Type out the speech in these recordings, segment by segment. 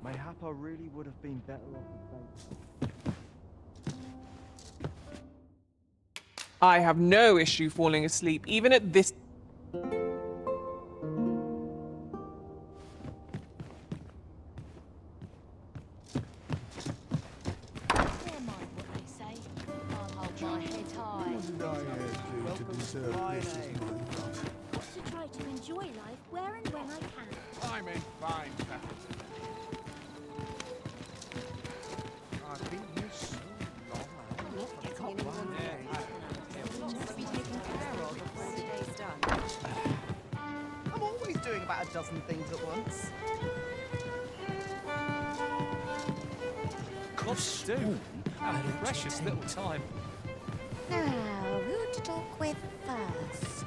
Mayhap I really would have been better off with. I have no issue falling asleep, even at this. Never mind what they say. I'll hold my head high. What did I do to deserve this as my lot? Got to try to enjoy life where and when I can. I'm in fine company. I've been here so long. I'm not forgotten one day. To be taken care of before the day's done. I'm always doing about a dozen things at once. God, Stu, a precious little time. Now, who to talk with first?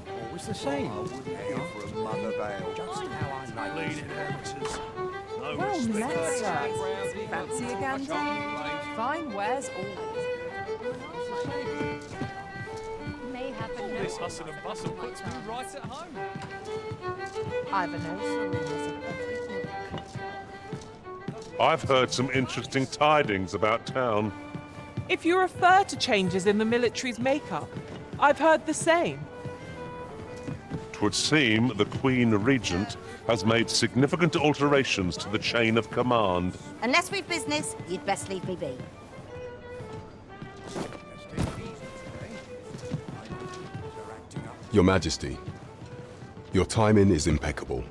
Always the same. I wouldn't hear from Mother Vale. Just how I like Bleeding amateurs. No Well respect met, for sir. background, Fancy a gander? even Fine wares always. May happen. This hustle and bustle puts me right at home. I've a nose. I've heard some interesting tidings about town. If you refer to changes in the military's makeup, I've heard the same. 'Twould seem the Queen Regent has made significant alterations to the chain of command. Unless we've business, you'd best leave me be. Your Majesty, your timing is impeccable.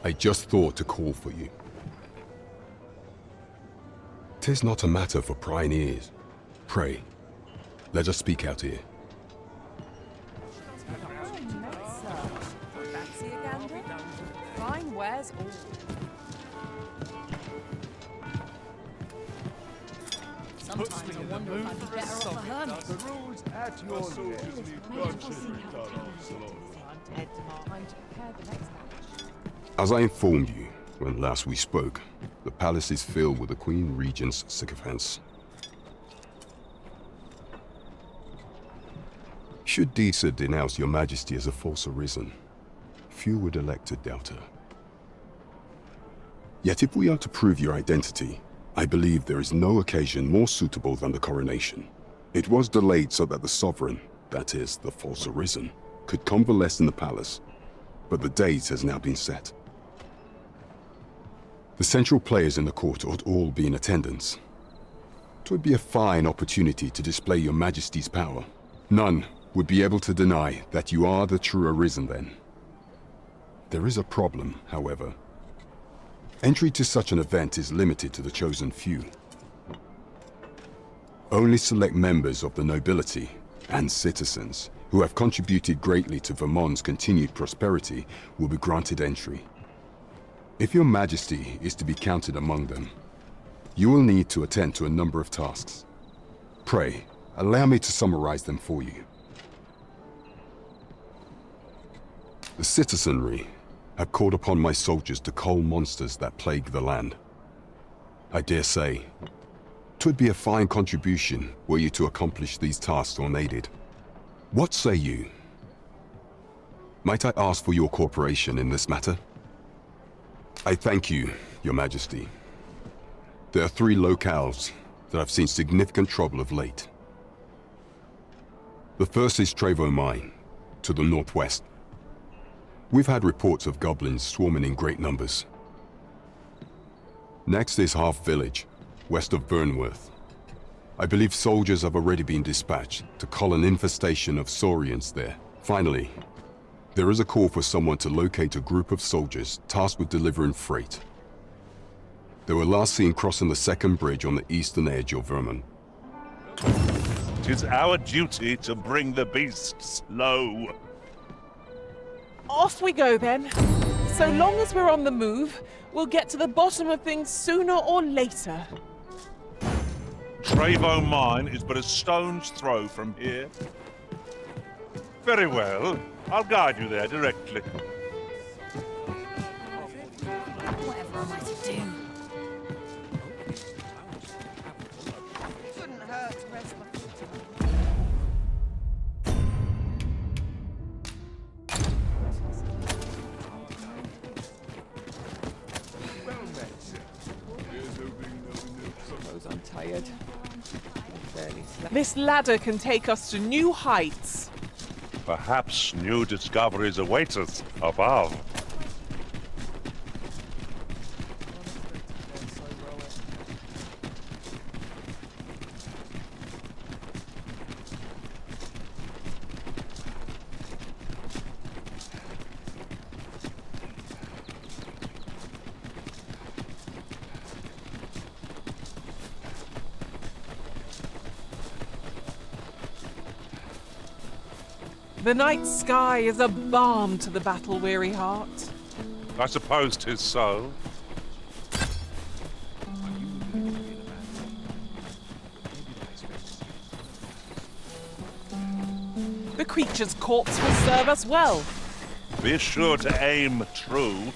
I just thought to call for you. 'Tis not a matter for prying ears. Pray, let us speak out here. Fancy a gander? Fine wares always. Sometimes I wonder if I'd be better off a hermit. the rules at your Time to prepare the next batch. As I informed you when last we spoke, the palace is filled with the Queen Regent's sycophants. Should Disa denounce your Majesty as a false arisen, few would elect to doubt her. Yet if we are to prove your identity, I believe there is no occasion more suitable than the coronation. It was delayed so that the sovereign, that is, the false arisen, could convalesce in the palace, but the date has now been set. The central players in the court ought all be in attendance. 'Twould be a fine opportunity to display your Majesty's power. None would be able to deny that you are the true arisen then. There is a problem, however. Entry to such an event is limited to the chosen few. Only select members of the nobility and citizens who have contributed greatly to Vermont's continued prosperity will be granted entry. If your Majesty is to be counted among them, you will need to attend to a number of tasks. Pray, allow me to summarize them for you. The citizenry have called upon my soldiers to cull monsters that plague the land. I dare say, 'twould be a fine contribution were you to accomplish these tasks unaided. What say you? Might I ask for your cooperation in this matter? I thank you, Your Majesty. There are 3 locales that have seen significant trouble of late. The first is Trevo Mine, to the northwest. We've had reports of goblins swarming in great numbers. Next is Half Village, west of Burnworth. I believe soldiers have already been dispatched to cull an infestation of saurians there. Finally, there is a call for someone to locate a group of soldiers tasked with delivering freight. They were last seen crossing the second bridge on the eastern edge of Vermont. 'Tis our duty to bring the beasts low. Off we go then. So long as we're on the move, we'll get to the bottom of things sooner or later. Trevo Mine is but a stone's throw from here. Very well. I'll guide you there directly. Whatever am I to do? Couldn't hurt to rest my foot. tired. This ladder can take us to new heights. Perhaps new discoveries await us above. The night sky is a balm to the battle-weary heart. I suppose 'tis so. The creature's corpse will serve us well. Be sure to aim true.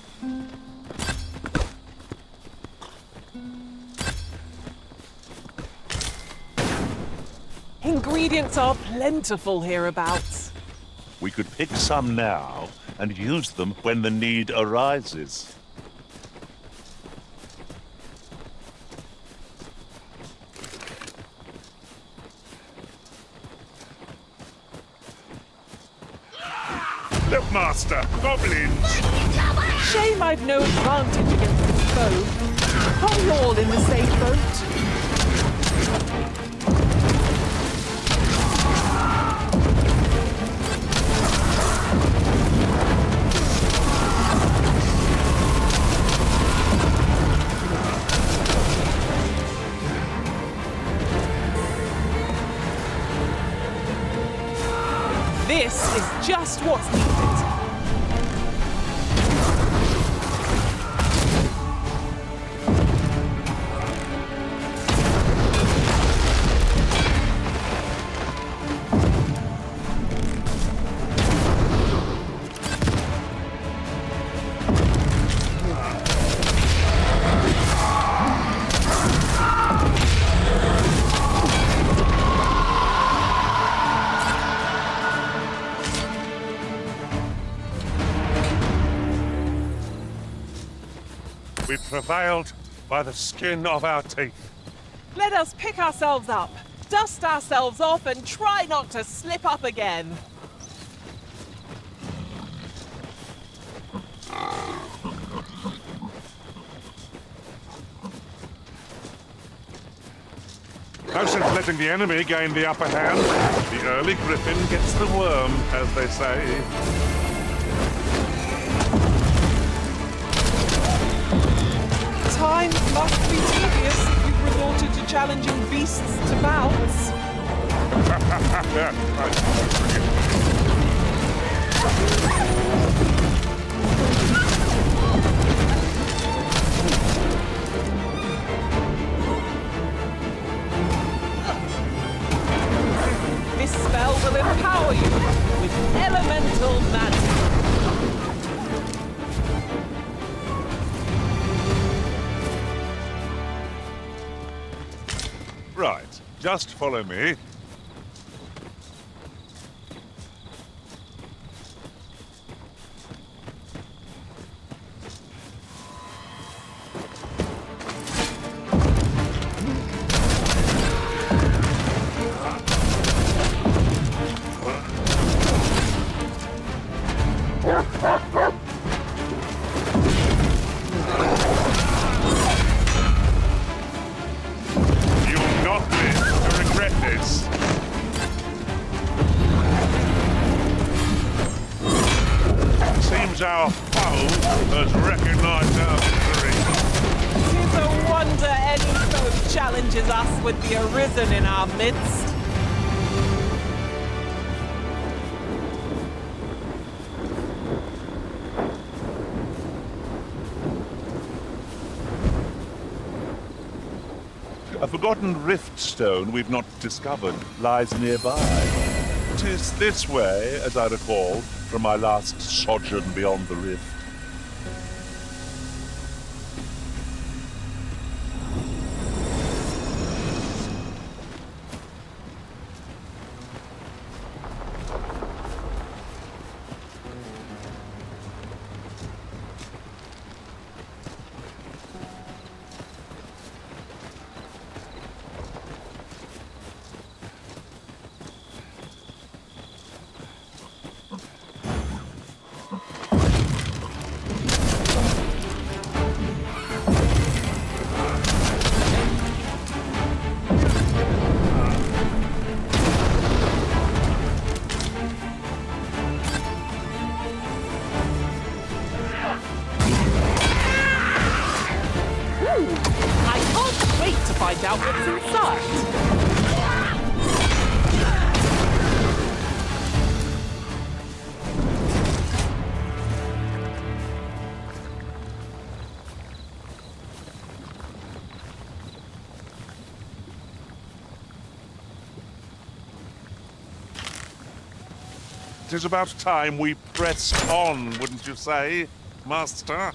Ingredients are plentiful hereabouts. We could pick some now and use them when the need arises. Look, Master! Goblins! Shame I've no advantage against this foe. Are we all in the same boat? This is just what's needed. We prevailed by the skin of our teeth. Let us pick ourselves up, dust ourselves off, and try not to slip up again. No sense letting the enemy gain the upper hand. The early griffin gets the worm, as they say. Time must be tedious if you've resorted to challenging beasts to bouts. This spell will empower you with elemental magic. Right, just follow me. You'll not live to regret this. Seems our foe has recognized our victory. Tis a wonder any foe challenges us would be arisen in our midst. A forgotten rift stone we've not discovered lies nearby. 'Tis this way, as I recall, from my last sojourn beyond the rift. to find out what's inside. It is about time we pressed on, wouldn't you say, Master?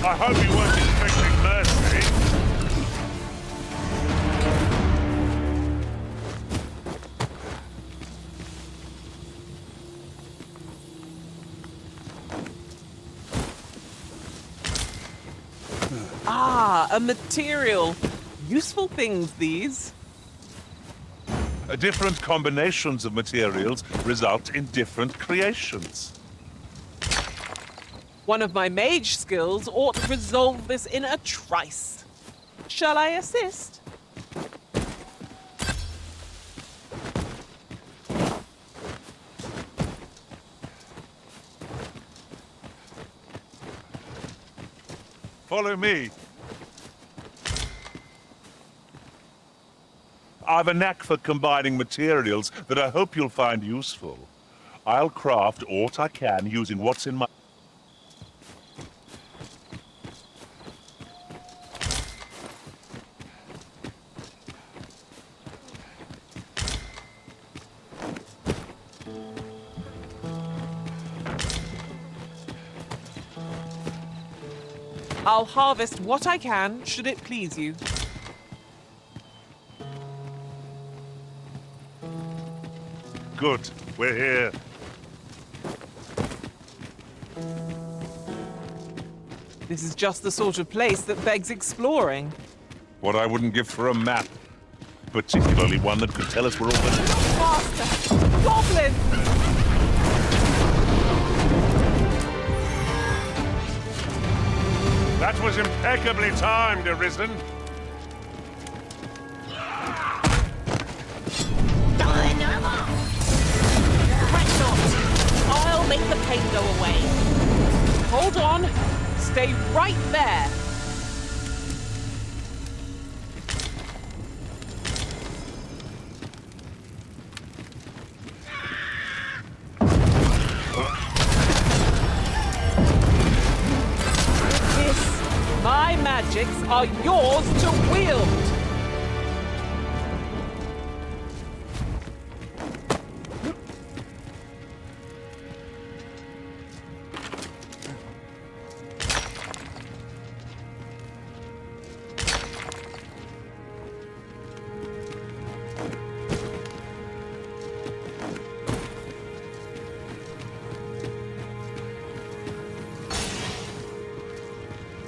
I hope you weren't expecting mercy. Ah, a material. Useful things, these. Different combinations of materials result in different creations. One of my mage skills ought to resolve this in a trice. Shall I assist? Follow me. I've a knack for combining materials that I hope you'll find useful. I'll craft aught I can using what's in my... I'll harvest what I can, should it please you. Good, we're here. This is just the sort of place that begs exploring. What I wouldn't give for a map. Particularly one that could tell us where all the... Faster! Goblin! That was impeccably timed, Arisen. Fret not! I'll make the pain go away. Hold on. Stay right there. My magics are yours to wield!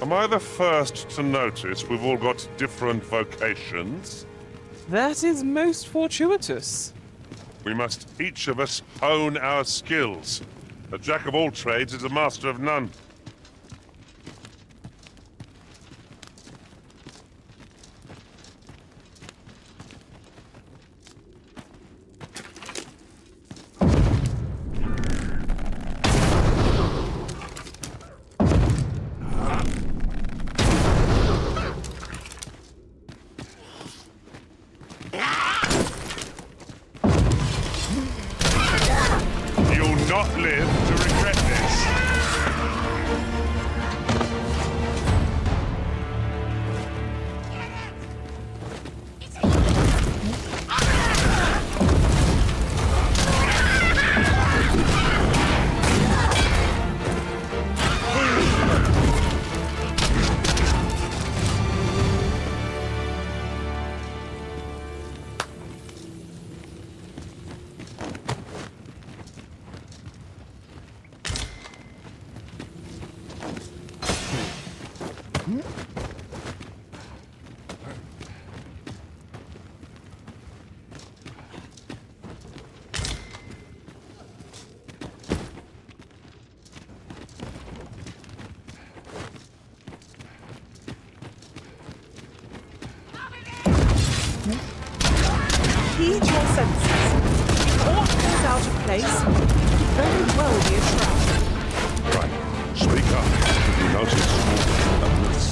Am I the first to notice we've all got different vocations? That is most fortuitous. We must each of us hone our skills. A jack of all trades is a master of none. You'll not live to regret this. Heed your senses. If aught goes out of place, it could very well be a trap. Right. Speak up. If you notice small movements.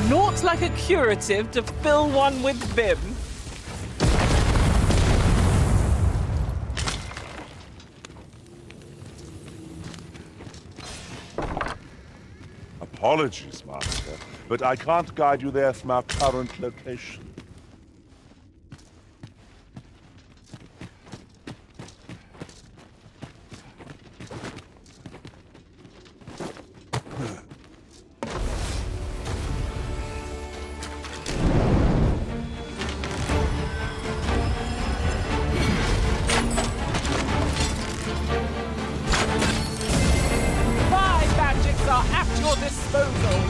Naught like a curative to fill one with vim. Apologies, Master, but I can't guide you there from our current location. My magics are at your disposal.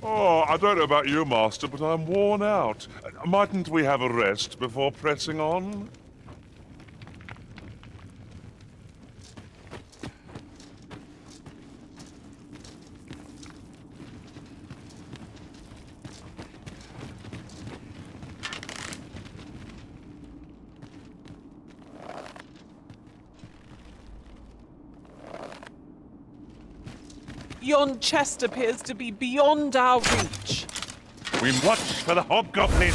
Oh, I don't know about you, Master, but I'm worn out. Mightn't we have a rest before pressing on? Yon chest appears to be beyond our reach. We watch for the hobgoblin!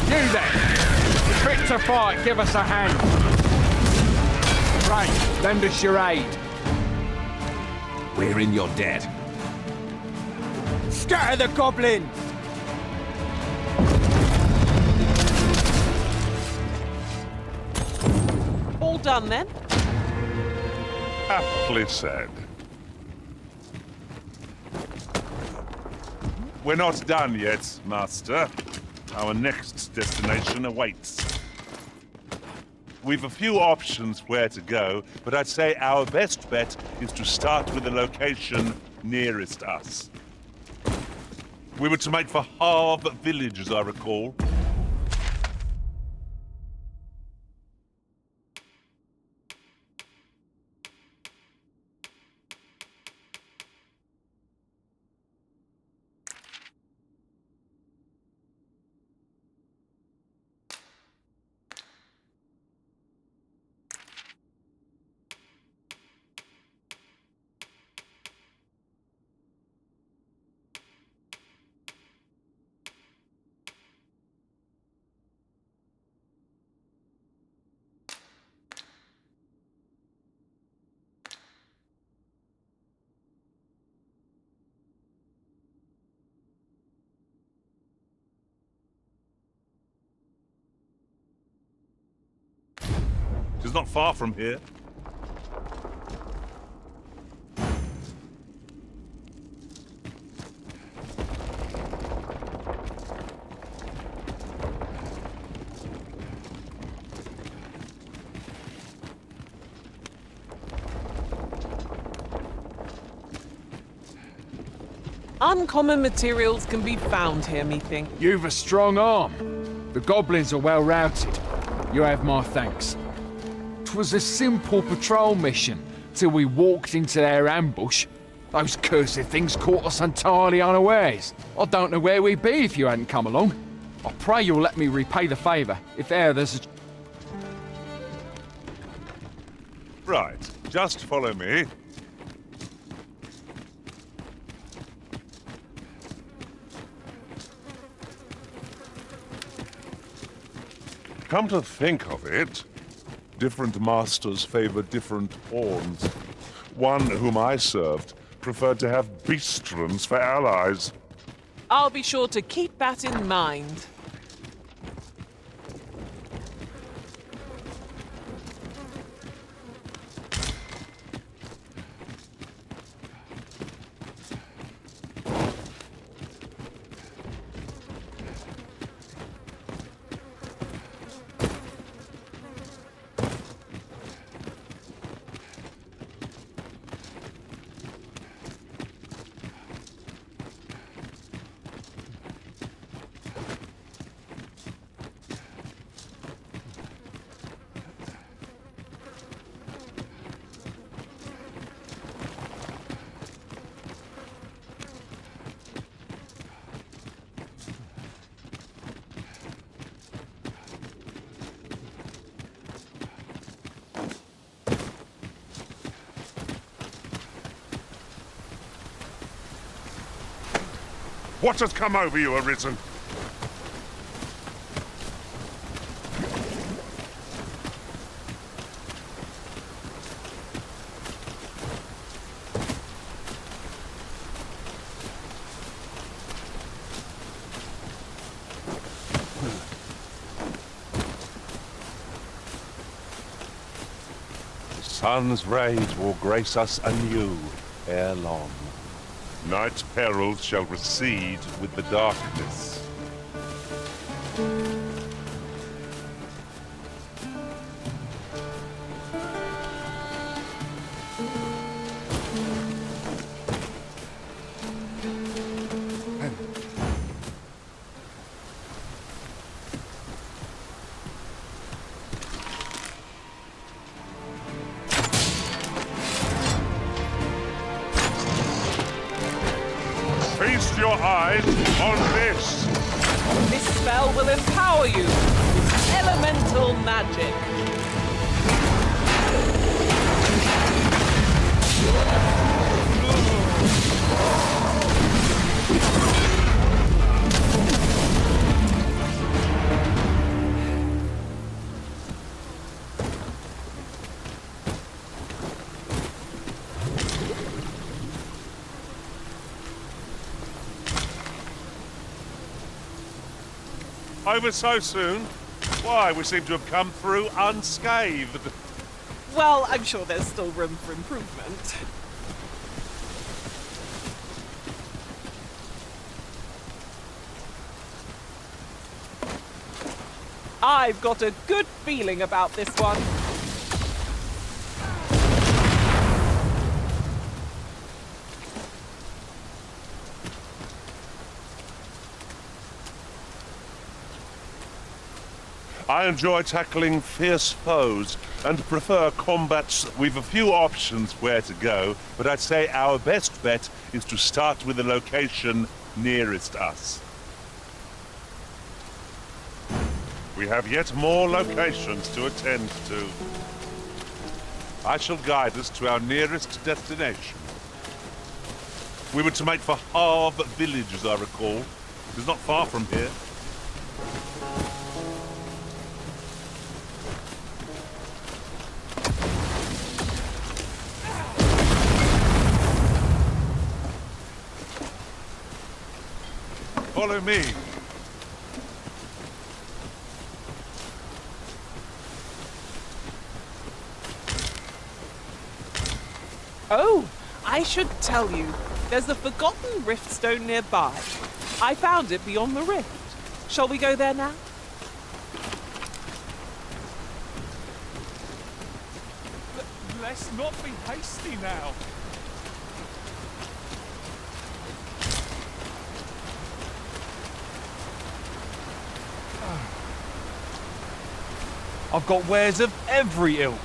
You there! Fit to fight, give us a hand. Right, lend us your aid. We're in your debt. Scatter the goblin! All done then? Aptly said. We're not done yet, Master. Our next destination awaits. We've a few options where to go, but I'd say our best bet is to start with the location nearest us. We were to make for Harv Village, as I recall. It's not far from here. Uncommon materials can be found here, methinks. You've a strong arm. The goblins are well routed. You have my thanks. 'Twas a simple patrol mission, till we walked into their ambush. Those cursed things caught us entirely unawares. I don't know where we'd be if you hadn't come along. I pray you'll let me repay the favour, if e'er there's a... Right, just follow me. Come to think of it, different masters favor different pawns. One whom I served preferred to have beastrons for allies. I'll be sure to keep that in mind. What has come over you, Arisen? The sun's rays will grace us anew ere long. Night's perils shall recede with the darkness. Feast your eyes on this! This spell will empower you with elemental magic. Over so soon? Why, we seem to have come through unscathed. Well, I'm sure there's still room for improvement. I've got a good feeling about this one. I enjoy tackling fierce foes and prefer combats. We've a few options where to go, but I'd say our best bet is to start with the location nearest us. We have yet more locations to attend to. I shall guide us to our nearest destination. We were to make for Harv Village, as I recall. It's not far from here. Follow me. Oh, I should tell you, there's a forgotten rift stone nearby. I found it beyond the rift. Shall we go there now? Let's not be hasty now. I've got wares of every ilk.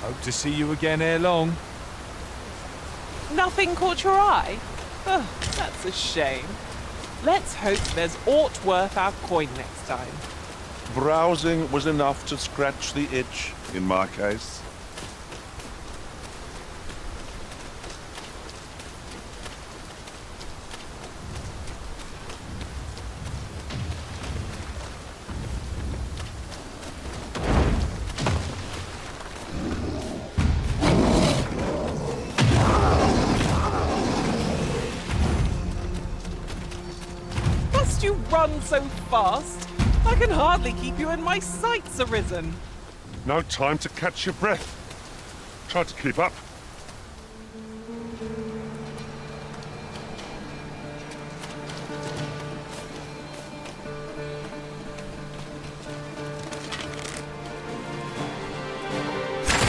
Hope to see you again ere long. Nothing caught your eye? Oh, that's a shame. Let's hope there's aught worth our coin next time. Browsing was enough to scratch the itch, in my case. Must you run so fast? I can hardly keep you in my sights, Arisen. No time to catch your breath. Try to keep up.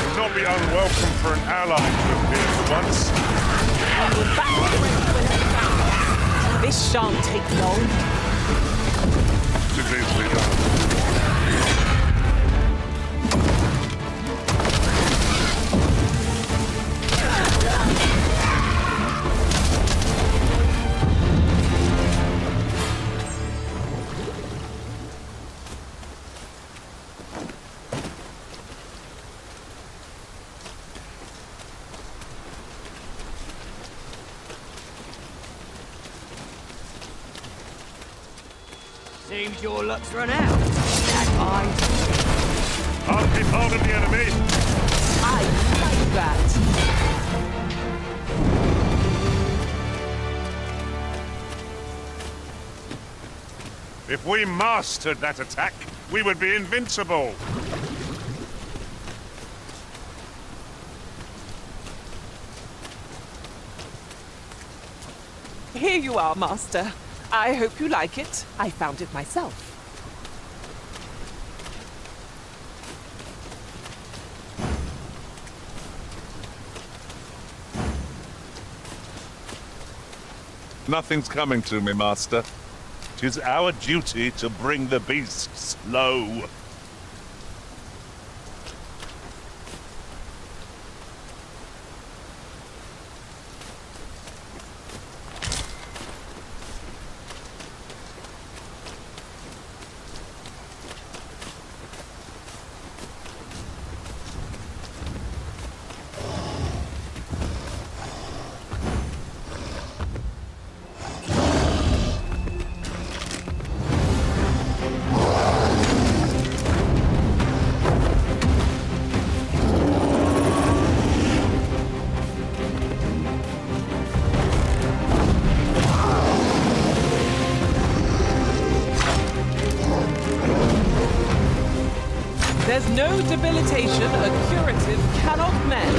Would not be unwelcome for an ally to appear for once. This shan't take long. It is easily done. Seems your luck's run out. That Can't keep hold of the enemy. I like that. If we mastered that attack, we would be invincible. Here you are, Master. I hope you like it. I found it myself. Nothing's coming to me, Master. 'Tis our duty to bring the beasts low. There's no debilitation a curative cannot mend.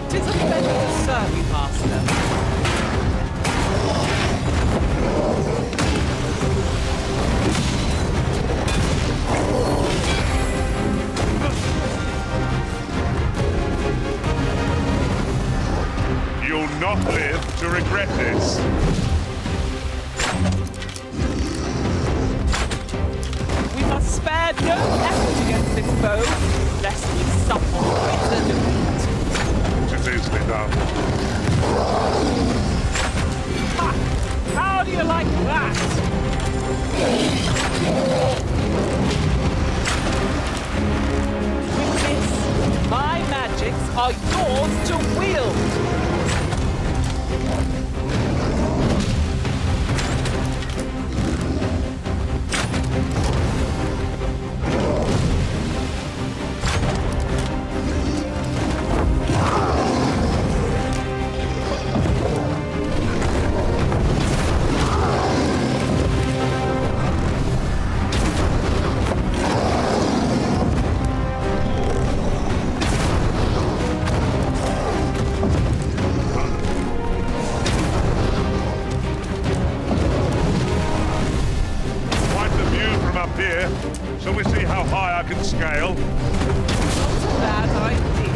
Tis a pleasure to serve you, Master. You'll not live to regret this. We must spare no effort against this foe, lest we suffer bitter defeat. It is easily done. Ha! How do you like that? With this, my magics are yours to wield. Here, shall we see how high I can scale? Bad idea.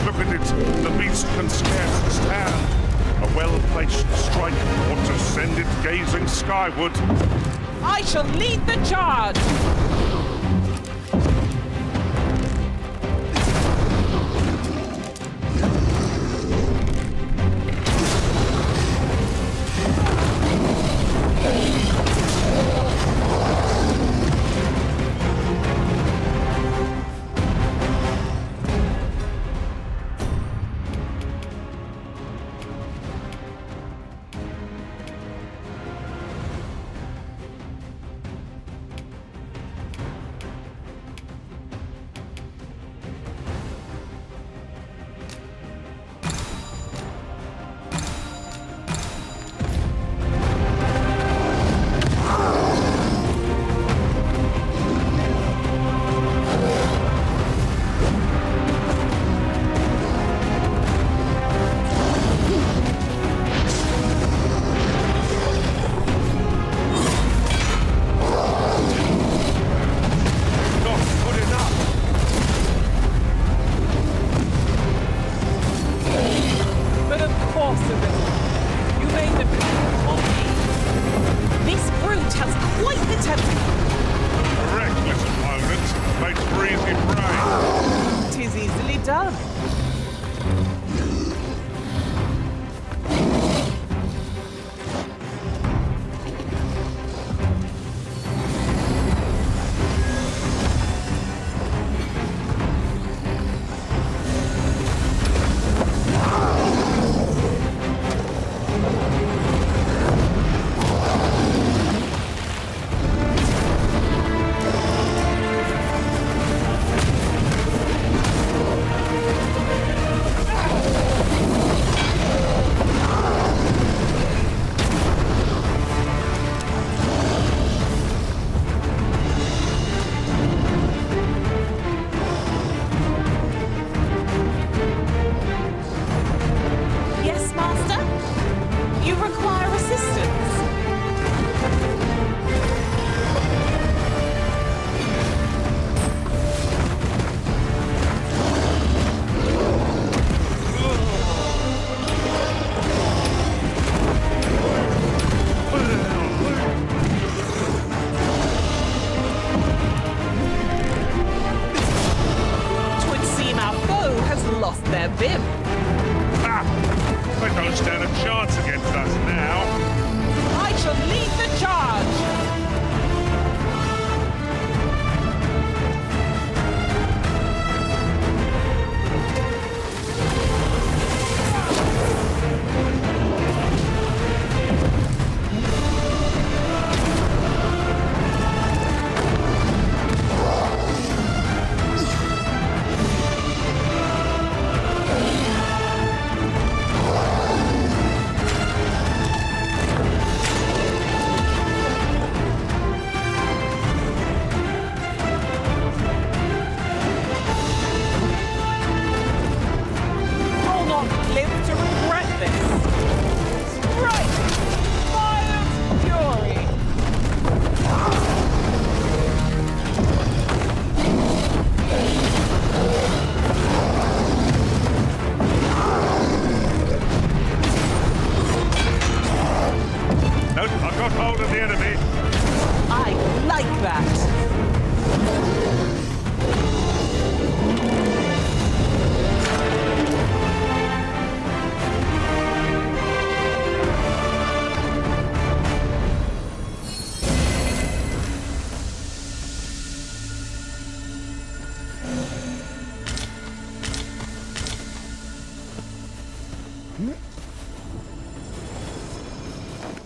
Look at it, the beast can scarce stand. well placed strike or to send it gazing skyward. I shall lead the charge!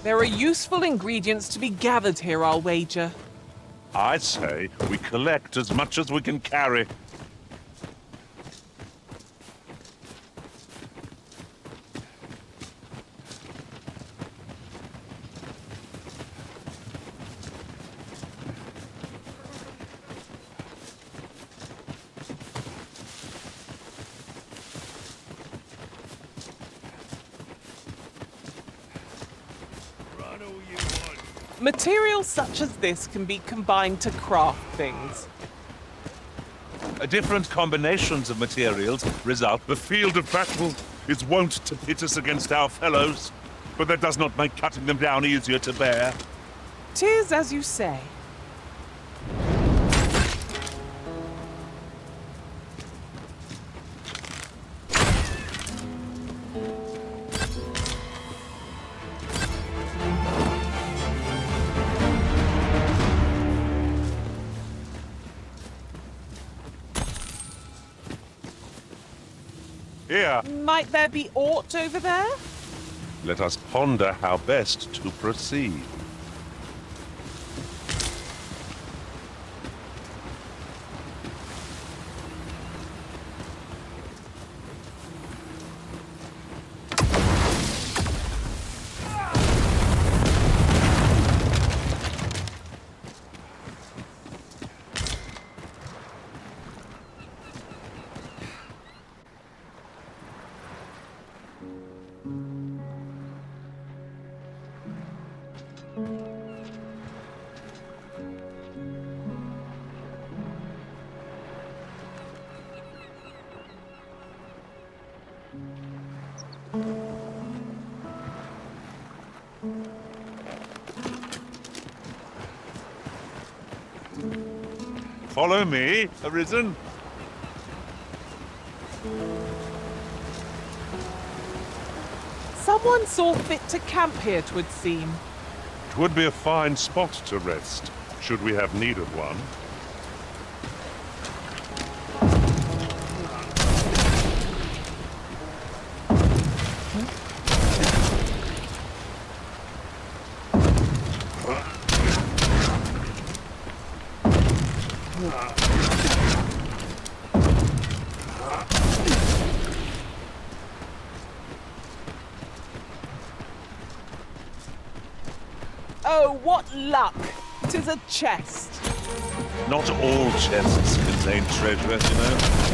There are useful ingredients to be gathered here, I'll wager. I say we collect as much as we can carry. Materials such as this can be combined to craft things. Different combinations of materials result in the field of battle. is wont to pit us against our fellows, but that does not make cutting them down easier to bear. 'Tis as you say. Here, Might there be aught over there? let us ponder how best to proceed. Follow me, Arisen. Someone saw fit to camp here, 'twould seem. It would be a fine spot to rest, should we have need of one. Oh, what luck! 'Tis a chest. Not all chests contain treasure, you know.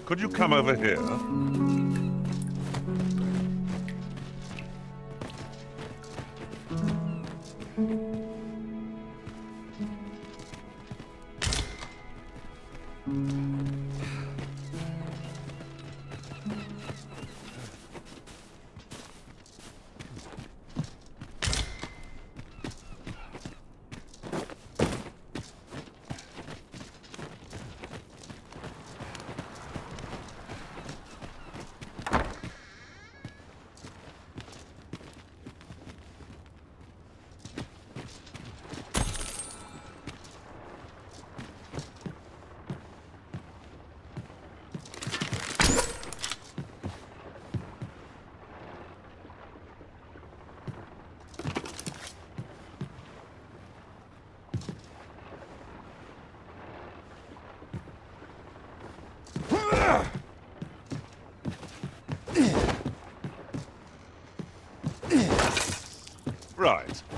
Could you come over here?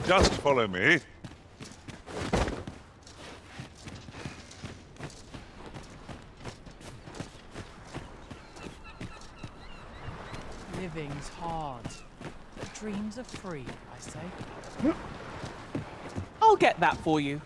Just follow me. Living's hard, but dreams are free, I say. I'll get that for you.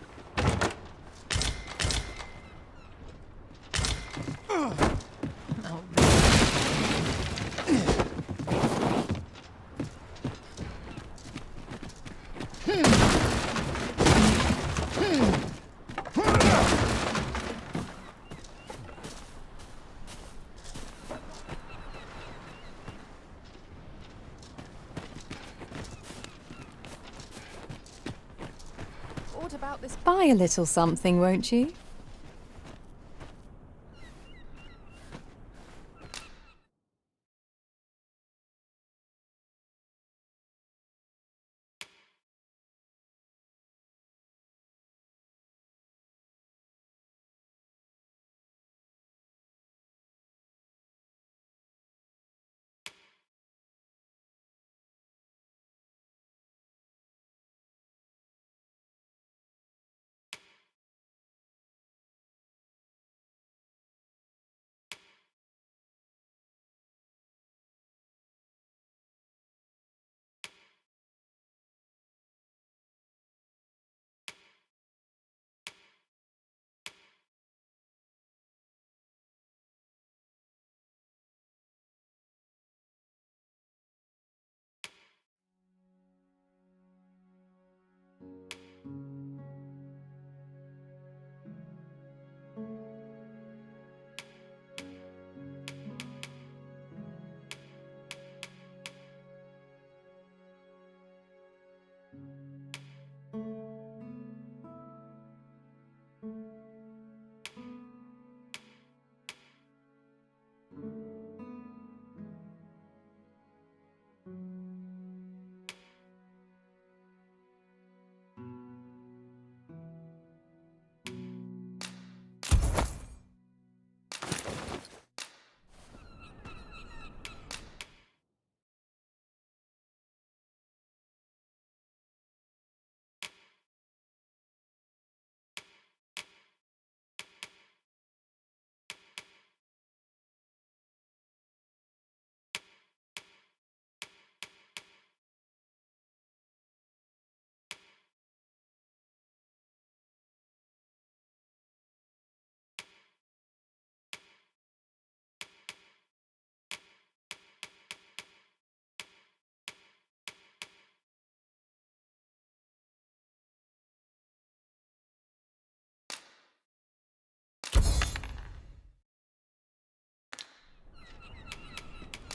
What about this? Buy a little something, won't you?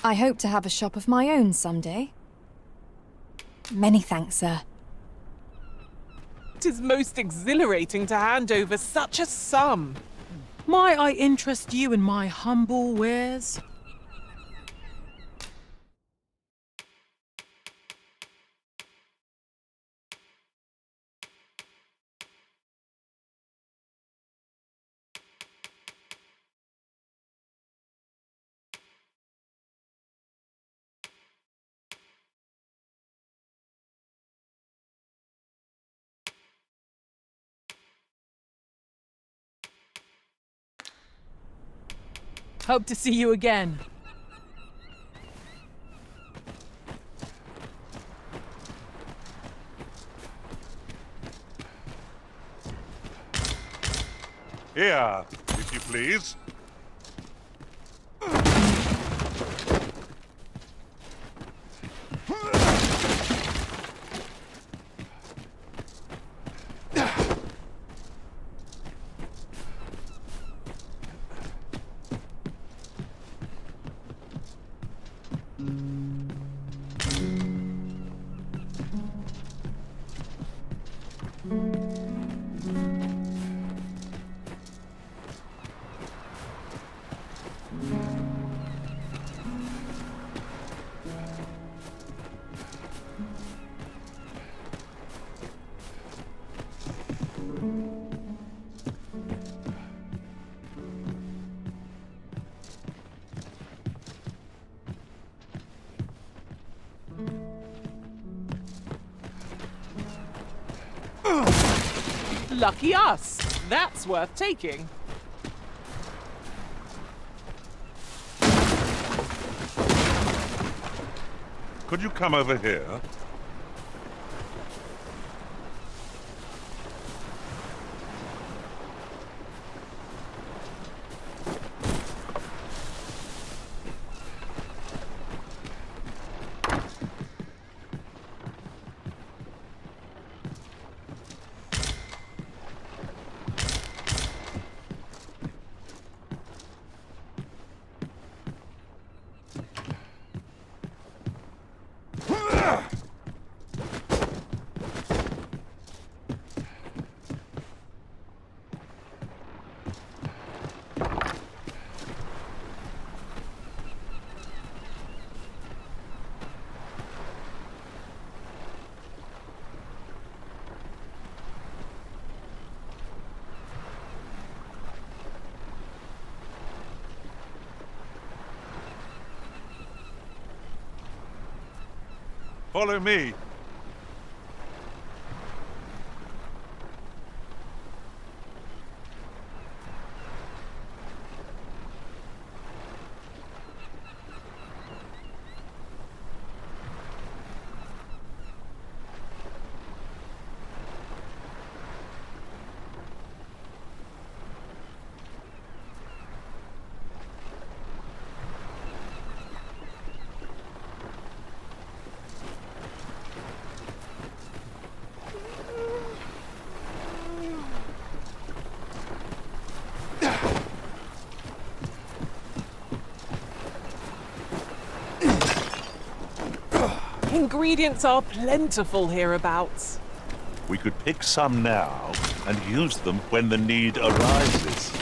I hope to have a shop of my own someday. Many thanks, sir. It is most exhilarating to hand over such a sum. Might I interest you in my humble wares? Hope to see you again. Here, if you please. Lucky us. That's worth taking. Could you come over here? Follow me. Ingredients are plentiful hereabouts. We could pick some now and use them when the need arises.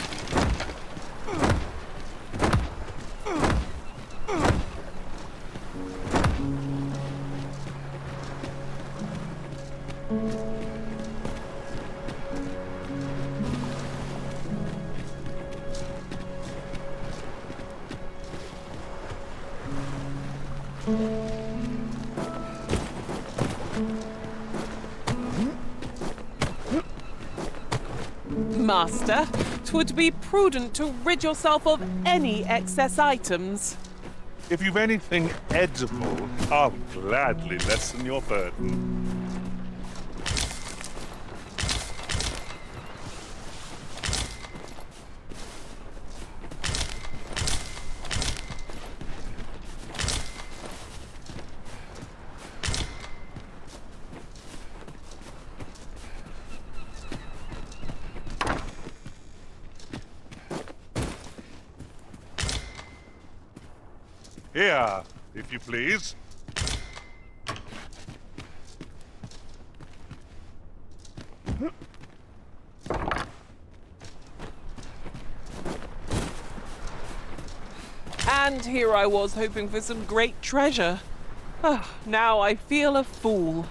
Master, 'twould be prudent to rid yourself of any excess items. If you've anything edible, I'll gladly lessen your burden. Here, if you please. And here I was hoping for some great treasure. Ah, now I feel a fool.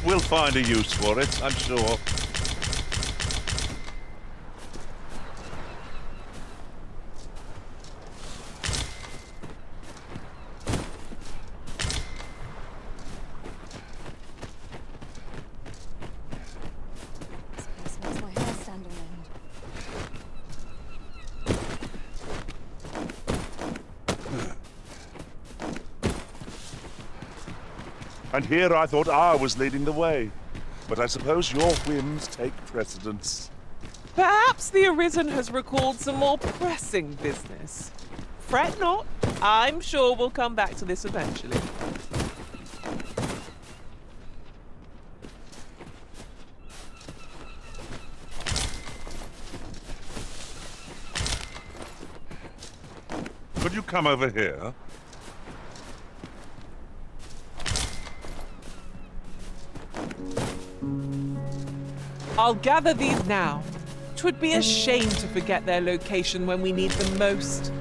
We'll find a use for it, I'm sure. And here I thought I was leading the way. But I suppose your whims take precedence. Perhaps the Arisen has recalled some more pressing business. Fret not. I'm sure we'll come back to this eventually. Could you come over here? I'll gather these now. 'Twould be a shame to forget their location when we need them most.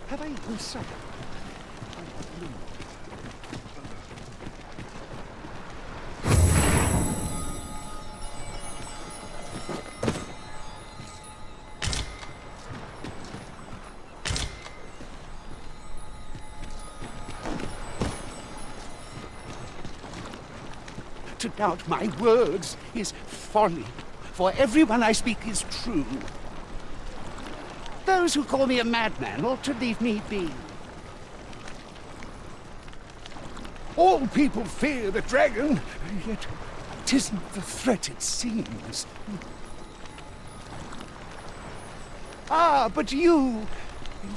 Have I eaten supper? To doubt my words is folly, for everyone I speak is true. Those who call me a madman ought to leave me be. All people fear the dragon, yet 'tisn't the threat it seems. Ah, but you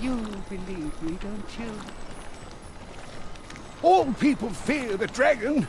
believe me, don't you? All people fear the dragon.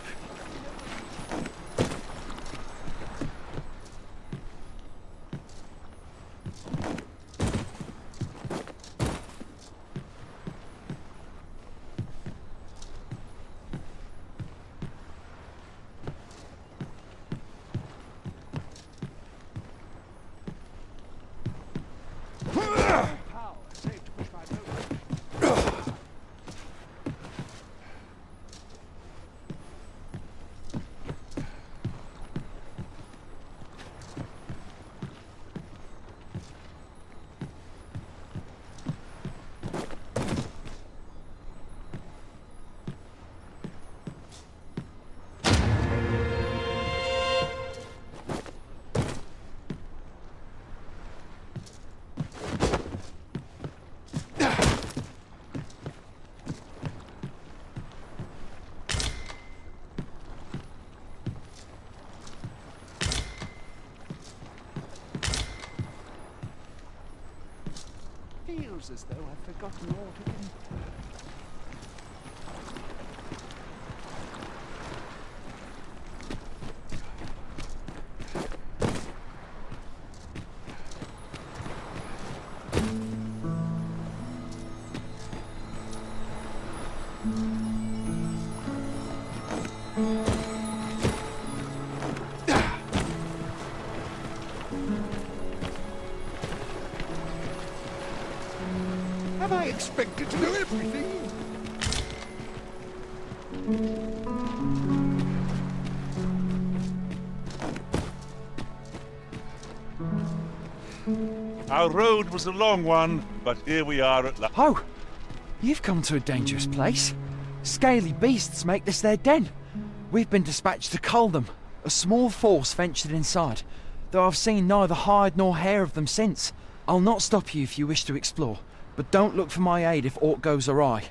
Feels as though I've forgotten all to do. Am I expected to know everything? Our road was a long one, but here we are at last. Oh, you've come to a dangerous place. Scaly beasts make this their den. We've been dispatched to cull them. A small force ventured inside, though I've seen neither hide nor hair of them since. I'll not stop you if you wish to explore, but don't look for my aid if aught goes awry.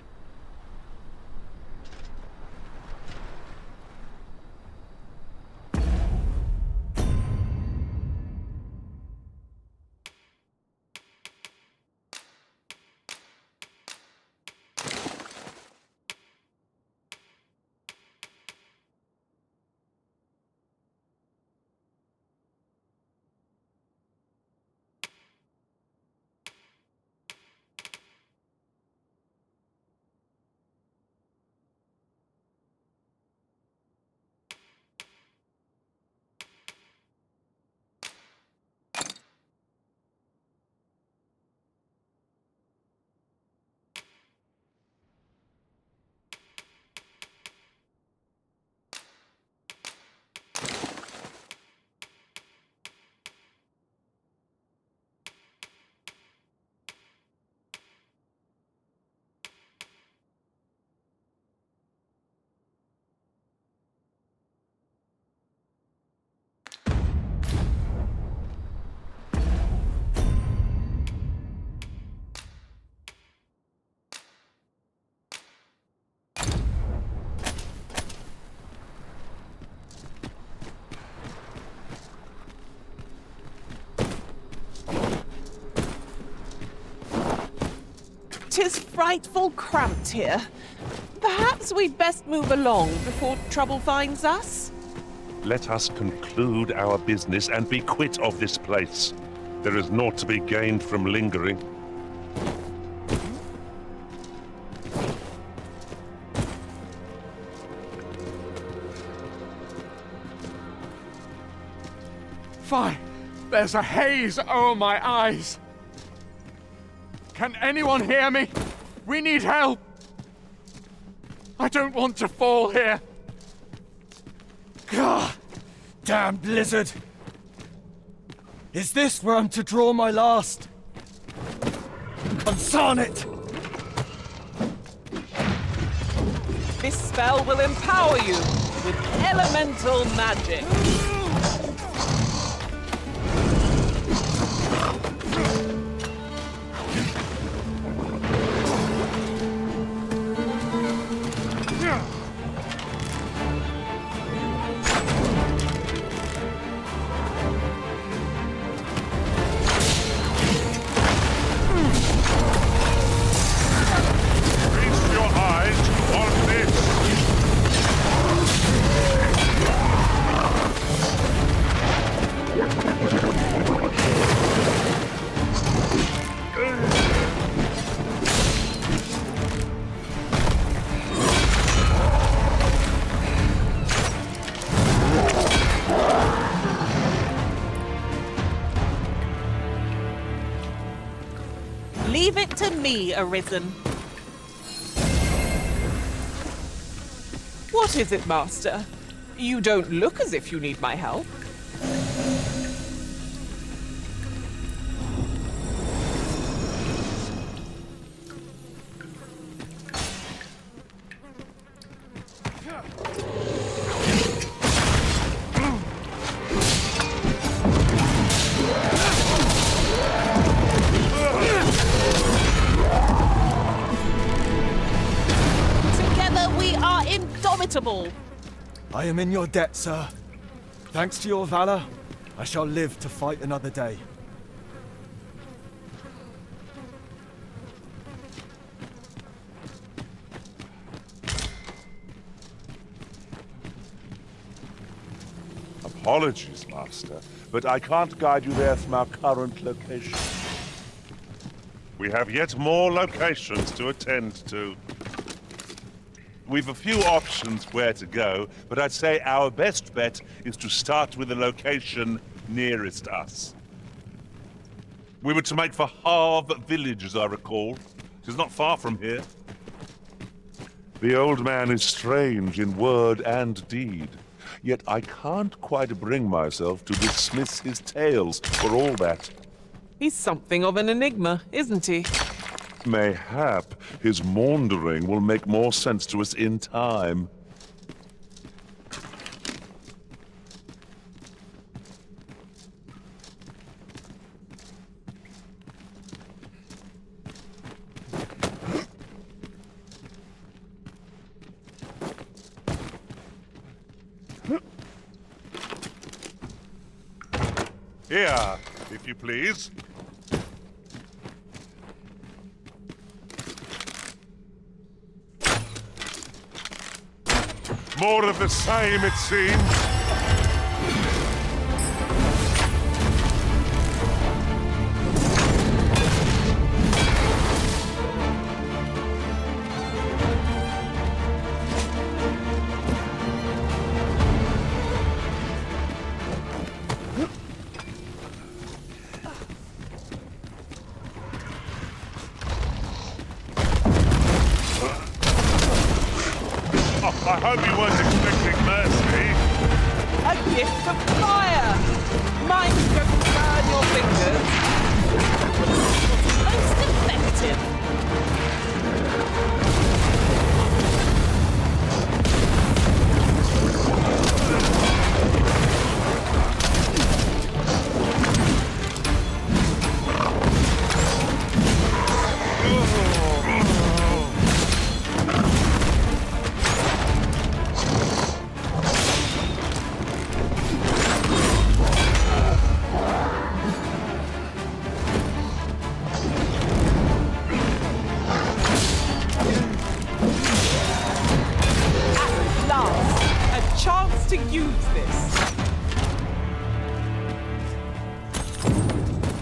'Tis frightful cramped here. Perhaps we'd best move along before trouble finds us. Let us conclude our business and be quit of this place. There is naught to be gained from lingering. Fine. There's a haze over my eyes. Can anyone hear me? We need help. I don't want to fall here. Gah! Damn blizzard! Is this where I'm to draw my last? Consarn it! This spell will empower you with elemental magic. Feast your eyes on this! Leave it to me, Arisen. What is it, Master? You don't look as if you need my help. Together we are indomitable. I am in your debt, sir. Thanks to your valor, I shall live to fight another day. Apologies, Master, but I can't guide you there from our current location. We have yet more locations to attend to. We've a few options where to go, but I'd say our best bet is to start with the location nearest us. We were to make for Harve Village, as I recall. It is not far from here. The old man is strange in word and deed, yet I can't quite bring myself to dismiss his tales for all that. He's something of an enigma, isn't he? Mayhap his maundering will make more sense to us in time. Here, if you please. More of the same, it seems. I hope you weren't expecting mercy. A gift of fire! Mine don't burn your fingers. Most effective. to use this.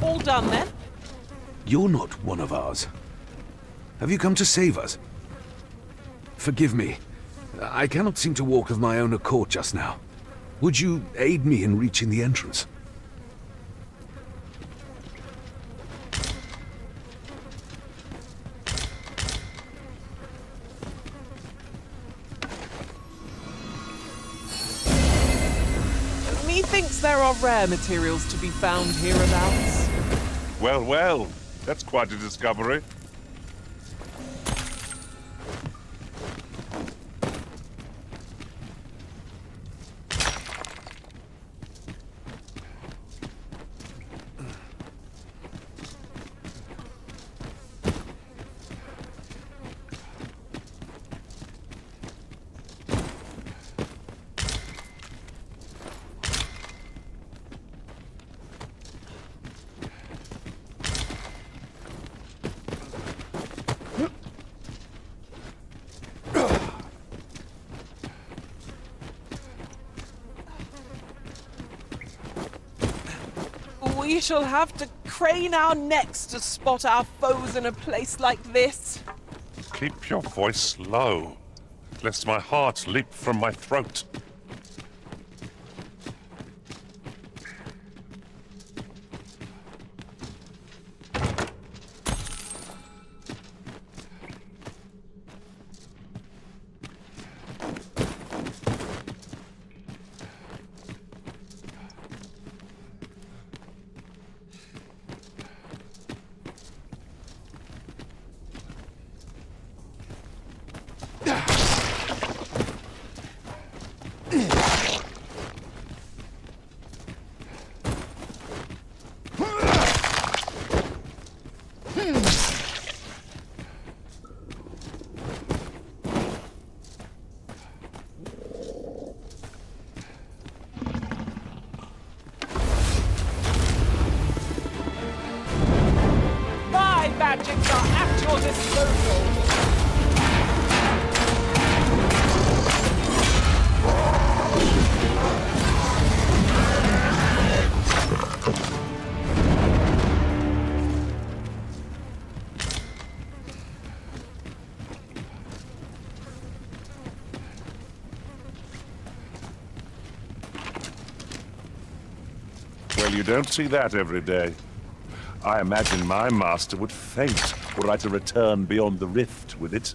All done then? You're not one of ours. Have you come to save us? Forgive me. I cannot seem to walk of my own accord just now. Would you aid me in reaching the entrance? Methinks there are rare materials to be found hereabouts. Well, well, that's quite a discovery. We shall have to crane our necks to spot our foes in a place like this. Keep your voice low, lest my heart leap from my throat. Magics are at your disposal. Well, you don't see that every day. I imagine my master would faint were I to return beyond the rift with it.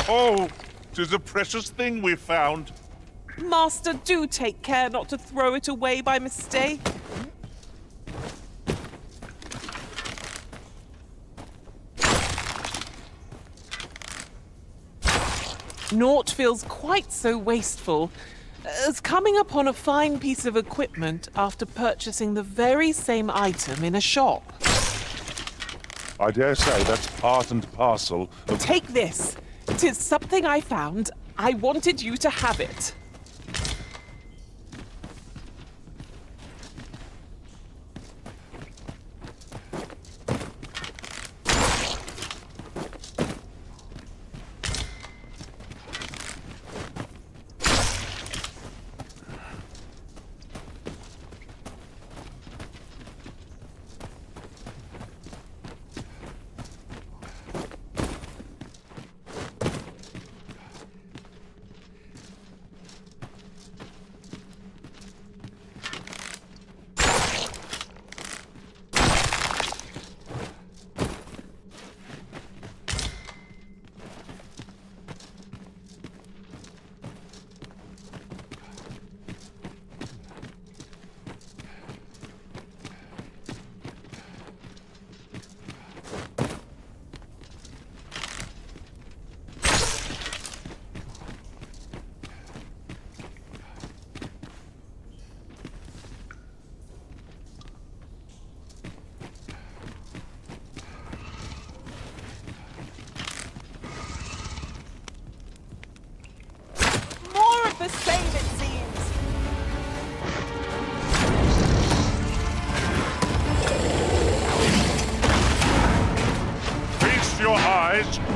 Oh, 'tis a precious thing we found. Master, do take care not to throw it away by mistake. Naught feels quite so wasteful as coming upon a fine piece of equipment after purchasing the very same item in a shop. I dare say that's part and parcel of... Take this. 'Tis something I found. I wanted you to have it.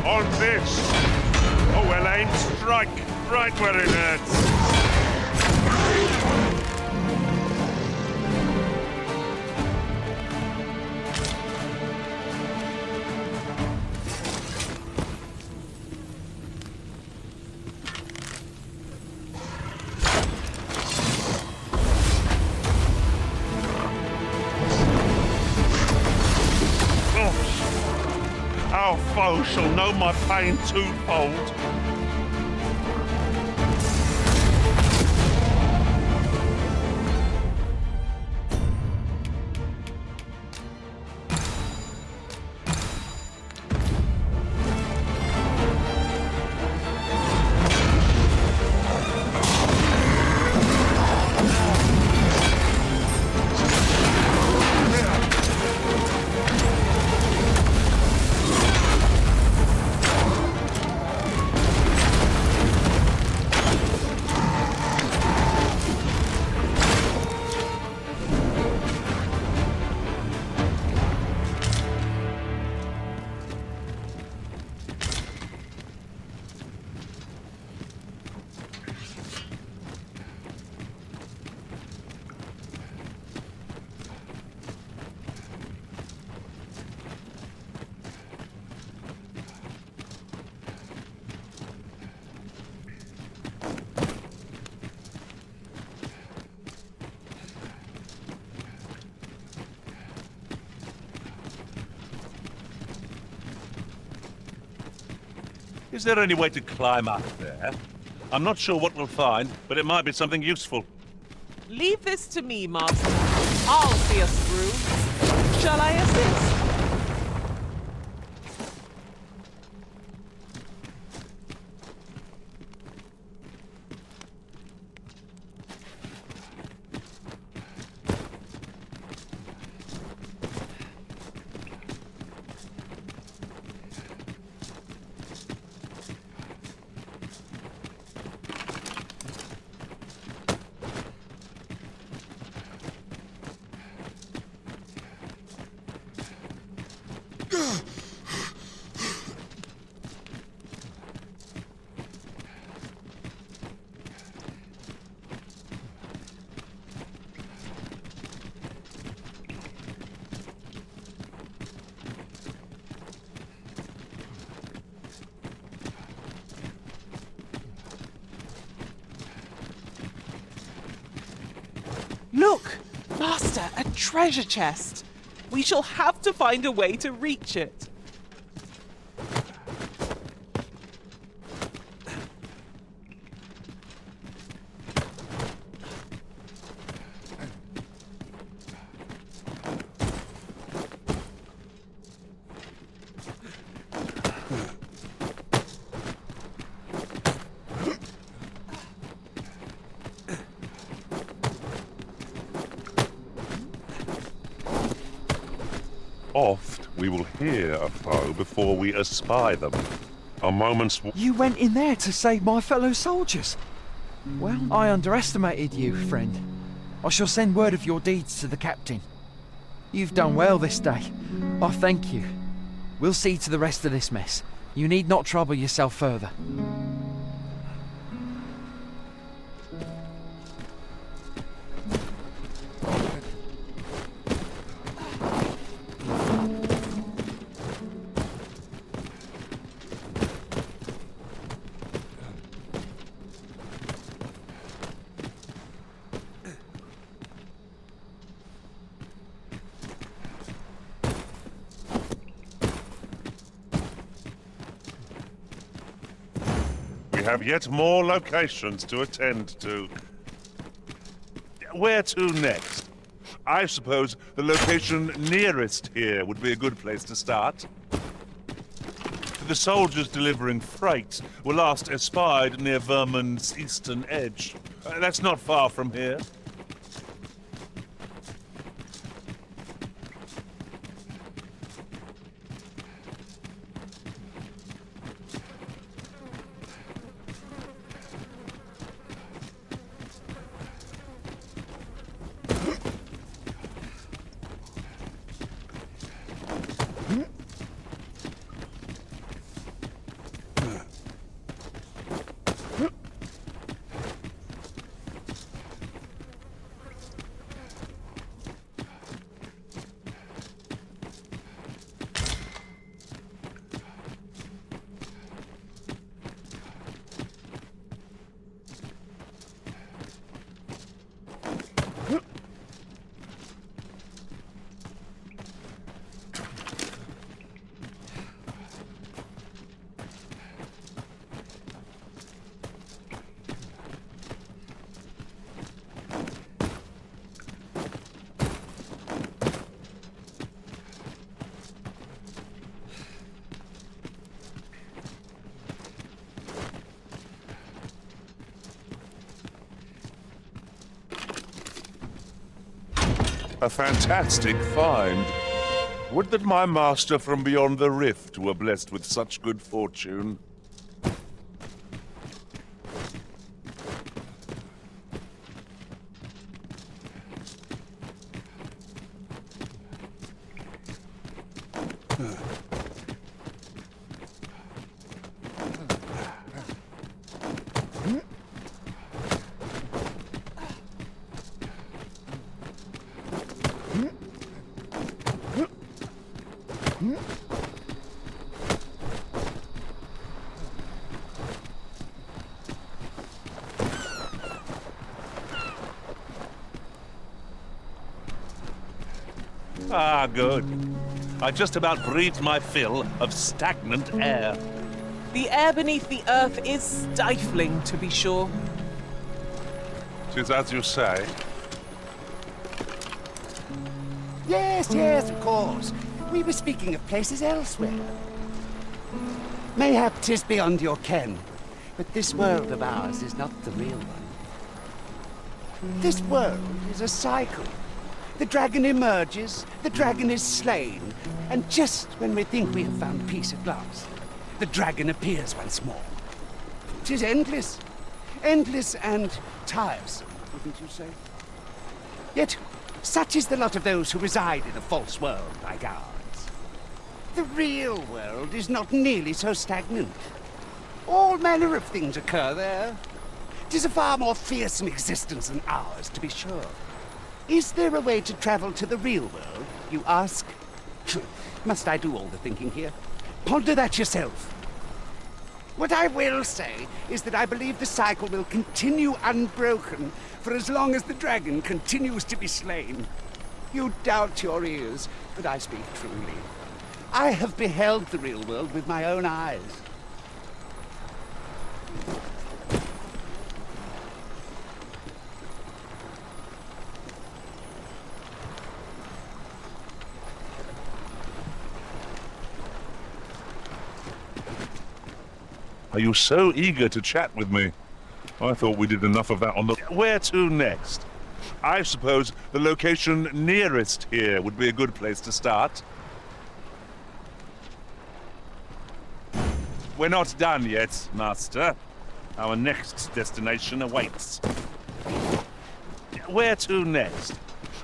On this! Oh, well aimed strike! Right where it hurts! Our foe shall know my pain twofold. Is there any way to climb up there? I'm not sure what we'll find, but it might be something useful. Leave this to me, Master. I'll see us through. Shall I assist? Look! Master, a treasure chest! We shall have to find a way to reach it. Oft we will hear a foe before we espy them. A moment's... You went in there to save my fellow soldiers. Well, I underestimated you, friend. I shall send word of your deeds to the captain. You've done well this day. I thank you. We'll see to the rest of this mess. You need not trouble yourself further. We have yet more locations to attend to. Where to next? I suppose the location nearest here would be a good place to start. The soldiers delivering freight were last espied near Vermund's eastern edge. That's not far from here. A fantastic find. Would that my master from beyond the rift were blessed with such good fortune. Ah, good. I just about breathed my fill of stagnant air. The air beneath the earth is stifling, to be sure. 'Tis as you say. Yes, of course. We were speaking of places elsewhere. Mayhap 'tis beyond your ken, but this world of ours is not the real one. This world is a cycle. The dragon emerges, the dragon is slain, and just when we think we have found peace at last, the dragon appears once more. 'Tis endless. Endless and tiresome, wouldn't you say? Yet, such is the lot of those who reside in a false world like ours. The real world is not nearly so stagnant. All manner of things occur there. 'Tis a far more fearsome existence than ours, to be sure. Is there a way to travel to the real world, you ask? Must I do all the thinking here? Ponder that yourself. What I will say is that I believe the cycle will continue unbroken for as long as the dragon continues to be slain. You doubt your ears, but I speak truly. I have beheld the real world with my own eyes. Are you so eager to chat with me? I thought we did enough of that on the... Where to next? I suppose the location nearest here would be a good place to start. We're not done yet, Master. Our next destination awaits. Where to next?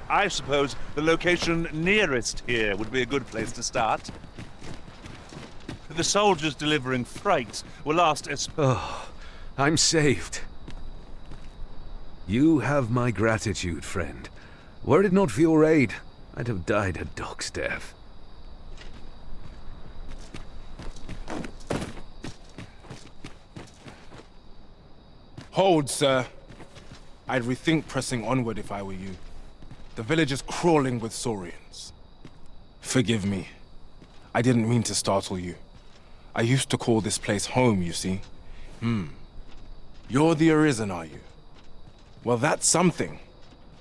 I suppose the location nearest here would be a good place to start. The soldiers delivering freight will last as... Oh, I'm saved. You have my gratitude, friend. Were it not for your aid, I'd have died a dog's death. Hold, sir. I'd rethink pressing onward if I were you. The village is crawling with saurians. Forgive me. I didn't mean to startle you. I used to call this place home, you see. You're the Arisen, are you? Well, that's something.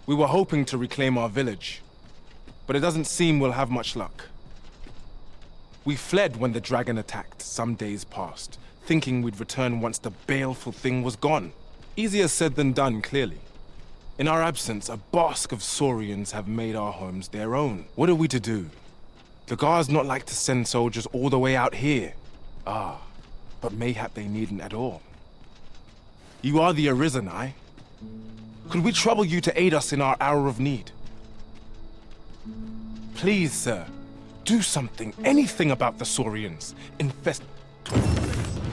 We were hoping to reclaim our village, but it doesn't seem we'll have much luck. We fled when the dragon attacked some days past, thinking we'd return once the baleful thing was gone. Easier said than done, clearly. In our absence, a bask of saurians have made our homes their own. What are we to do? The guards not like to send soldiers all the way out here. Ah, but mayhap they needn't at all. You are the Arisen, aye? Could we trouble you to aid us in our hour of need? Please, sir, do something, anything about the saurians.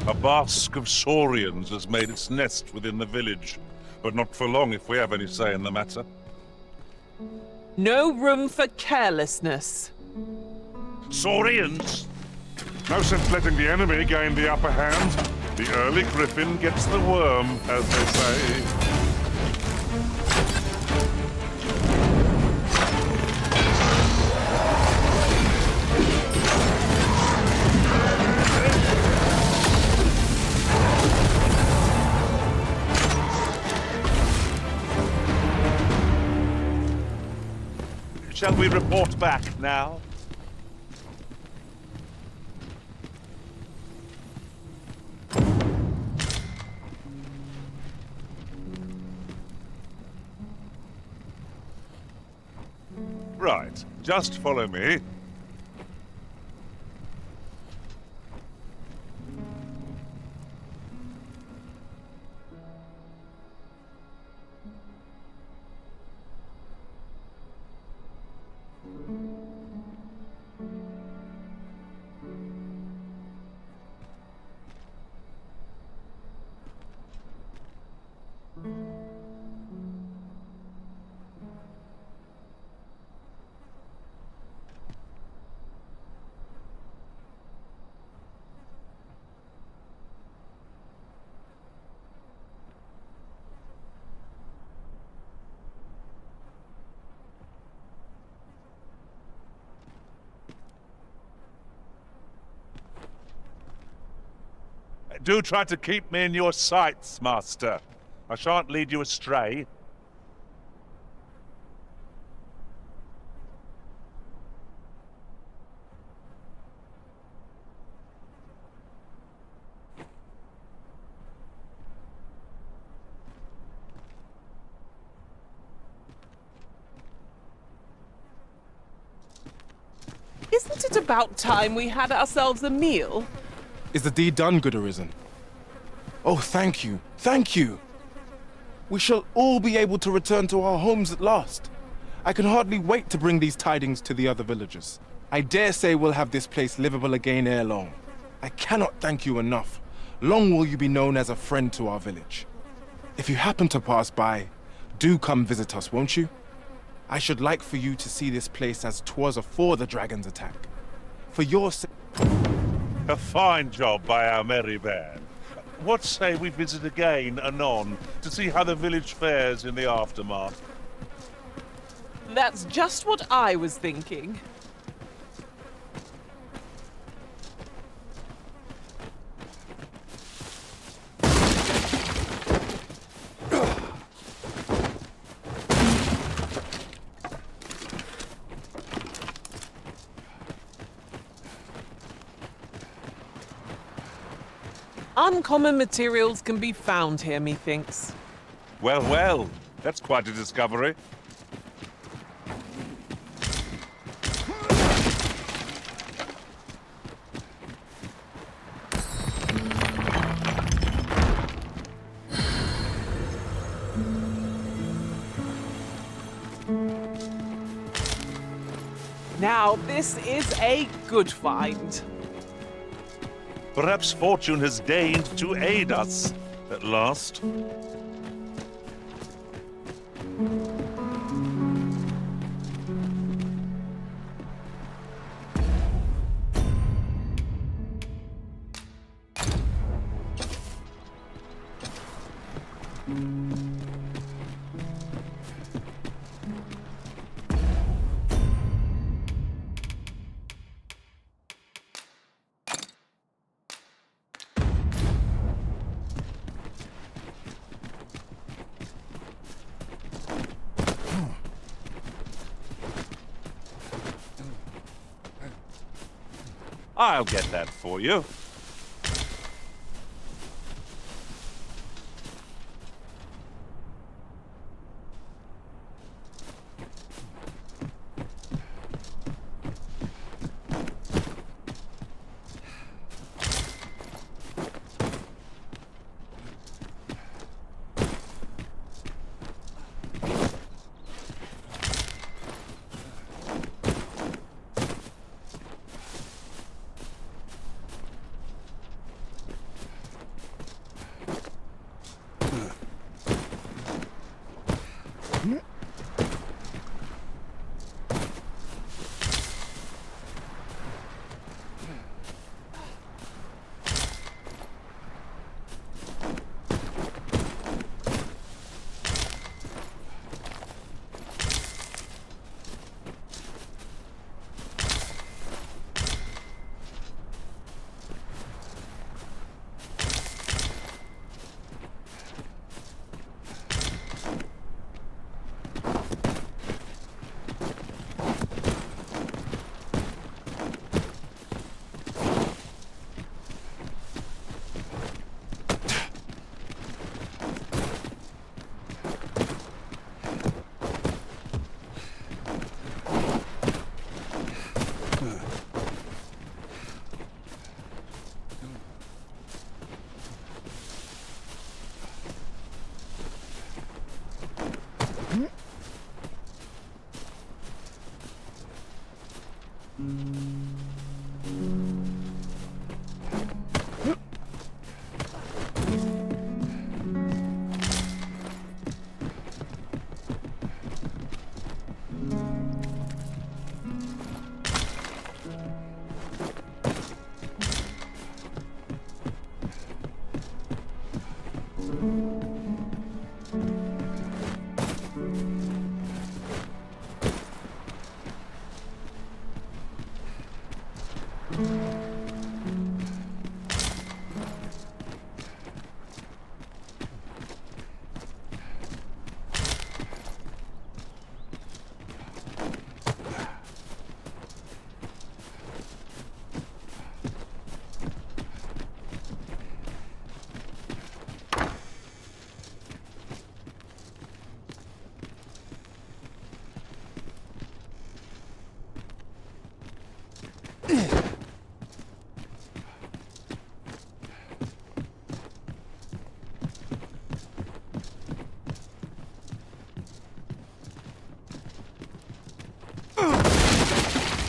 A bask of saurians has made its nest within the village, but not for long if we have any say in the matter. No room for carelessness. Saurians? No sense letting the enemy gain the upper hand. The early griffin gets the worm, as they say. Shall we report back now? Right, just follow me. Do try to keep me in your sights, Master. I shan't lead you astray. Isn't it about time we had ourselves a meal? Is the deed done, good Arisen? Oh, thank you, thank you! We shall all be able to return to our homes at last. I can hardly wait to bring these tidings to the other villagers. I dare say we'll have this place livable again ere long. I cannot thank you enough. Long will you be known as a friend to our village. If you happen to pass by, do come visit us, won't you? I should like for you to see this place as 'twas afore the dragon's attack. For your sake. A fine job by our merry band. What say we visit again anon to see how the village fares in the aftermath? That's just what I was thinking. Uncommon materials can be found here, methinks. Well, well, that's quite a discovery. Now, this is a good find. Perhaps fortune has deigned to aid us at last. I'll get that for you.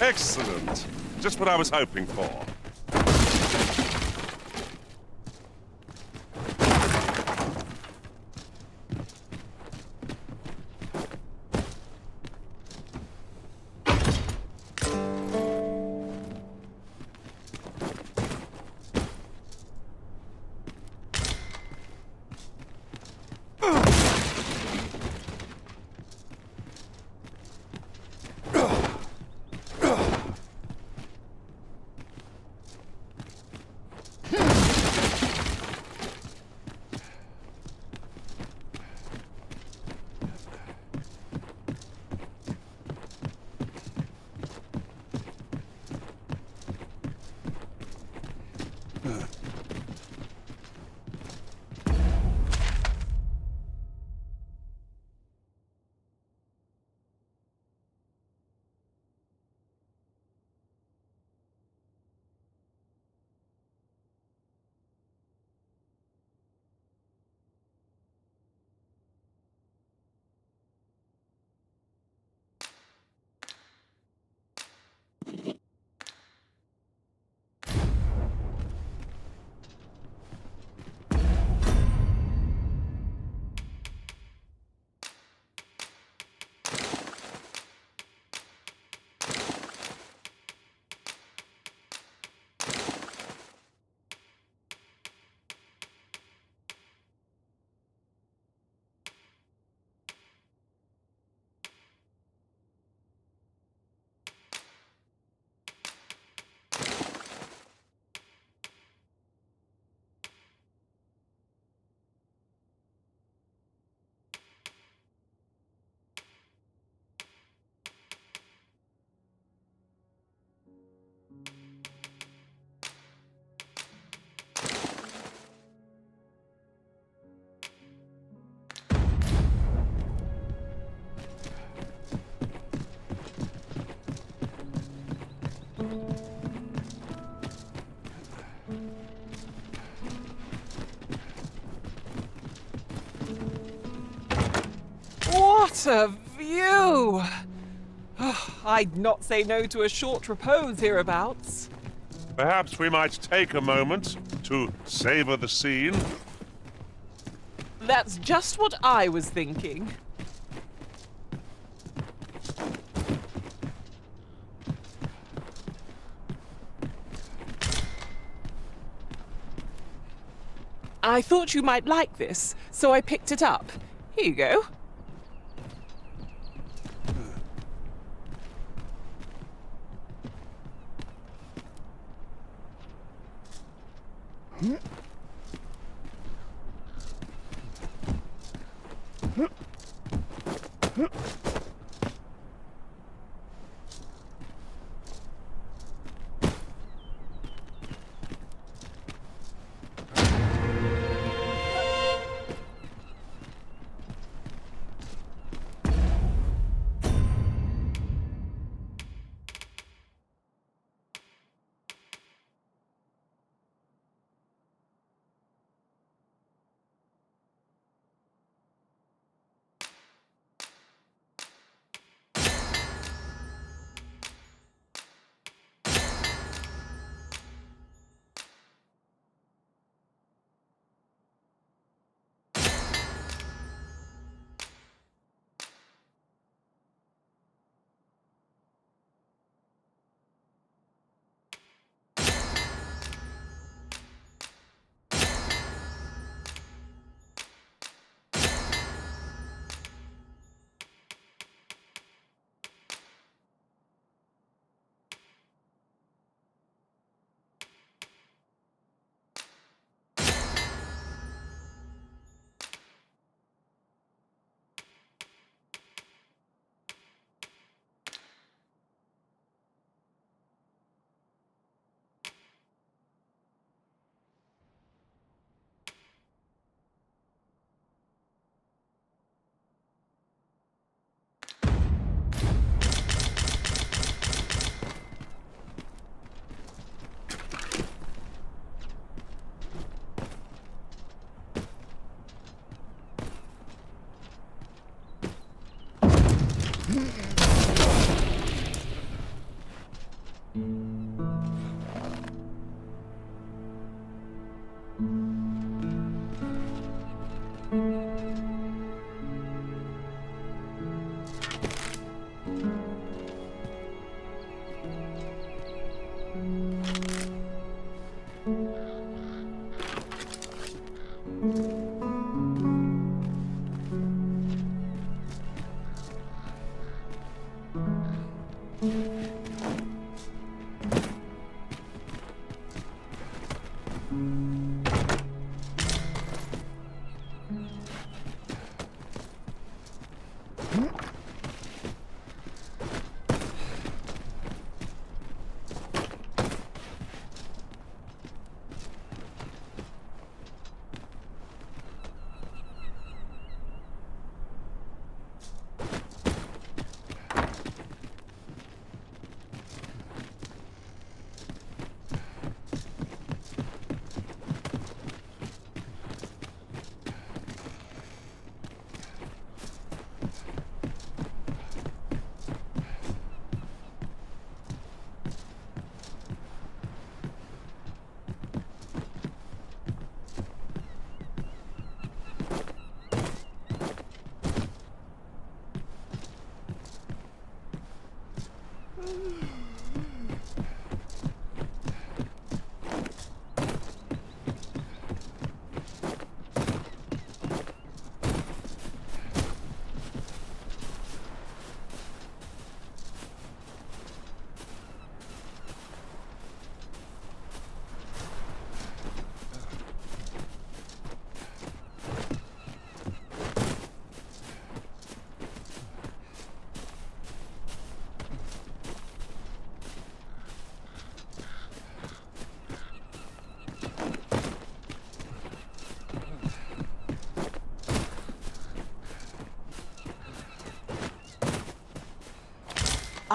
Excellent. Just what I was hoping for. What a view! I'd not say no to a short repose hereabouts. Perhaps we might take a moment to savor the scene. That's just what I was thinking. I thought you might like this, so I picked it up. Here you go.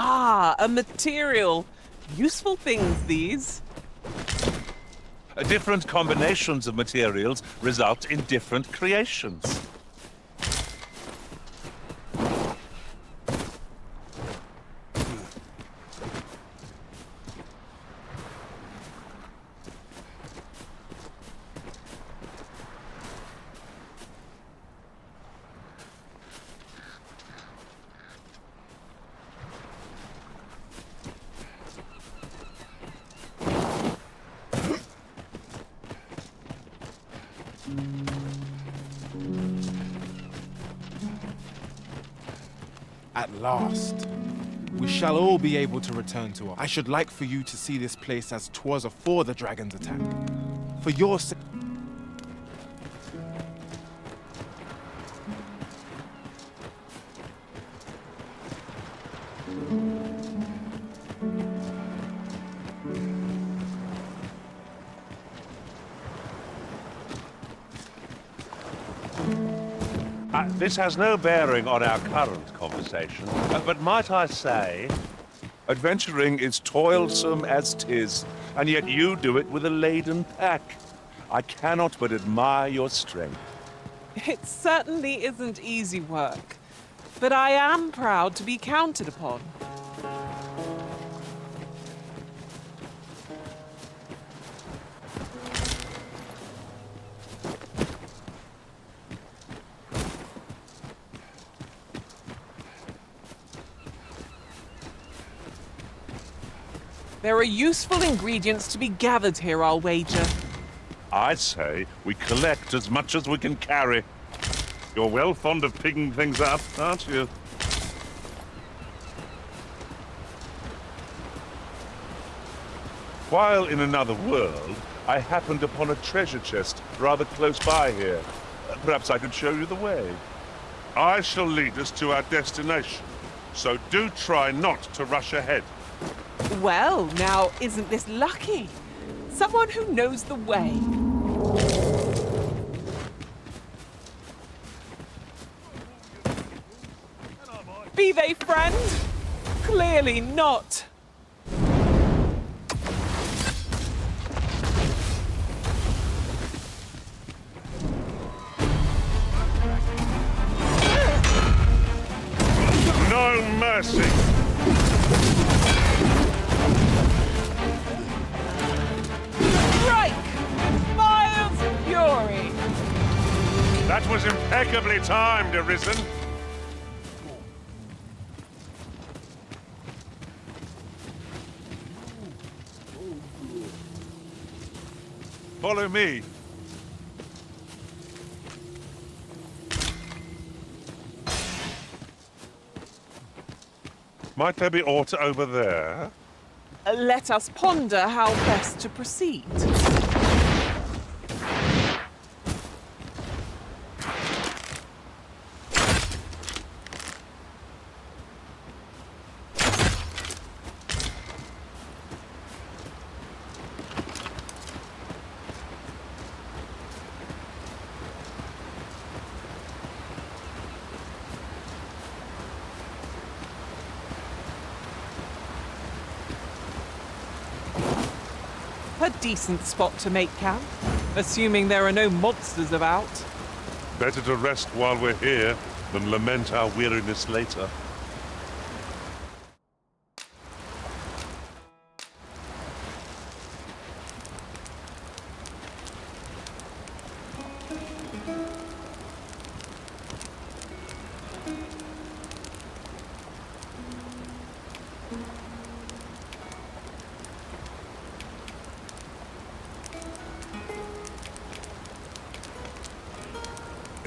Ah, a material. Useful things, these. Different combinations of materials result in different creations. At last, we shall all be able to return to our... I should like for you to see this place as 'twas afore the dragon's attack. For your sake... This has no bearing on our current conversation, but might I say, adventuring is toilsome as 'tis, and yet you do it with a laden pack. I cannot but admire your strength. It certainly isn't easy work, but I am proud to be counted upon. There are useful ingredients to be gathered here, I'll wager. I say we collect as much as we can carry. You're well fond of picking things up, aren't you? While in another world, I happened upon a treasure chest rather close by here. Perhaps I could show you the way. I shall lead us to our destination, so do try not to rush ahead. Well, now, isn't this lucky? Someone who knows the way. Be they friend? Clearly not. No mercy! That was impeccably timed, Arisen. Follow me. Might there be aught over there? Let us ponder how best to proceed. A decent spot to make camp, assuming there are no monsters about. Better to rest while we're here than lament our weariness later.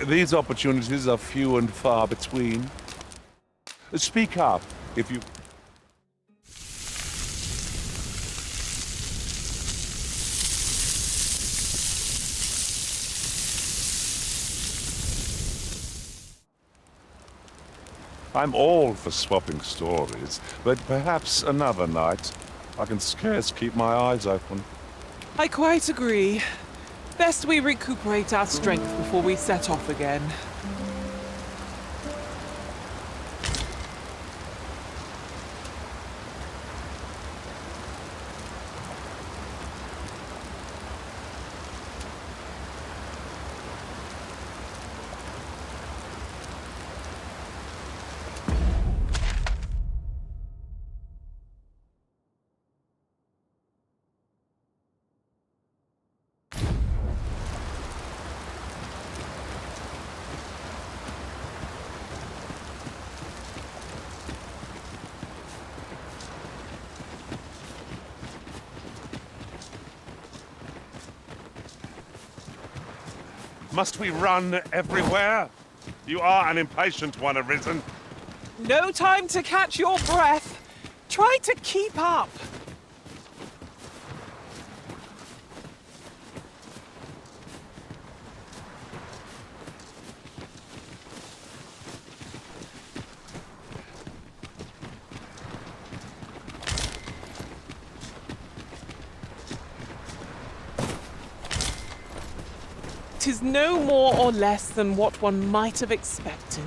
These opportunities are few and far between. Speak up, if you... I'm all for swapping stories, but perhaps another night. I can scarce keep my eyes open. I quite agree. Best we recuperate our strength before we set off again. Must we run everywhere? You are an impatient one, Arisen. No time to catch your breath. Try to keep up. Tis no more or less than what one might have expected.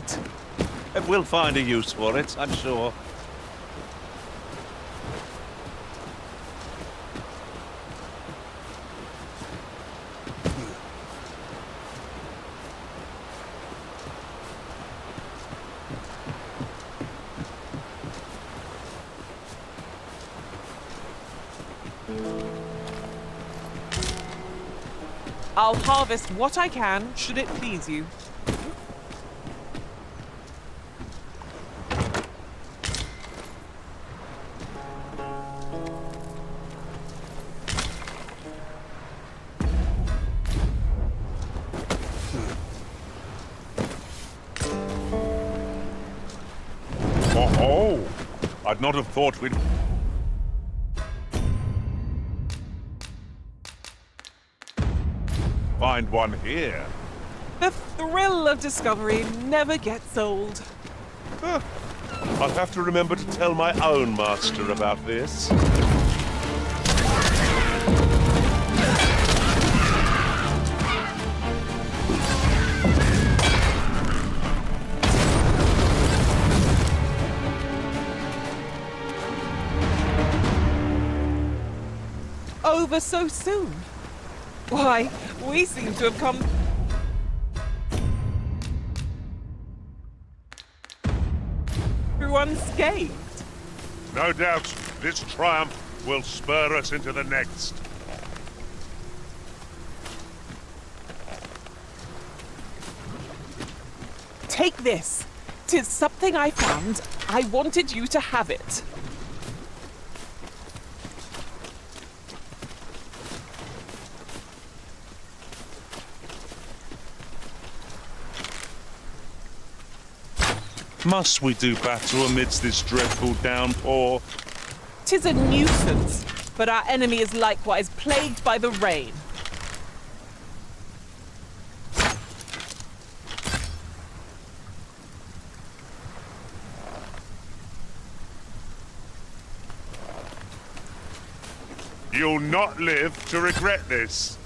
We'll find a use for it, I'm sure. I'll harvest what I can, should it please you. Oh, I'd not have thought we'd... find one here. The thrill of discovery never gets old. Huh. I'll have to remember to tell my own master about this. Over so soon? Why, we seem to have come through unscathed. No doubt this triumph will spur us into the next. Take this. 'Tis something I found. I wanted you to have it. Must we do battle amidst this dreadful downpour? 'Tis a nuisance, but our enemy is likewise plagued by the rain. You'll not live to regret this.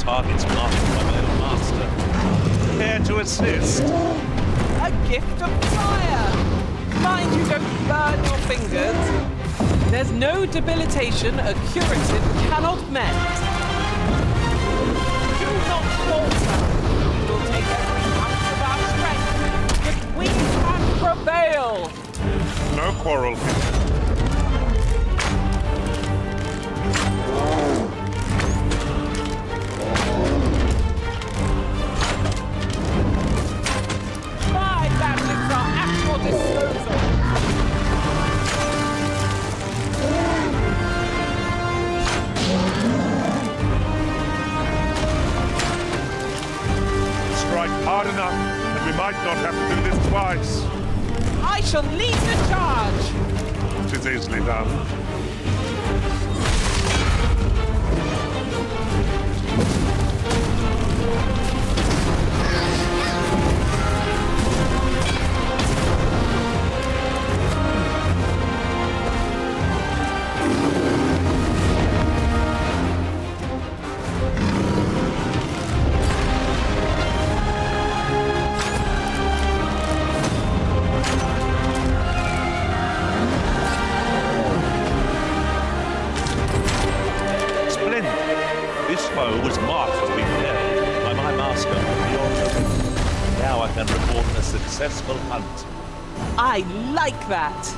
targets marked by my own master. Care to assist? A gift of fire! Mind you don't burn your fingers. There's no debilitation a curative cannot mend. Do not falter. We'll take every ounce of our strength if we can prevail. No quarrel. My bandits are at your disposal. Strike hard enough, and we might not have to do this twice. I shall lead the charge. 'Tis easily done. This foe was marked as being held by my master beyond the... Now I can report a successful hunt. I like that.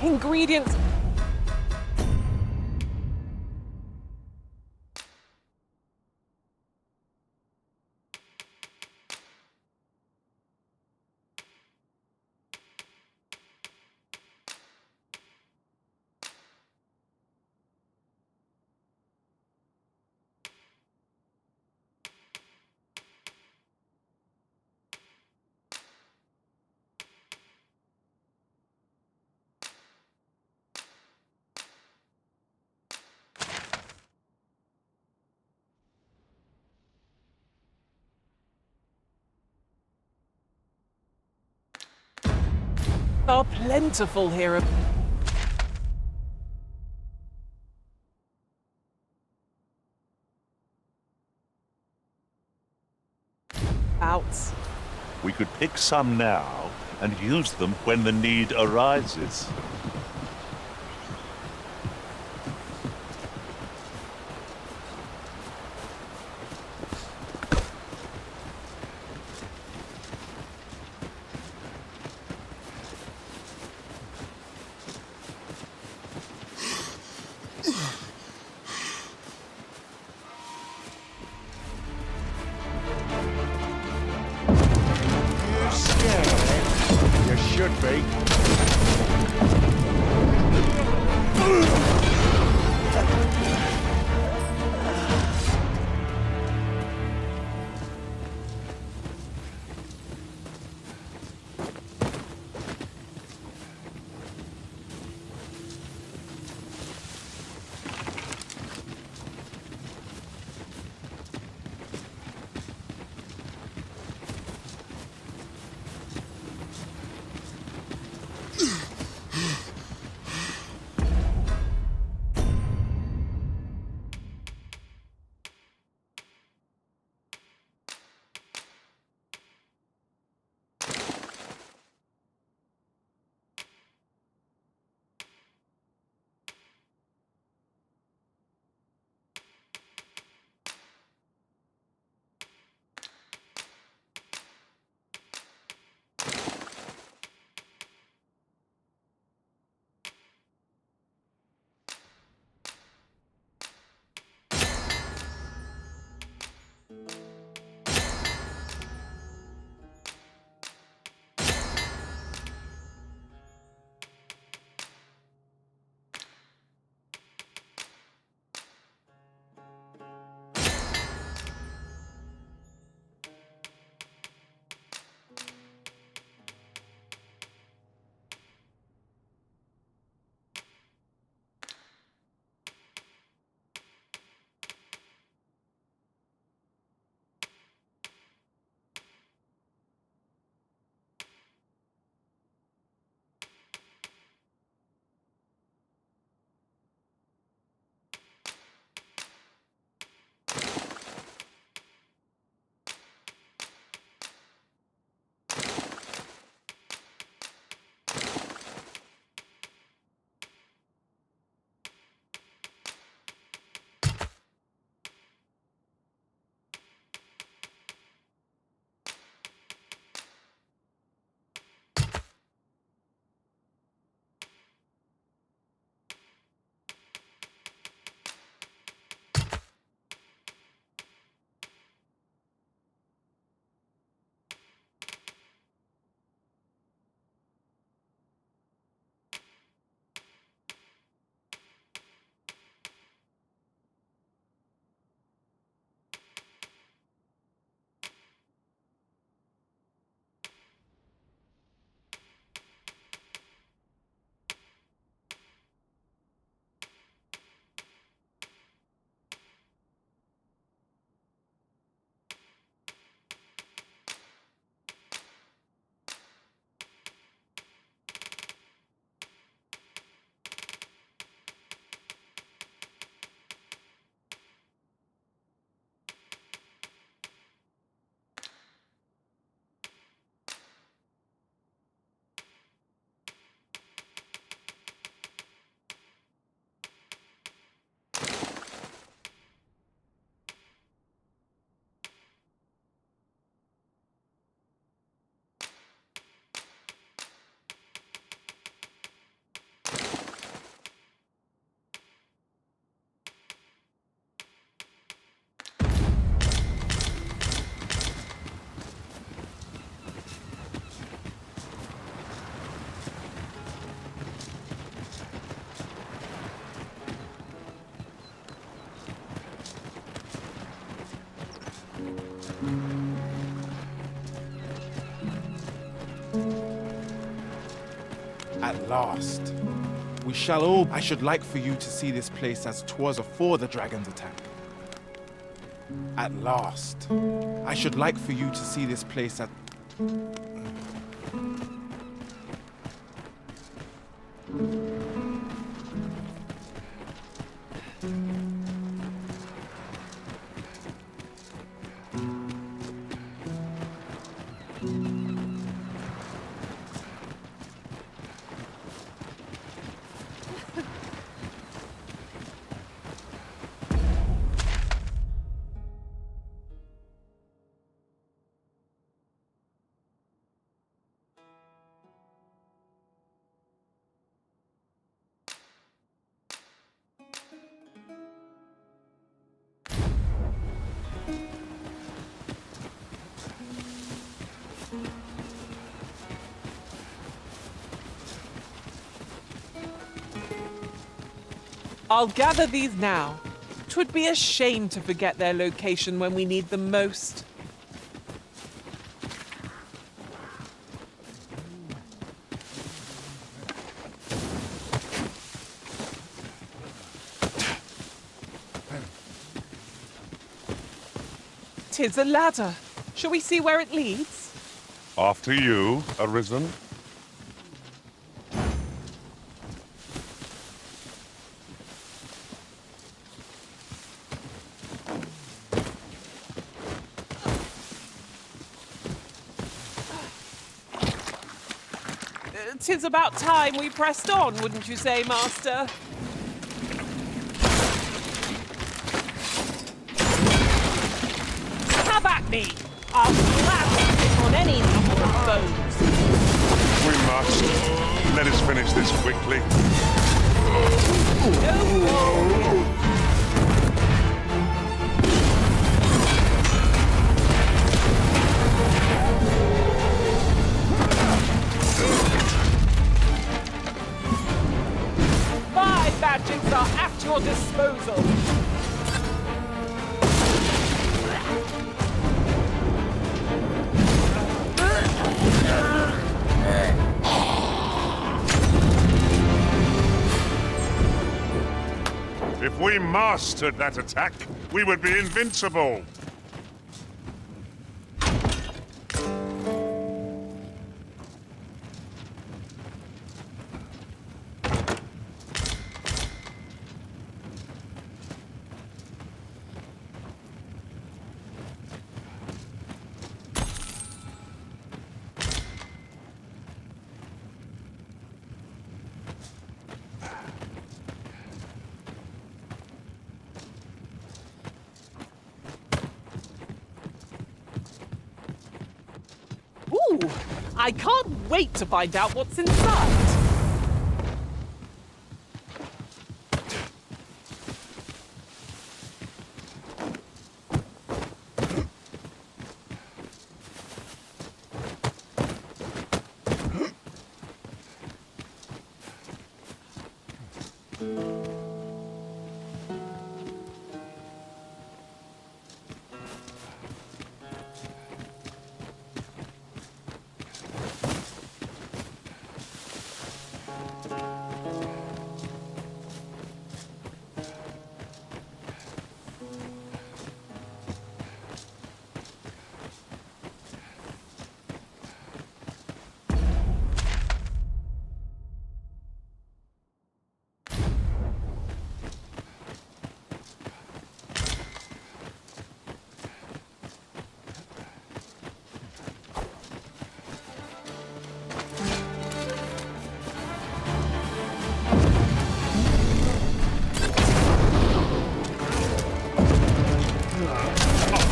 ingredients. Are plentiful here. Outs. We could pick some now and use them when the need arises. You should be. At last. We shall all... I should like for you to see this place as 'twas afore the dragon's attack. At last. I should like for you to see this place as... I'll gather these now. 'Twould be a shame to forget their location when we need them most. Tis a ladder. Shall we see where it leads? After you, Arisen. Tis about time we pressed on, wouldn't you say, Master? Have at me! I'll gladly pick on any number of foes. We must. Let us finish this quickly. My magics are at your disposal. If we mastered that attack, we would be invincible. Ooh, I can't wait to find out what's inside.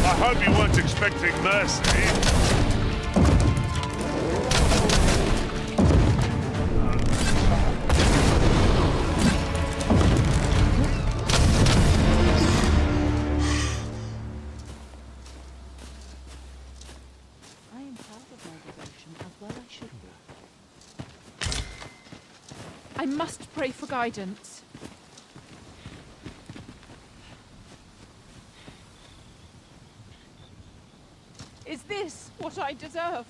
I hope you weren't expecting mercy. I am proud of my devotion, as well I should be. I must pray for guidance. Is this what I deserve?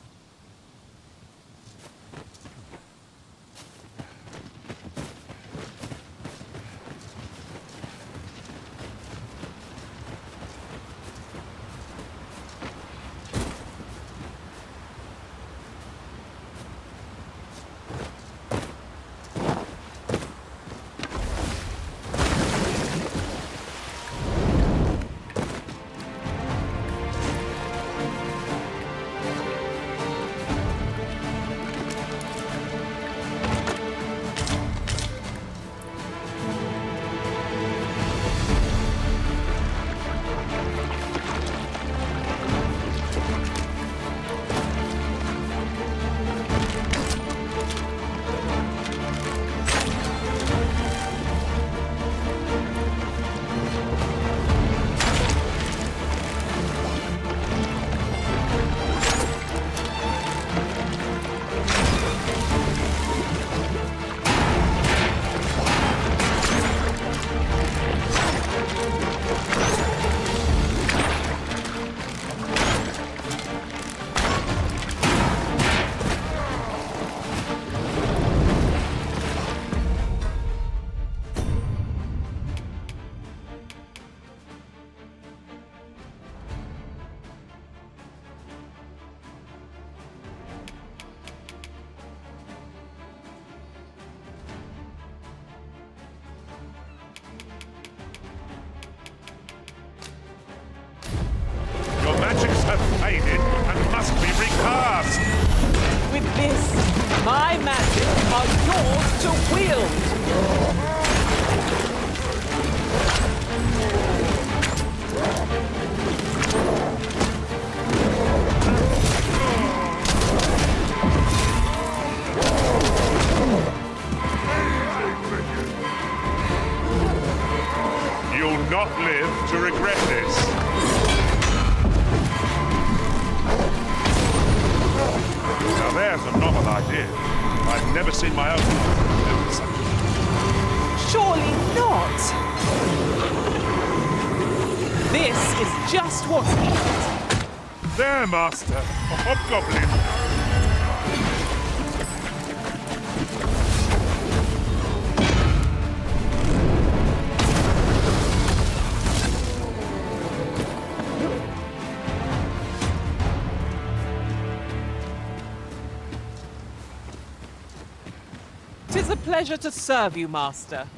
have faded and must be recast. With this, my magic are yours to wield. You'll not live to regret this. Now there's a novel idea. I've never seen my own do such a thing. Surely not. This is just what's needed. There, Master. A hobgoblin. 'Tis a pleasure to serve you, Master.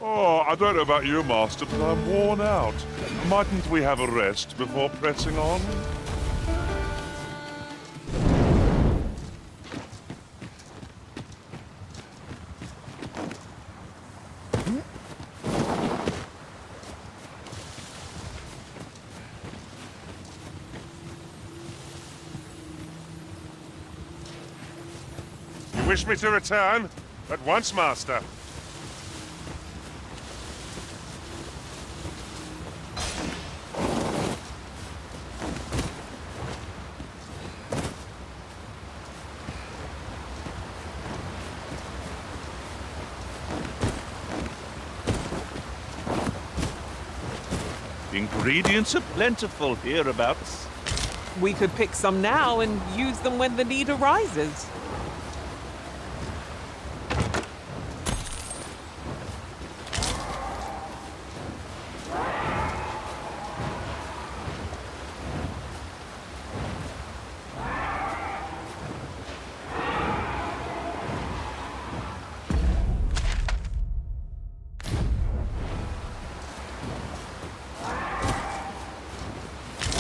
Oh, I don't know about you, Master, but I'm worn out. Mightn't we have a rest before pressing on? You wish me to return? At once, Master. Ingredients are plentiful hereabouts. We could pick some now and use them when the need arises.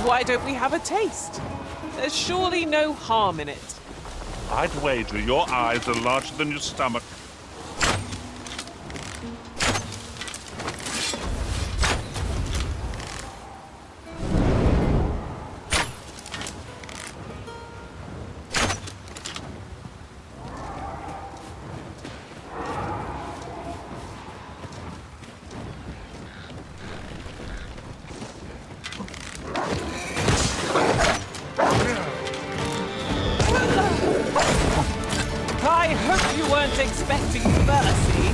Why don't we have a taste? There's surely no harm in it. I'd wager your eyes are larger than your stomach. I hope you weren't expecting mercy.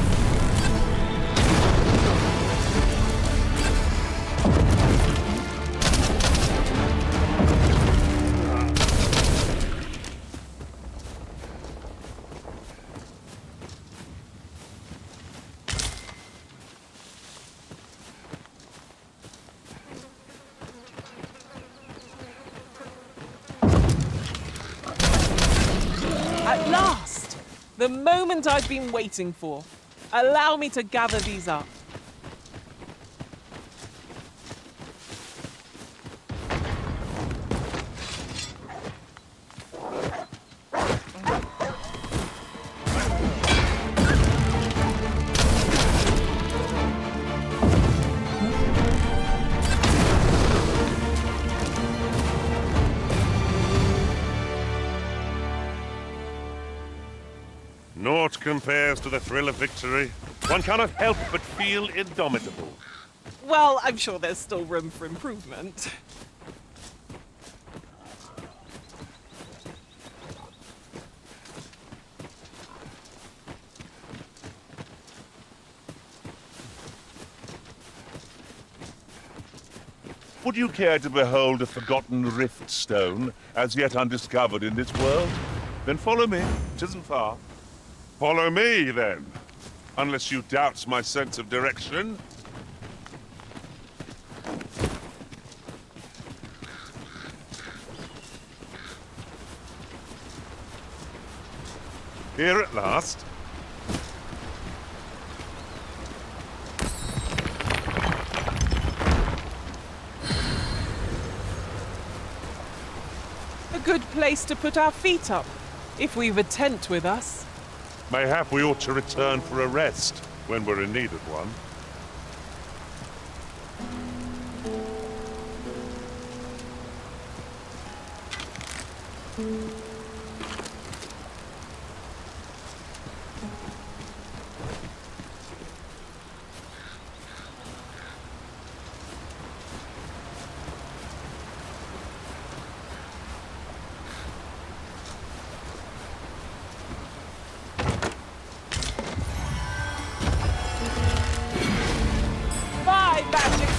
At last! The moment I've been waiting for. Allow me to gather these up. Naught compares to the thrill of victory. One cannot help but feel indomitable. Well, I'm sure there's still room for improvement. Would you care to behold a forgotten rift stone, as yet undiscovered in this world? Then follow me. 'Tisn't far. Follow me, then. Unless you doubt my sense of direction. Here at last. A good place to put our feet up, if we've a tent with us. Mayhap we ought to return for a rest when we're in need of one.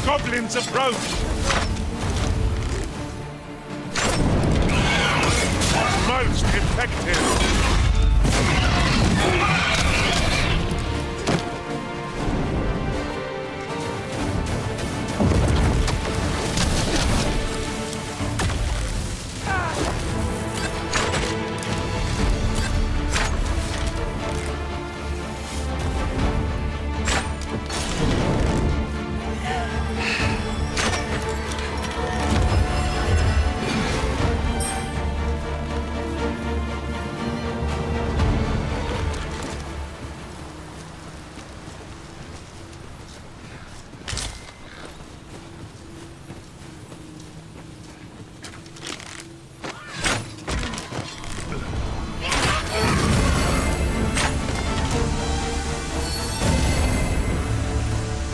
Goblins approach! Most effective!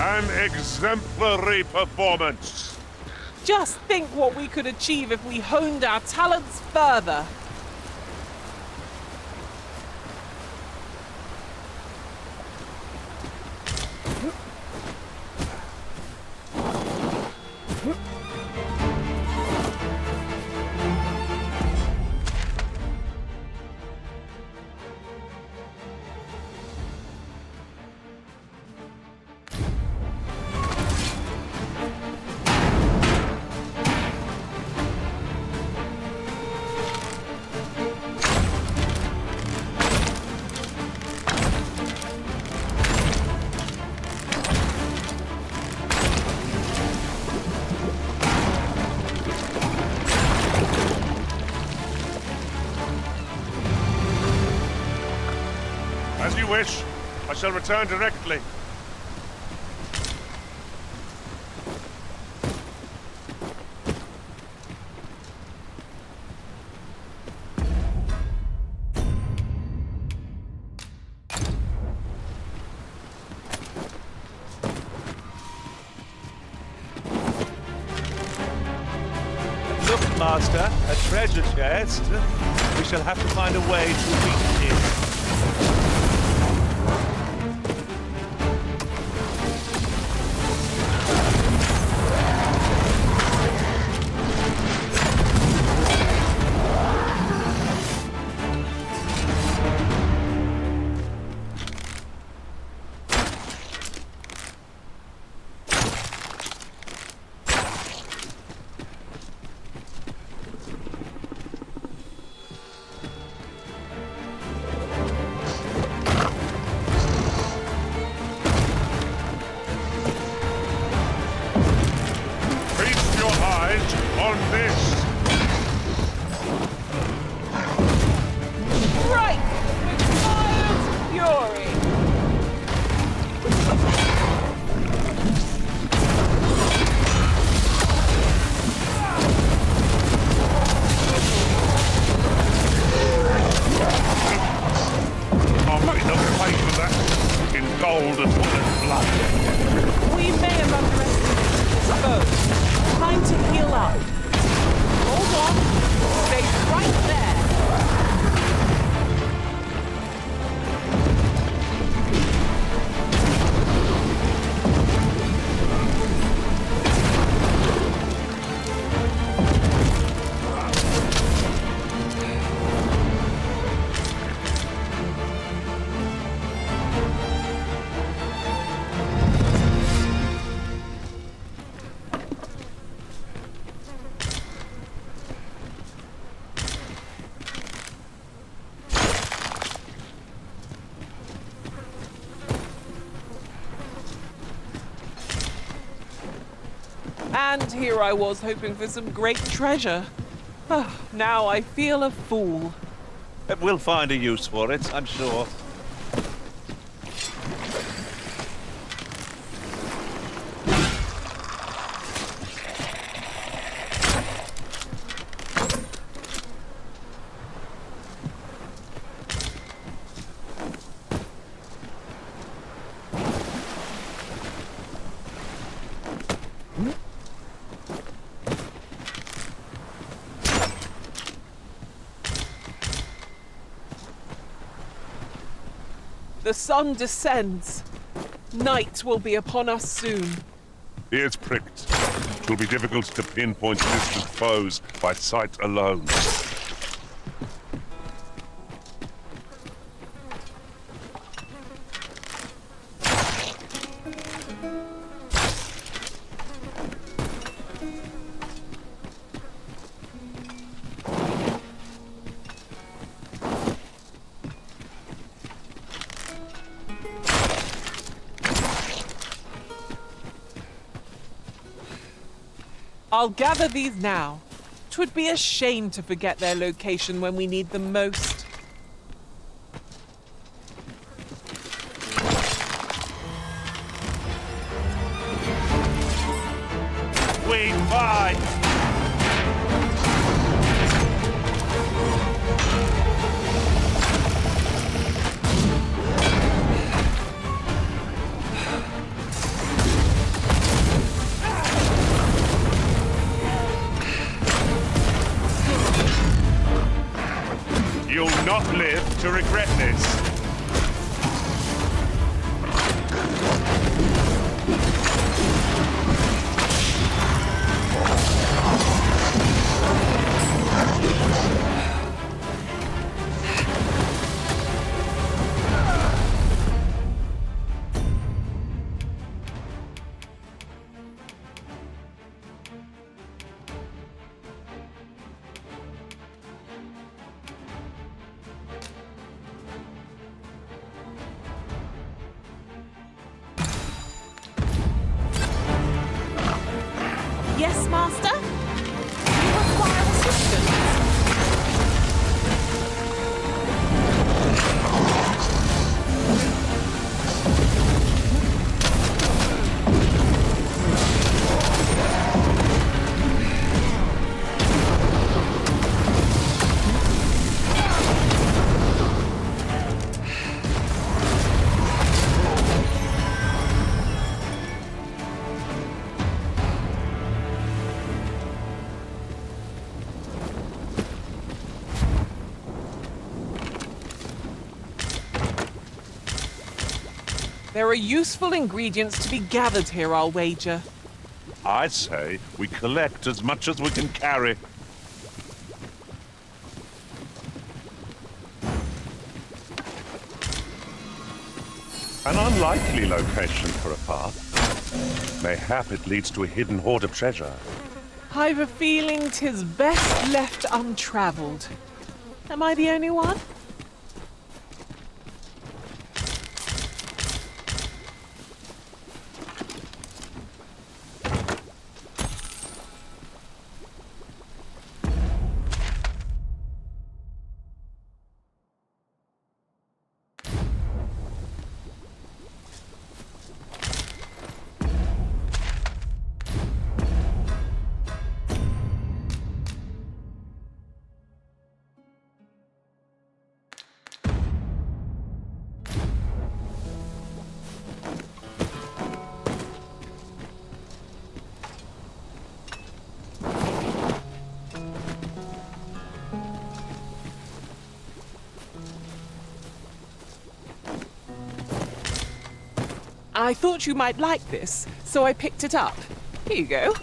An exemplary performance. Just think what we could achieve if we honed our talents further. As you wish. I shall return directly. Look, Master, a treasure chest. We shall have to find a way to reach it. And here I was hoping for some great treasure. Oh, now I feel a fool. We'll find a use for it, I'm sure. The sun descends. Night will be upon us soon. Ears pricked. It will be difficult to pinpoint distant foes by sight alone. I'll gather these now. 'Twould be a shame to forget their location when we need them most. We fight! You'll not live to regret this. Yes, Master? You require assistance? There are useful ingredients to be gathered here, I'll wager. I say we collect as much as we can carry. An unlikely location for a path. Mayhap it leads to a hidden hoard of treasure. I've a feeling 'tis best left untravelled. Am I the only one? I thought you might like this, so I picked it up. Here you go.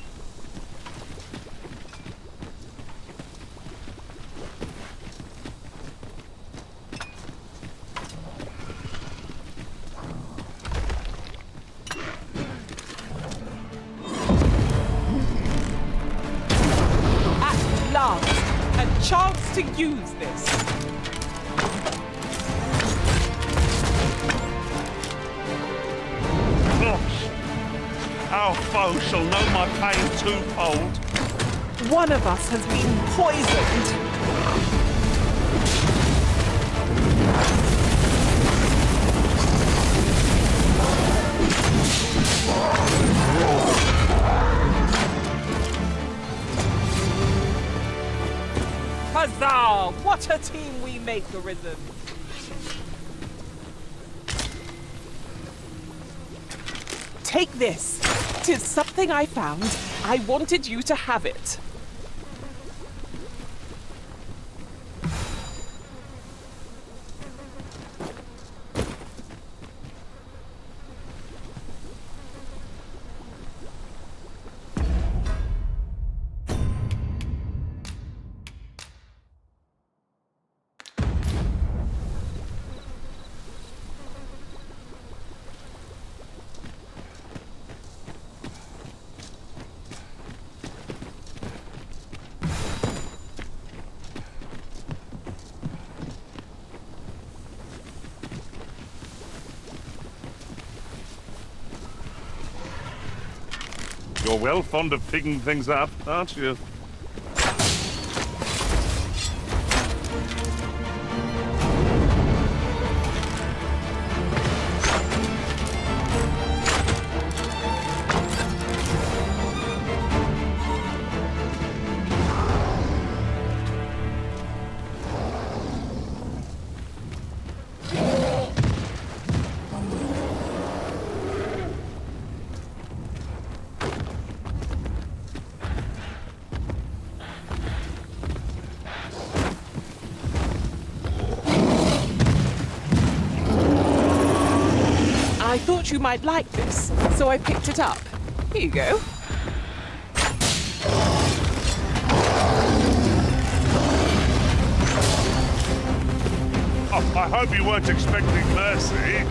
At last, a chance to use this. How foe shall know my pain twofold. One of us has been poisoned. Huzzah! What a team we make, Arisen! Take this. 'Tis something I found. I wanted you to have it. You're well fond of picking things up, aren't you? I thought you might like this, so I picked it up. Here you go. Oh, I hope you weren't expecting mercy.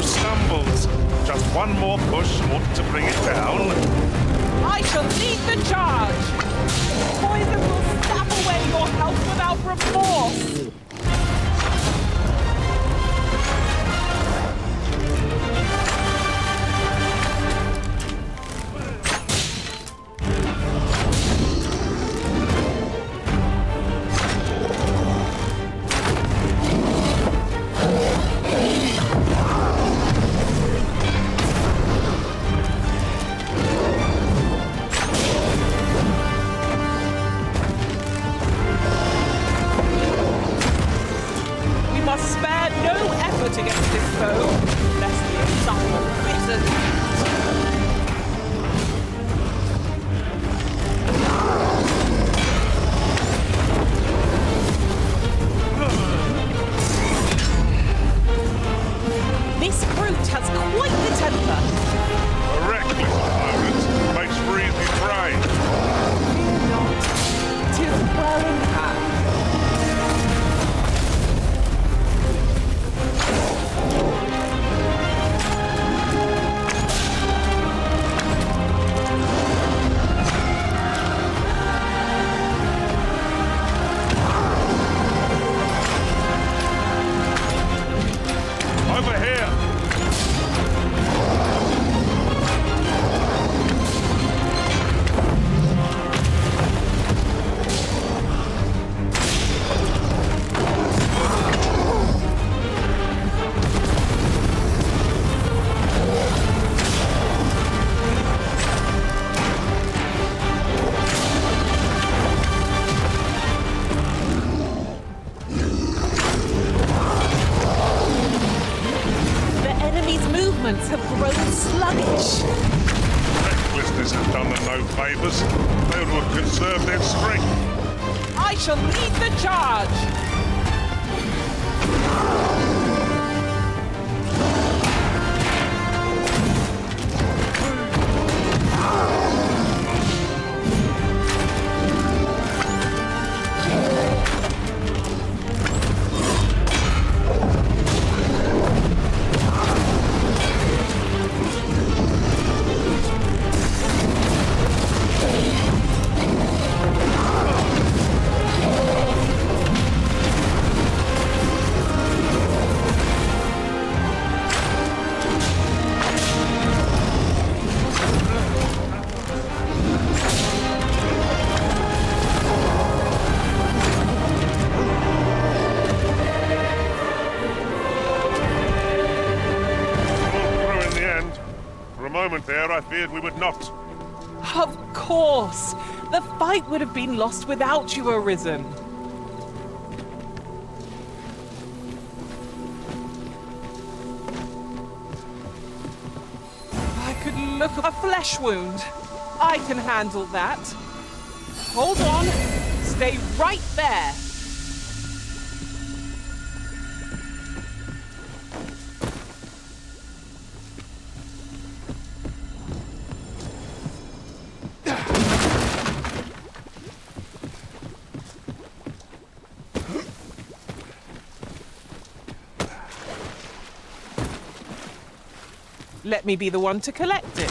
Stumbles. Just one more push ought to bring it down. I shall lead the charge. Poison will sap away your health without remorse. Against this foe, lest we suffer bitter defeat. This brute has quite the temper. A reckless opponent makes for easy prey. Fear not. 'Tis well in hand. Over here! Have grown sluggish. Recklessness has done them no favours. They ought to have conserved their strength. I shall lead the charge. moment there, I feared we would not. Of course! The fight would have been lost without you, Arisen. I could look at a flesh wound. I can handle that. Hold on. Stay right there. Let me be the one to collect it.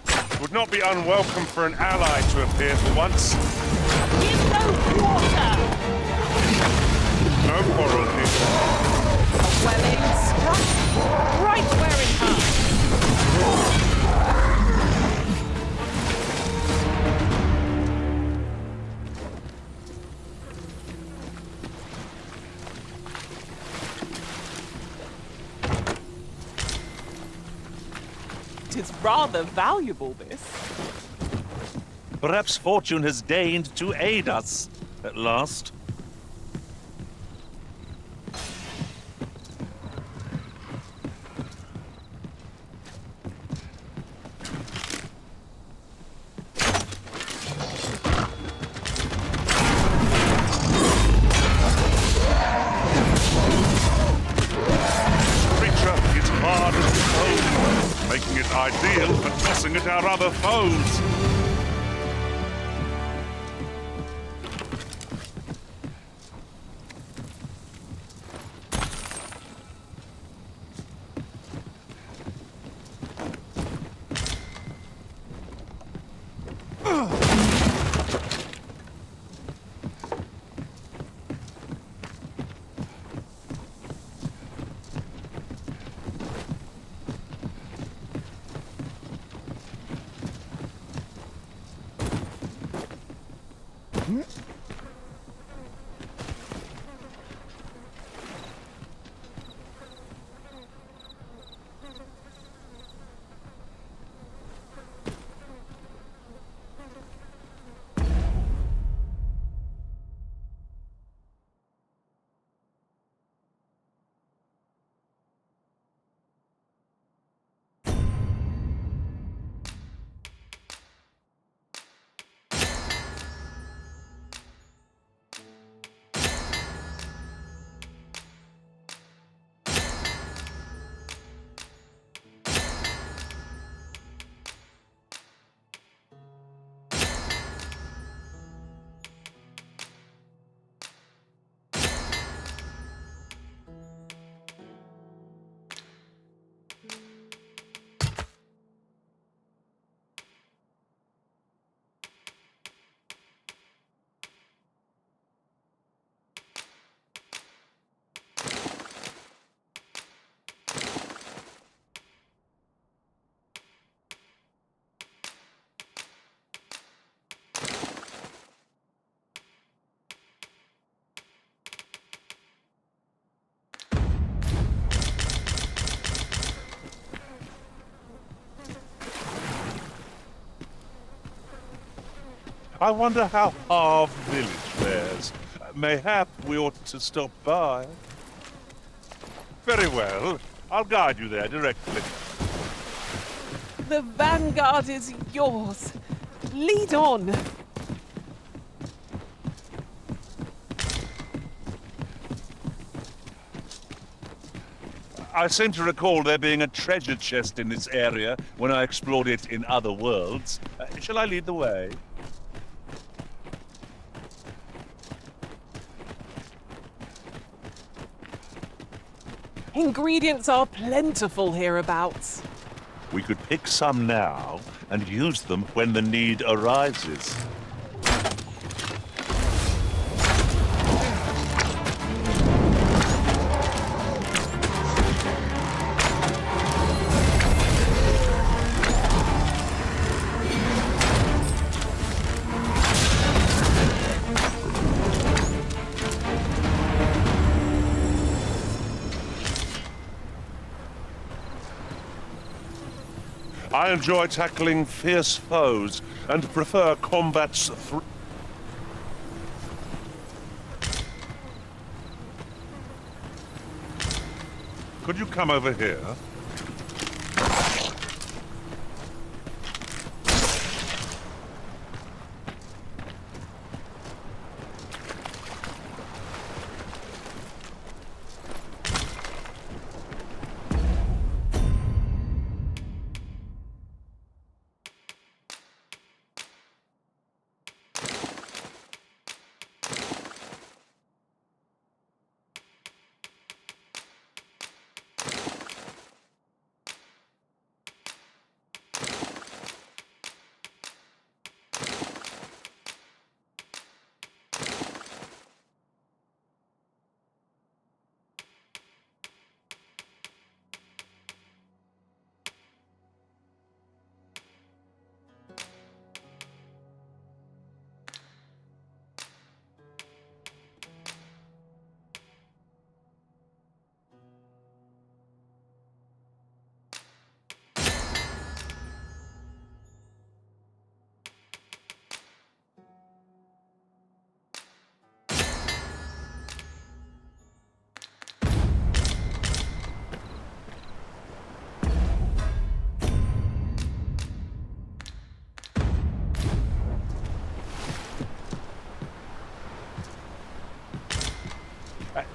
It would not be unwelcome for an ally to appear for once. Give no quarter! No quarrel here. A well-aimed struck, right where it hurts. It's rather valuable, this. Perhaps fortune has deigned to aid us, at last. Making it ideal for tossing at our other foes. I wonder how our village fares. Mayhap we ought to stop by. Very well. I'll guide you there directly. The vanguard is yours. Lead on. I seem to recall there being a treasure chest in this area when I explored it in other worlds. Shall I lead the way? Ingredients are plentiful hereabouts. We could pick some now and use them when the need arises. I enjoy tackling fierce foes and prefer combat's Could you come over here?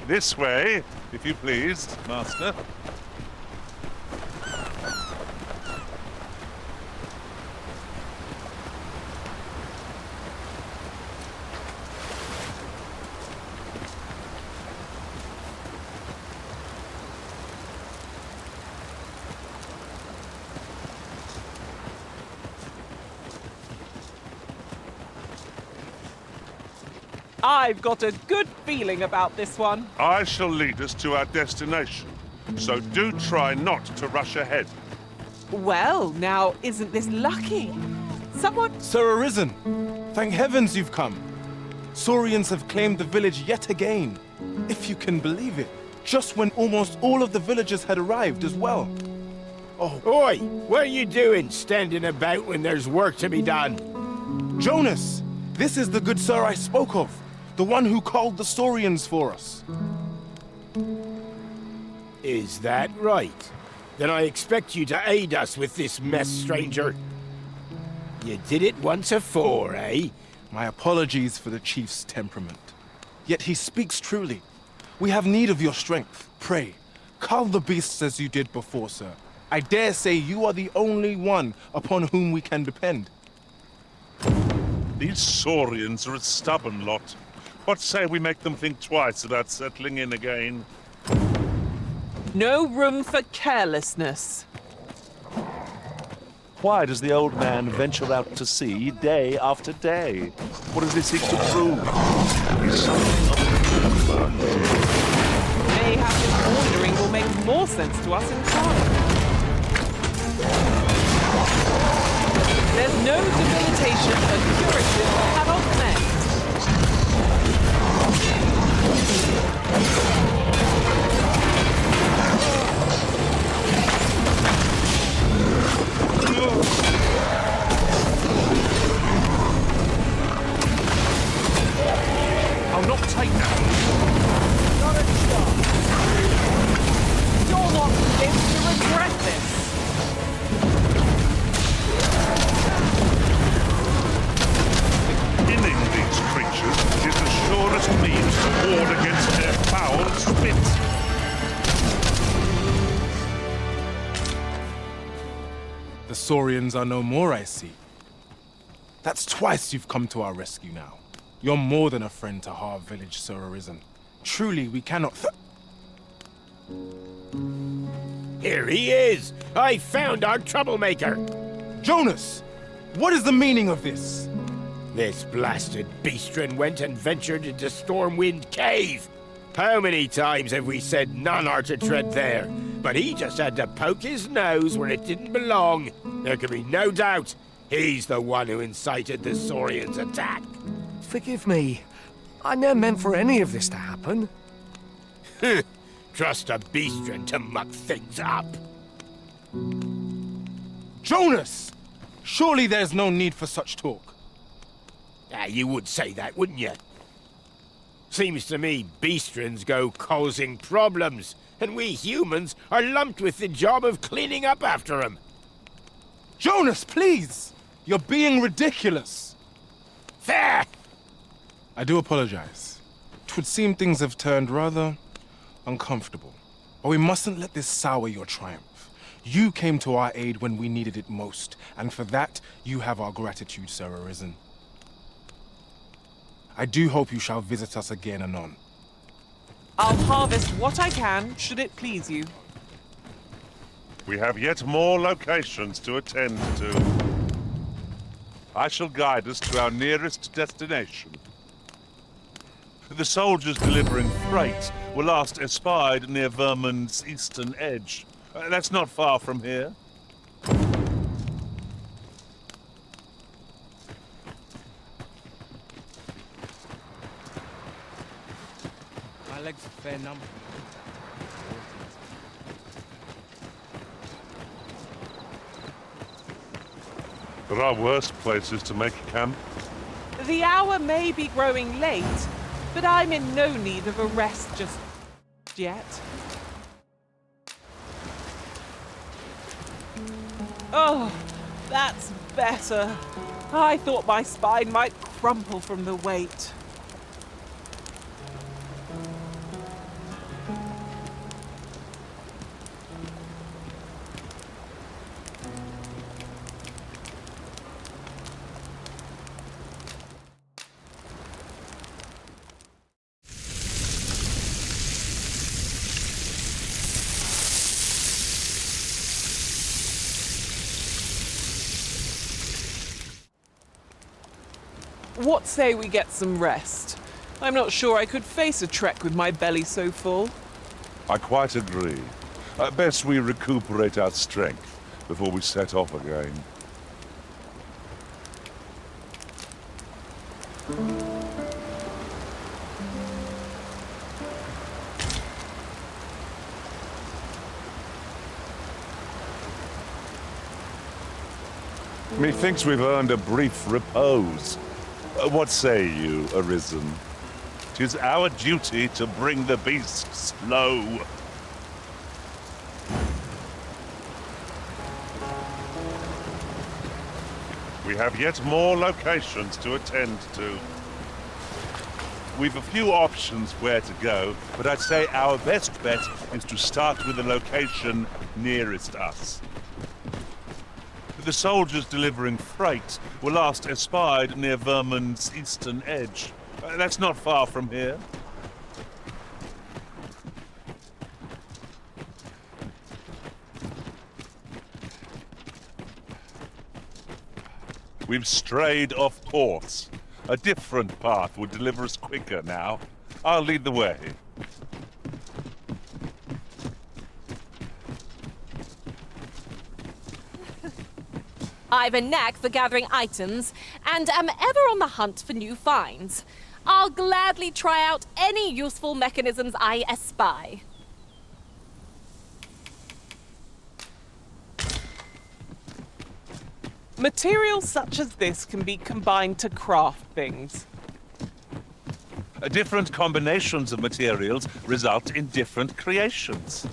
This way, if you please, Master. I've got a good feeling about this one. I shall lead us to our destination, so do try not to rush ahead. Well, now, isn't this lucky? Someone... Sir Arisen, thank heavens you've come. Saurians have claimed the village yet again. If you can believe it, just when almost all of the villagers had arrived as well. Oh. Oi! What are you doing, standing about when there's work to be done? Jonas! This is the good sir I spoke of. The one who called the Saurians for us. Is that right? Then I expect you to aid us with this mess, stranger. You did it once afore, eh? My apologies for the chief's temperament. Yet he speaks truly. We have need of your strength. Pray, cull the beasts as you did before, sir. I dare say you are the only one upon whom we can depend. These Saurians are a stubborn lot. What say we make them think twice about settling in again? No room for carelessness. Why does the old man venture out to sea day after day? What does he seek to prove? He's something of a Dogma. Mayhap his wandering will make more sense to us in time. There's no debilitation a curative cannot mend. I'll not take that. Not a chance. You're not going to regret this. Killing these creatures is the surest means to ward against their foul spit. The Saurians are no more, I see. That's twice you've come to our rescue now. You're more than a friend to Har Village, Sir Arisen. Truly, we cannot Here he is! I found our troublemaker! Jonas! What is the meaning of this? This blasted beastren went and ventured into Stormwind Cave! How many times have we said none are to tread there? But he just had to poke his nose where it didn't belong. There can be no doubt he's the one who incited the Saurians' attack. Forgive me. I never meant for any of this to happen. Trust a beastren to muck things up. Jonas! Surely there's no need for such talk. Ah, you would say that, wouldn't you? Seems to me beastrons go causing problems, and we humans are lumped with the job of cleaning up after them. Jonas, please! You're being ridiculous. There! I do apologize. 'Twould seem things have turned rather uncomfortable. But we mustn't let this sour your triumph. You came to our aid when we needed it most, and for that, you have our gratitude, Sir Arisen. I do hope you shall visit us again anon. I'll harvest what I can, should it please you. We have yet more locations to attend to. I shall guide us to our nearest destination. The soldiers delivering freight were last espied near Vermund's eastern edge. That's not far from here. My legs are fair numb. There are worse places to make camp. The hour may be growing late, but I'm in no need of a rest just yet. Oh, that's better. I thought my spine might crumple from the weight. What say we get some rest? I'm not sure I could face a trek with my belly so full. I quite agree. Best we recuperate our strength before we set off again. Methinks we've earned a brief repose. What say you, Arisen? 'Tis our duty to bring the beasts low. We have yet more locations to attend to. We've a few options where to go, but I'd say our best bet is to start with the location nearest us. The soldiers delivering freight were last espied near Vermund's eastern edge. That's not far from here. We've strayed off course. A different path would deliver us quicker now. I'll lead the way. I've a knack for gathering items, and am ever on the hunt for new finds. I'll gladly try out any useful mechanisms I espy. Materials such as this can be combined to craft things. Different combinations of materials result in different creations.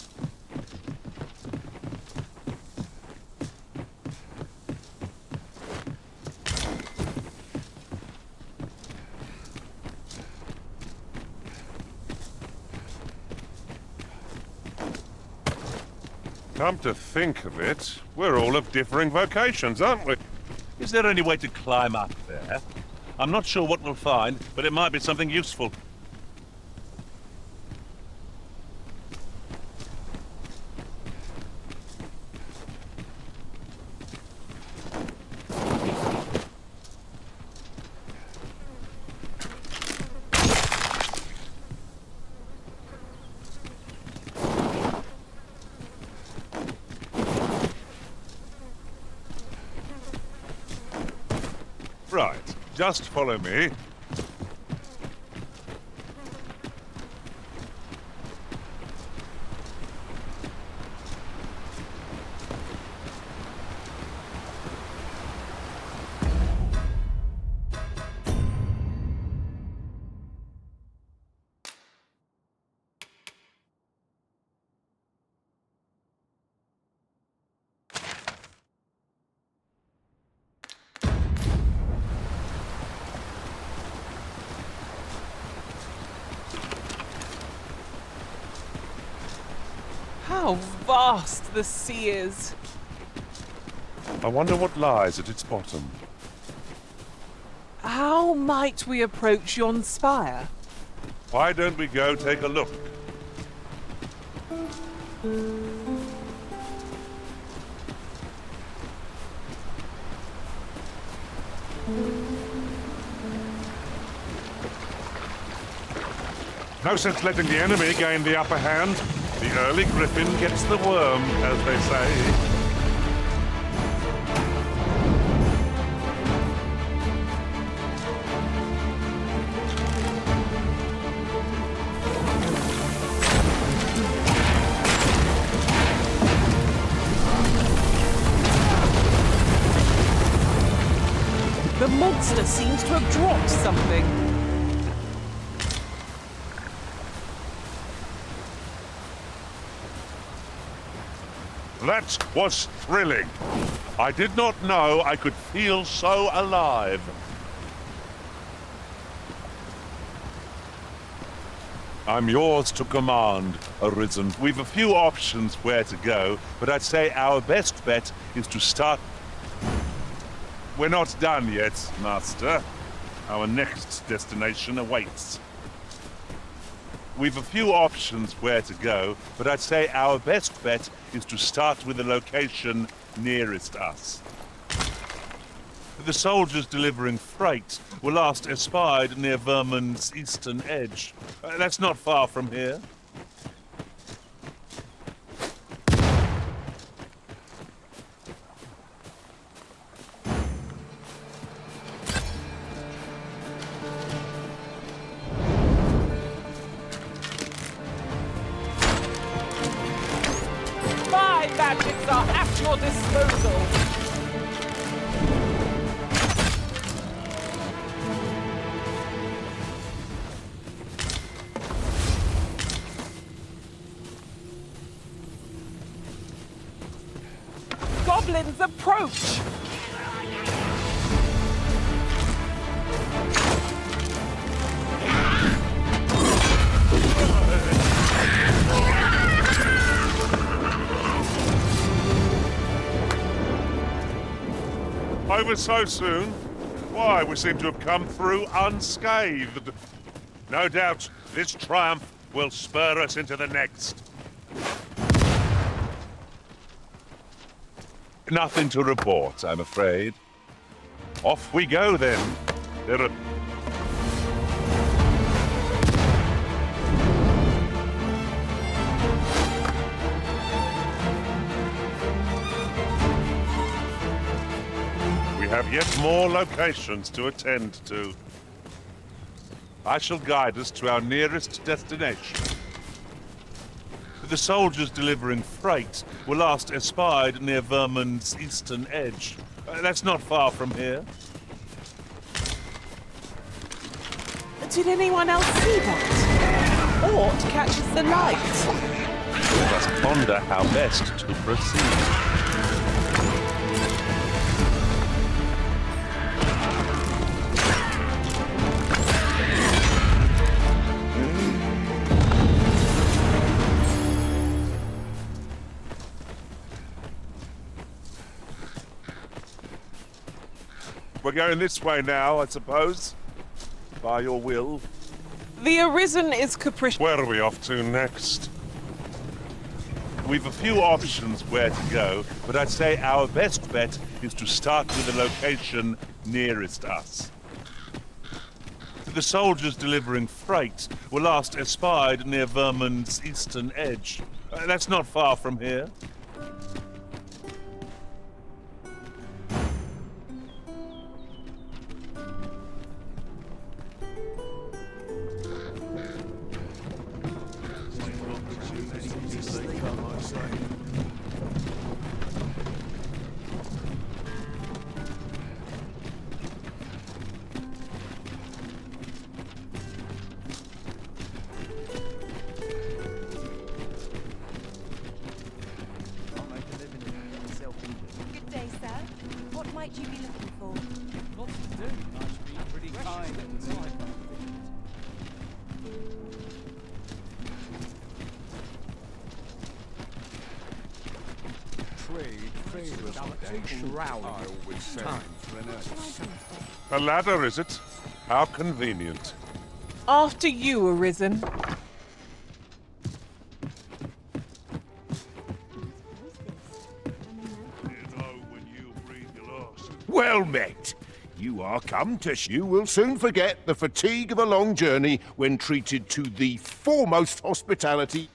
Come to think of it, we're all of differing vocations, aren't we? Is there any way to climb up there? I'm not sure what we'll find, but it might be something useful. Right, just follow me. How vast the sea is. I wonder what lies at its bottom. How might we approach yon spire? Why don't we go take a look? No sense letting the enemy gain the upper hand. The early griffin gets the worm, as they say. The monster seems to have dropped something. That was thrilling. I did not know I could feel so alive. I'm yours to command, Arisen. We've a few options where to go, but I'd say our best bet is to start... We're not done yet, Master. Our next destination awaits. We've a few options where to go, but I'd say our best bet is to start with the location nearest us. The soldiers delivering freight were last espied near Vermund's eastern edge. That's not far from here. My magics are at your disposal. Goblins approach! Over so soon? Why, we seem to have come through unscathed. No doubt this triumph will spur us into the next. Nothing to report, I'm afraid. Off we go, then. There are... We have yet more locations to attend to. I shall guide us to our nearest destination. The soldiers delivering freight were last espied near Vermund's eastern edge. That's not far from here. Did anyone else see that? Aught catches the light. We must ponder how best to proceed. We're going this way now, I suppose. By your will. The Arisen is capricious. Where are we off to next? We've a few options where to go, but I'd say our best bet is to start with the location nearest us. The soldiers delivering freight were last espied near Vermund's eastern edge. That's not far from here. A ladder, is it? How convenient. After you, Arisen. Well met. You are come to you will soon forget the fatigue of a long journey when treated to the foremost hospitality.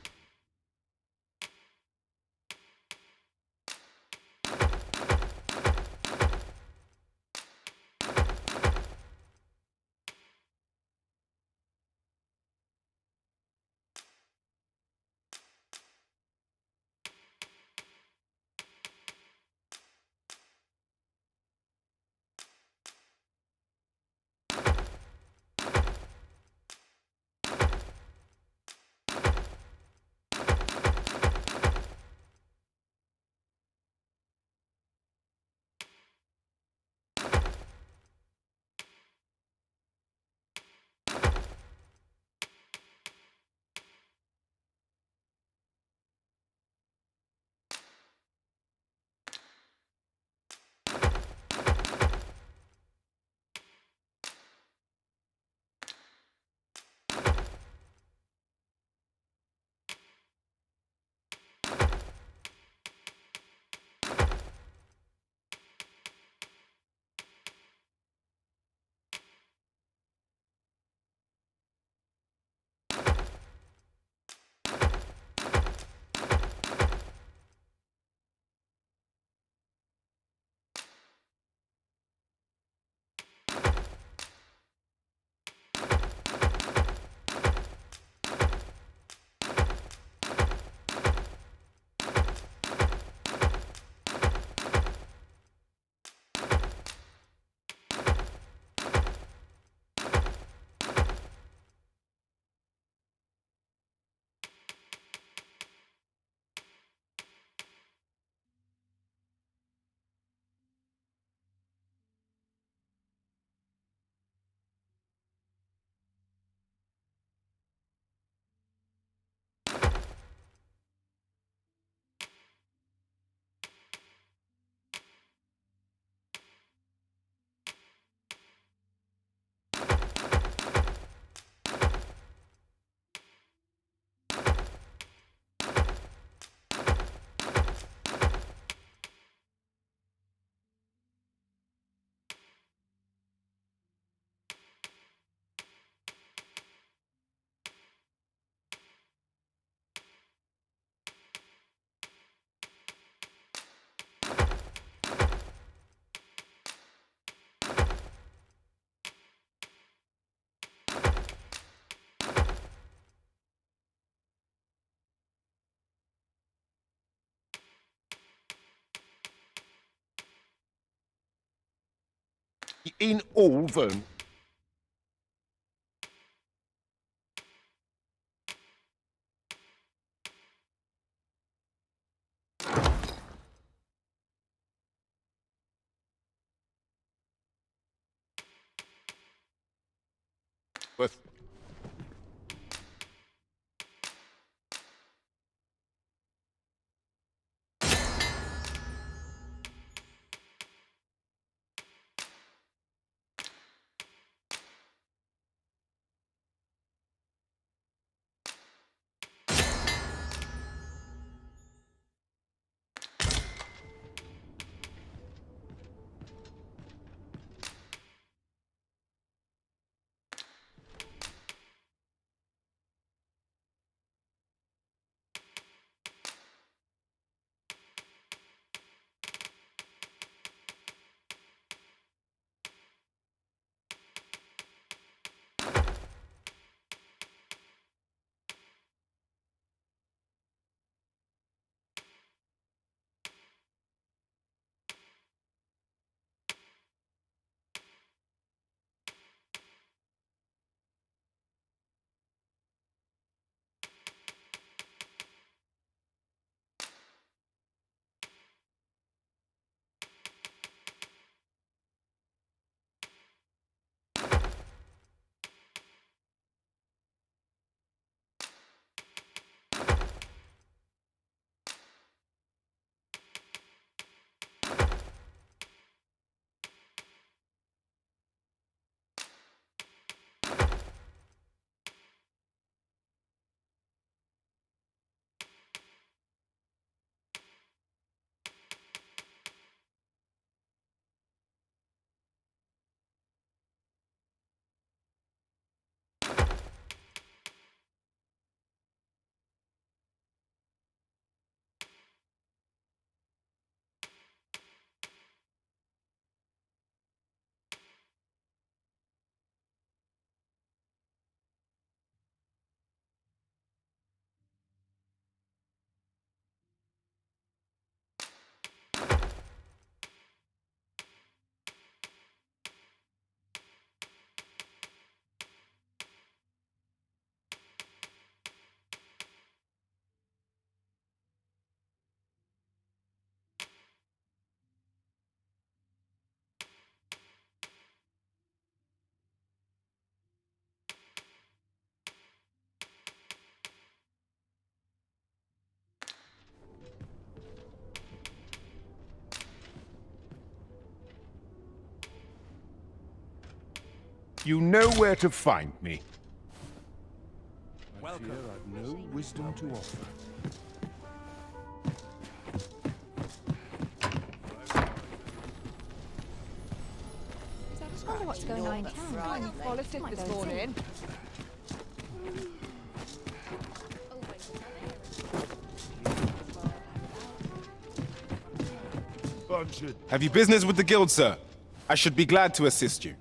In Alvern. With You know where to find me. I fear I've no wisdom to offer. I just wonder what's going on in town. Politics this morning. Have you business with the guild, sir? I should be glad to assist you.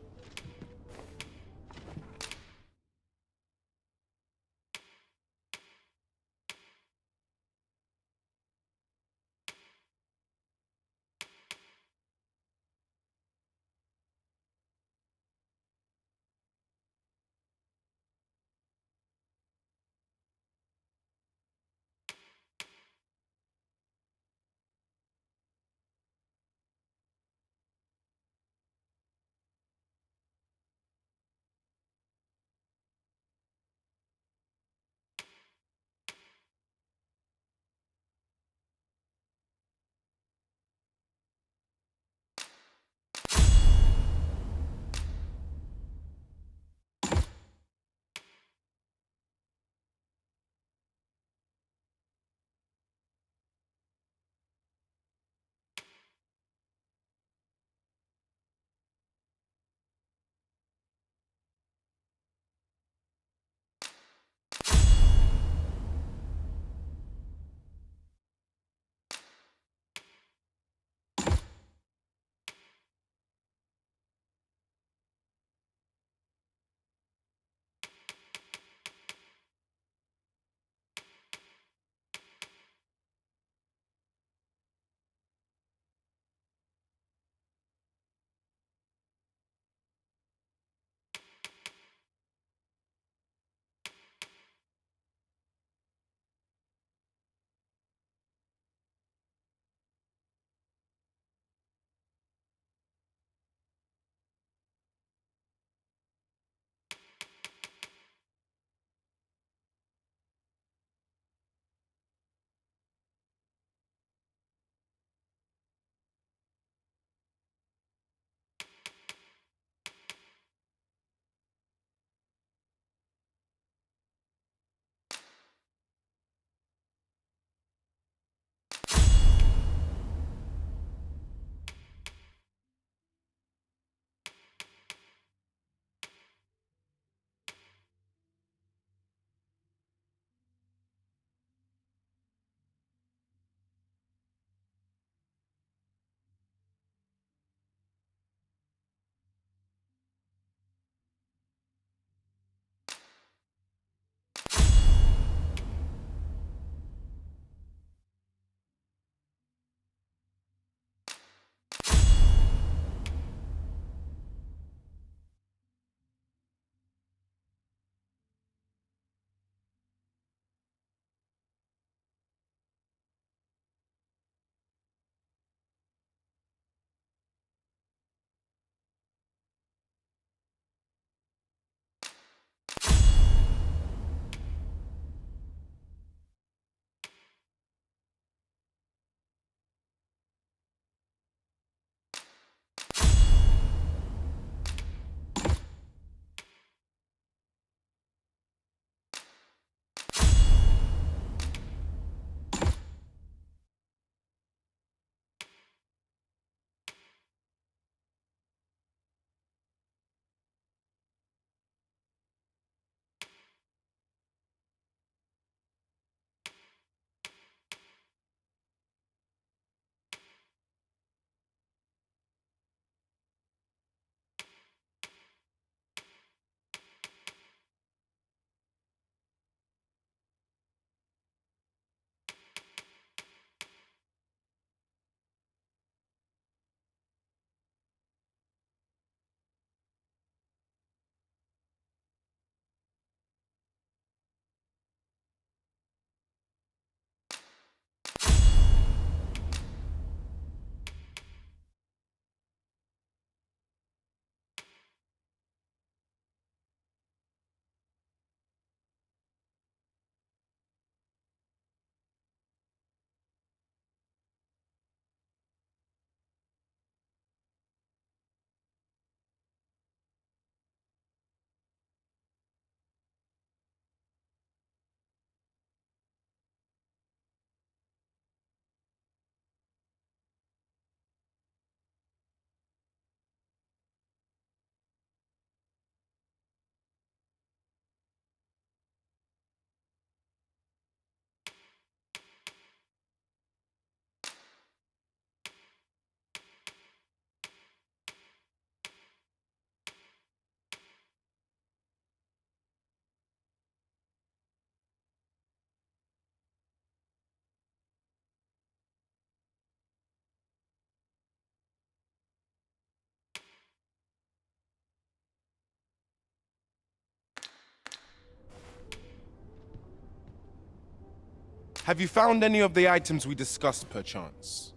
Have you found any of the items we discussed, perchance?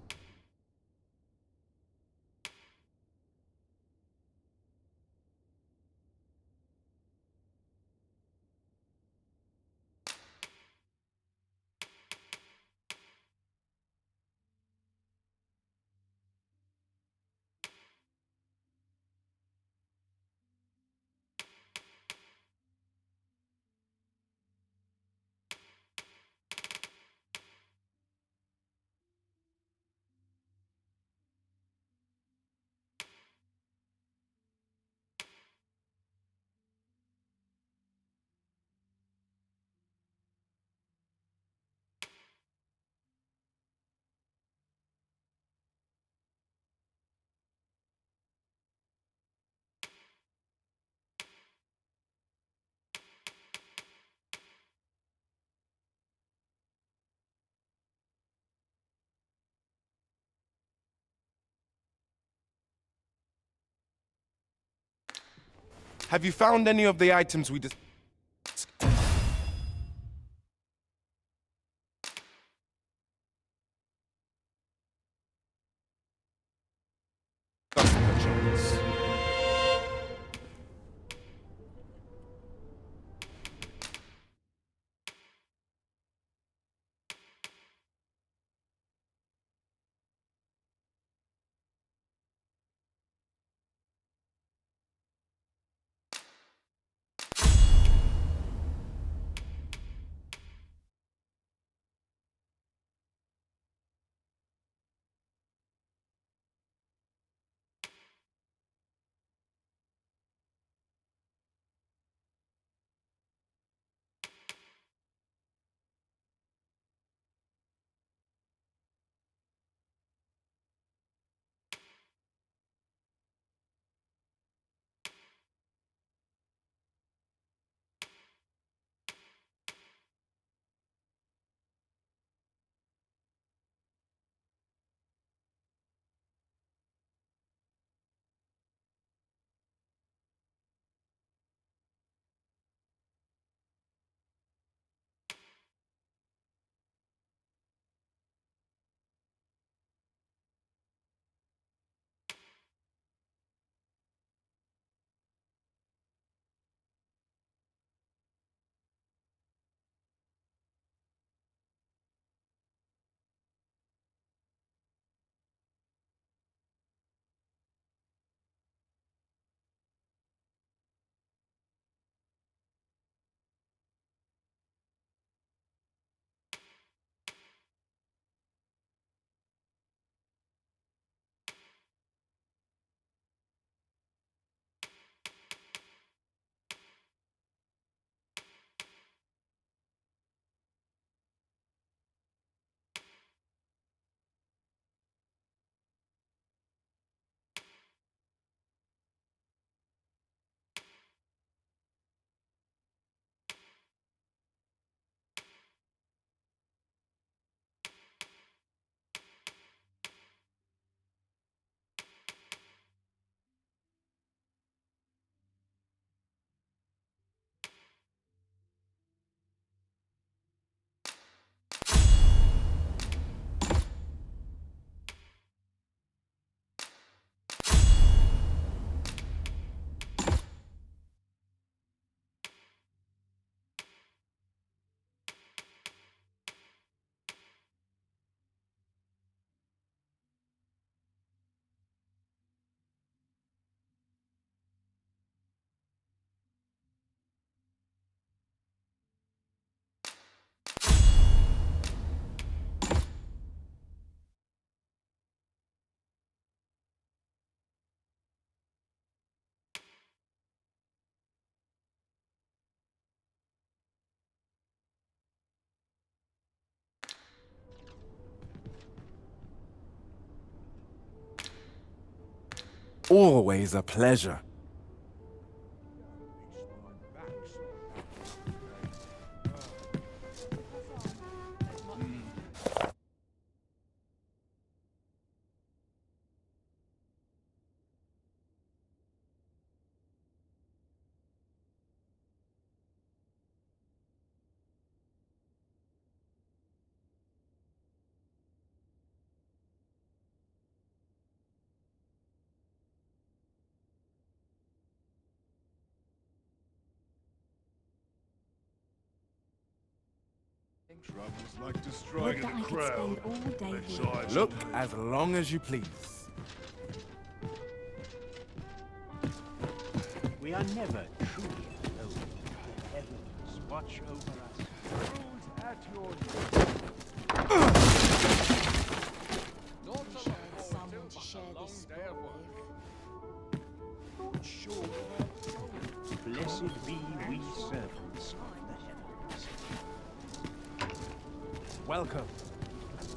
Have you found any of the items we discussed, perchance? Always a pleasure. Trouble's like destroying Would that a I could crowd. spend all day Let's here. side Look some as long as you please. We are never truly alone. The heavens watch over us. Rules at your Someone to share this spot with. Not sure. Blessed be we servants of the heavens. Welcome.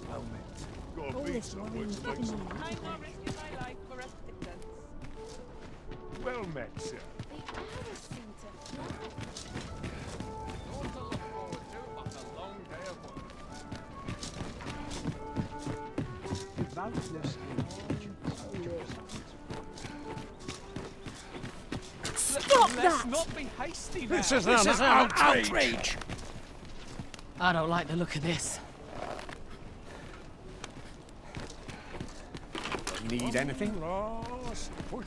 Well met. Gotta All be this somewhere worrying to make heaven some. and I'm not risking my life for assistance. Well met, sir. The hours seem to fly. Devoutness and diligence of Joseph. Stop Let's that! not be hasty now. This is an outrage! I don't like the look of this. Need anything? Last push,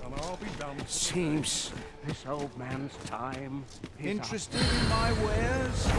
and I'll be done. Seems this old man's time is Interested in my wares?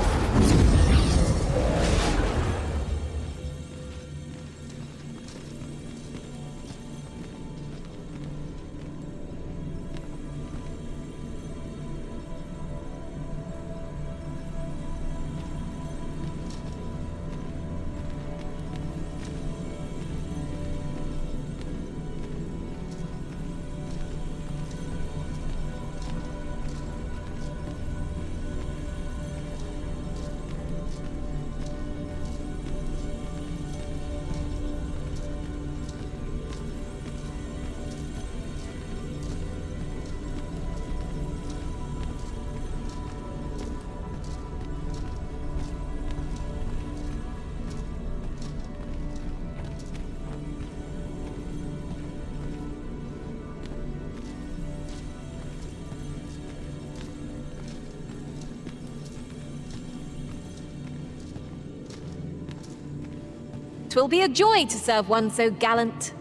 Twill be a joy to serve one so gallant.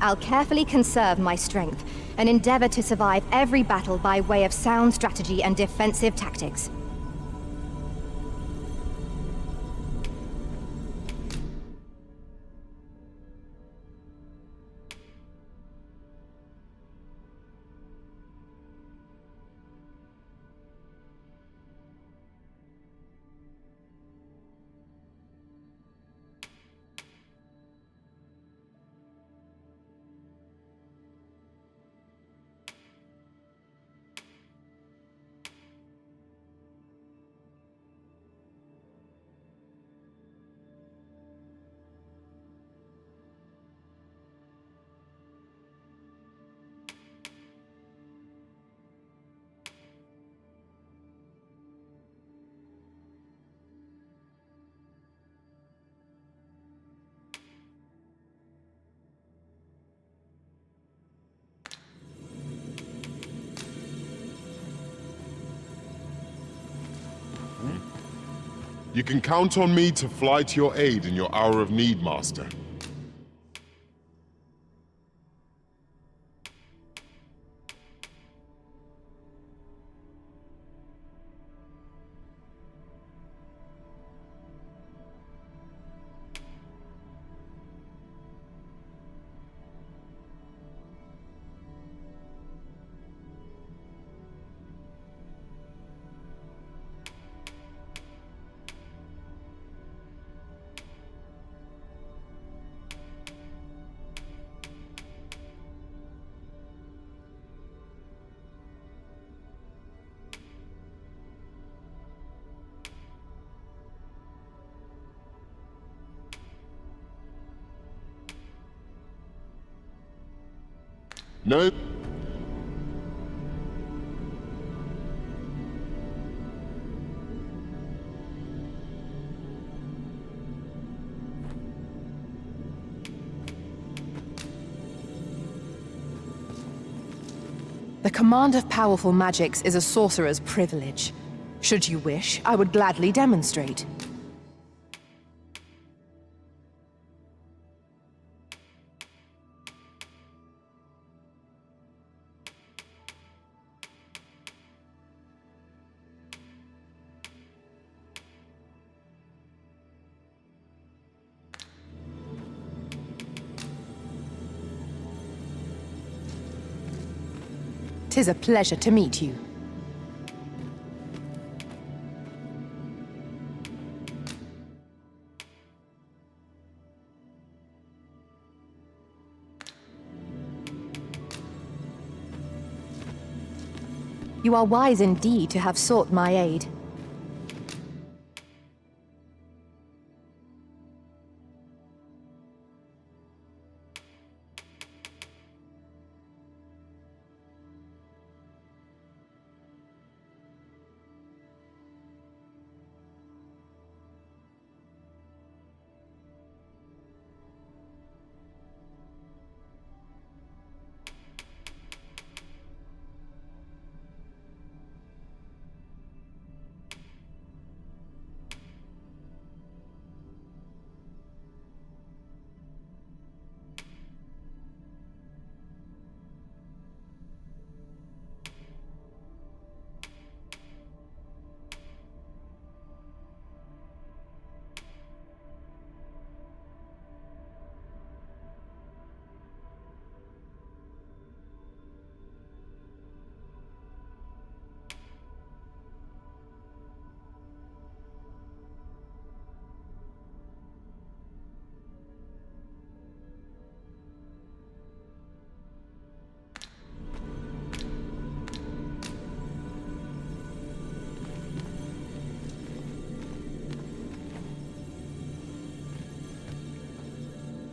I'll carefully conserve my strength and endeavor to survive every battle by way of sound strategy and defensive tactics. You can count on me to fly to your aid in your hour of need, Master. No. The command of powerful magics is a sorcerer's privilege. Should you wish, I would gladly demonstrate. Tis a pleasure to meet you. You are wise indeed to have sought my aid.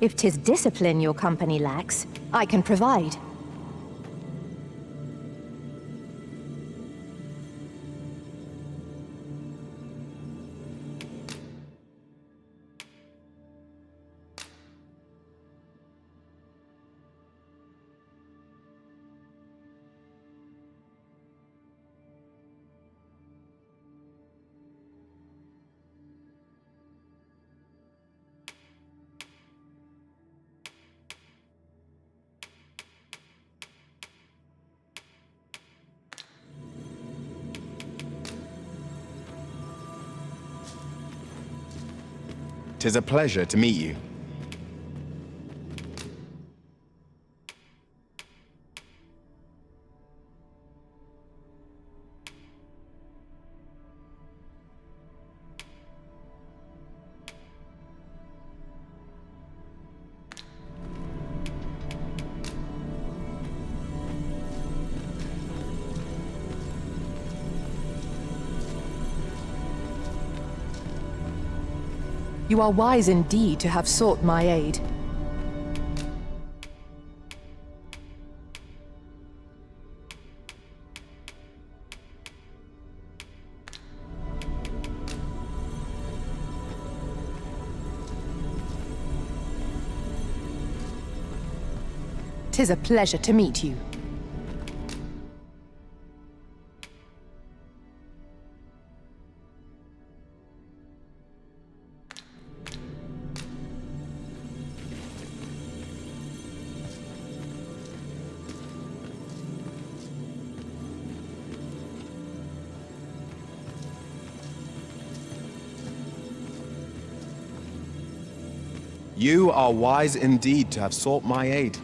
If 'tis discipline your company lacks, I can provide. Tis a pleasure to meet you. You are wise indeed to have sought my aid. Tis a pleasure to meet you. You are wise indeed to have sought my aid.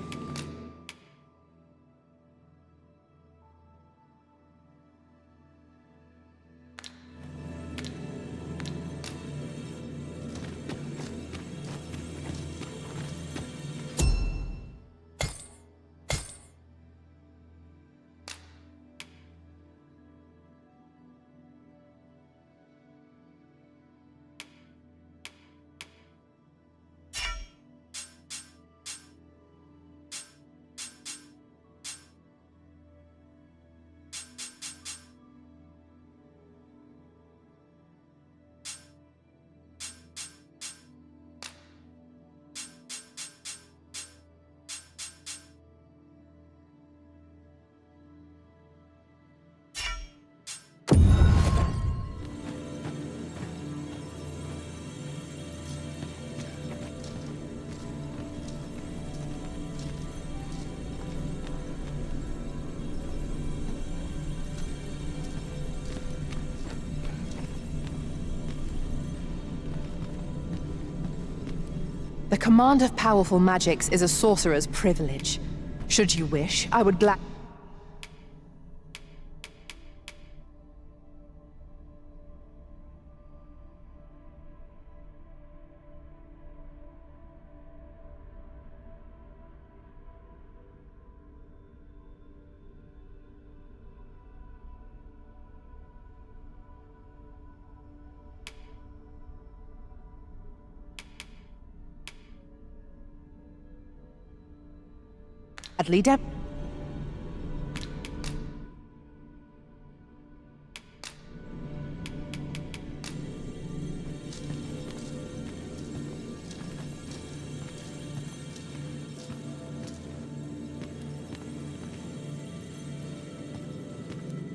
The command of powerful magics is a sorcerer's privilege. Should you wish, I would gladly dem-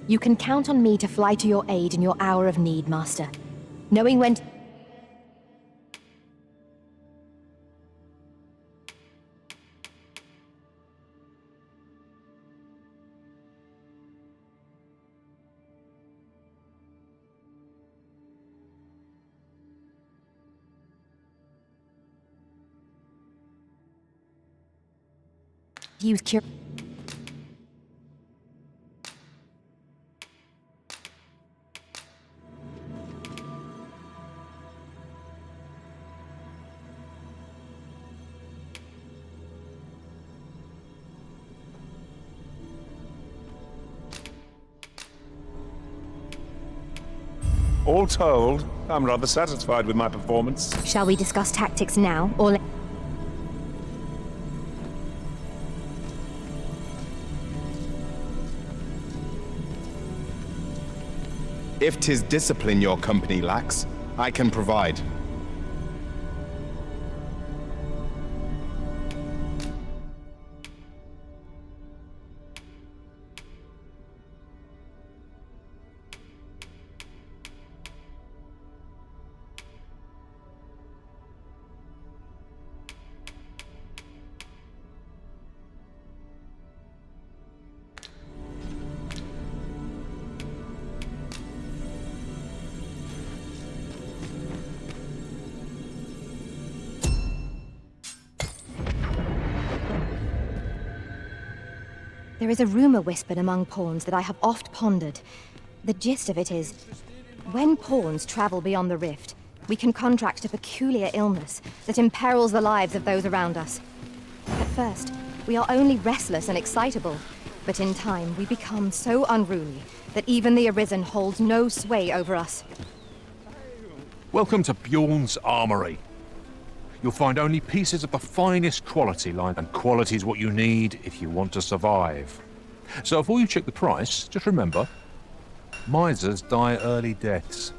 You can count on me to fly to your aid in your hour of need, Master. Knowing when to use cure. All told, I'm rather satisfied with my performance. Shall we discuss tactics now, or If 'tis discipline your company lacks, I can provide. There is a rumor whispered among pawns that I have oft pondered. The gist of it is, when pawns travel beyond the rift, we can contract a peculiar illness that imperils the lives of those around us. At first, we are only restless and excitable, but in time we become so unruly that even the Arisen holds no sway over us. Welcome to Bjorn's Armory. You'll find only pieces of the finest quality line, and quality's what you need if you want to survive. So before you check the price, just remember, misers die early deaths.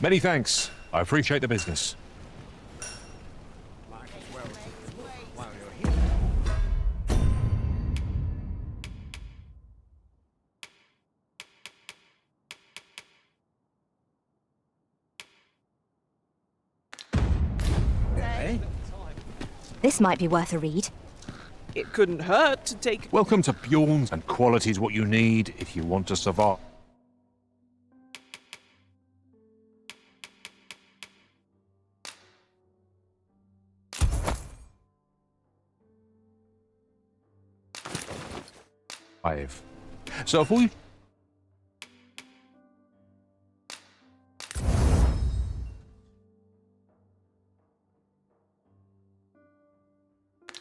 Many thanks. I appreciate the business. This might be worth a read. It couldn't hurt to take... Welcome to Bjorn's, and quality is what you need if you want to survive. So if we...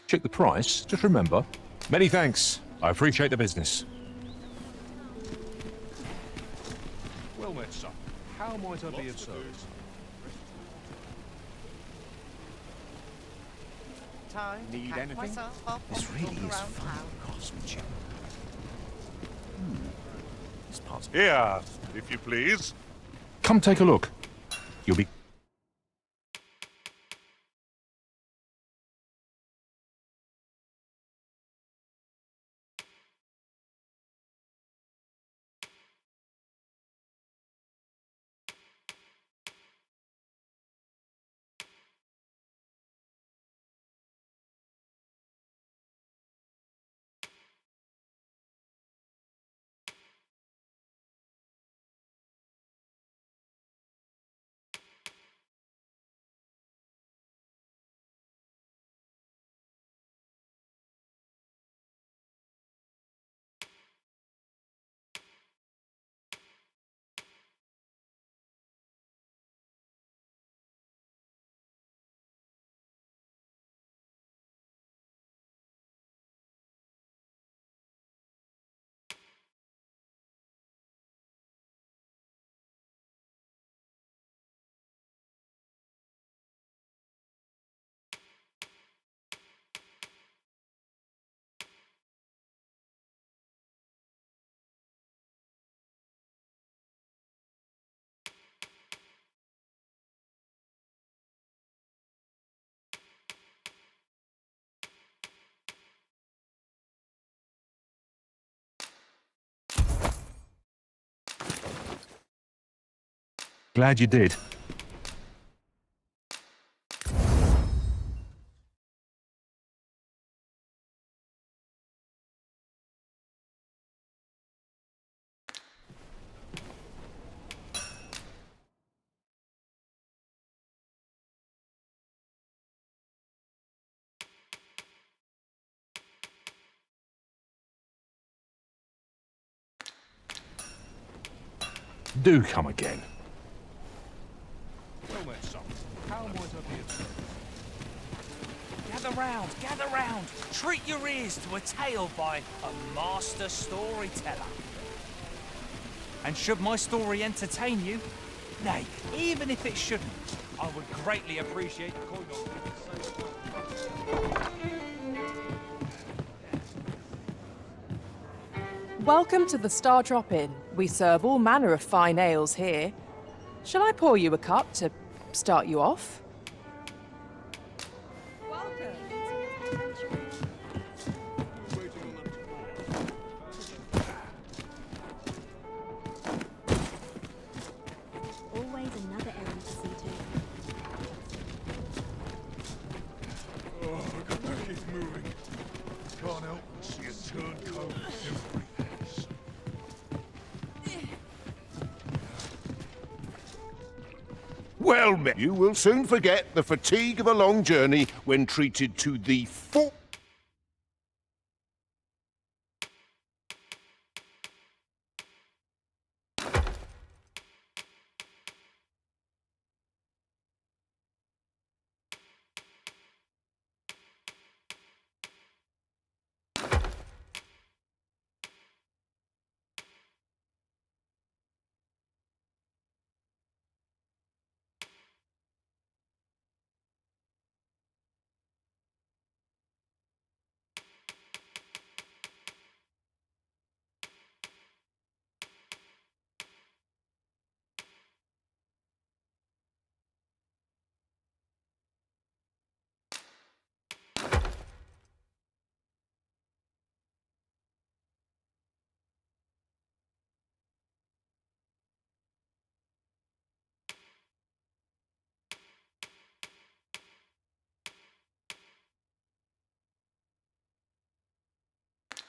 check the price, just remember. Many thanks. I appreciate the business. Well met, sir. How might I be of service? Time to Need catch anything? myself up This on really the is ground fun, pound. craftsmanship. This part's... Here, if you please. Come take a look. You'll be... Glad you did. Do come again. Well met, sir. How might I be of service? Gather round. Treat your ears to a tale by a master storyteller. And should my story entertain you, nay, even if it shouldn't, I would greatly appreciate the coin of... Welcome to the Star Drop Inn. We serve all manner of fine ales here. Shall I pour you a cup to start you off? Always another errand to see to. Oh, I got to keep moving. Can't help but see a turncoat every place. Well met. You will soon forget the fatigue of a long journey when treated to the full...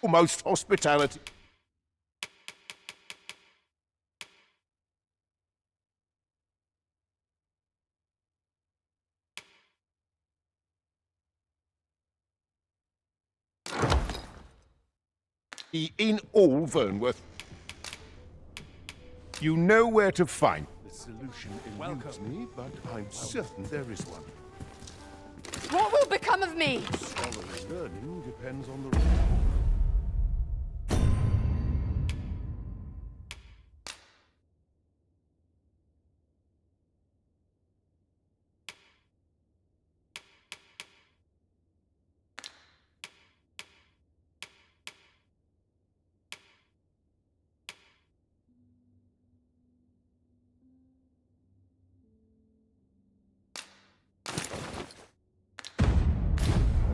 Almost hospitality. In all Vernworth. You know where to find. The solution eludes me, but I'm certain there is one. What will become of me? Scholarly learning depends on the...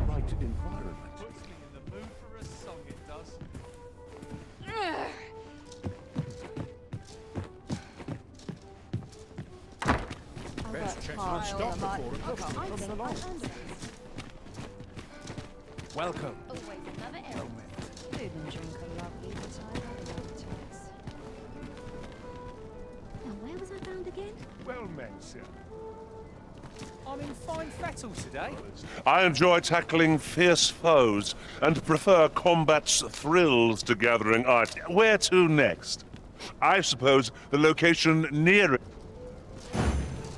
right environment. Puts me in the mood for a song, it does. Best check my stock before a customer comes along. Welcome. Always another errand. Food and drink are lovely, but I love appetites. Now, where was I found again? Well met, sir. I'm in fine fettle today. I enjoy tackling fierce foes and prefer combat's thrills to gathering art. Where to next? I suppose the location near it.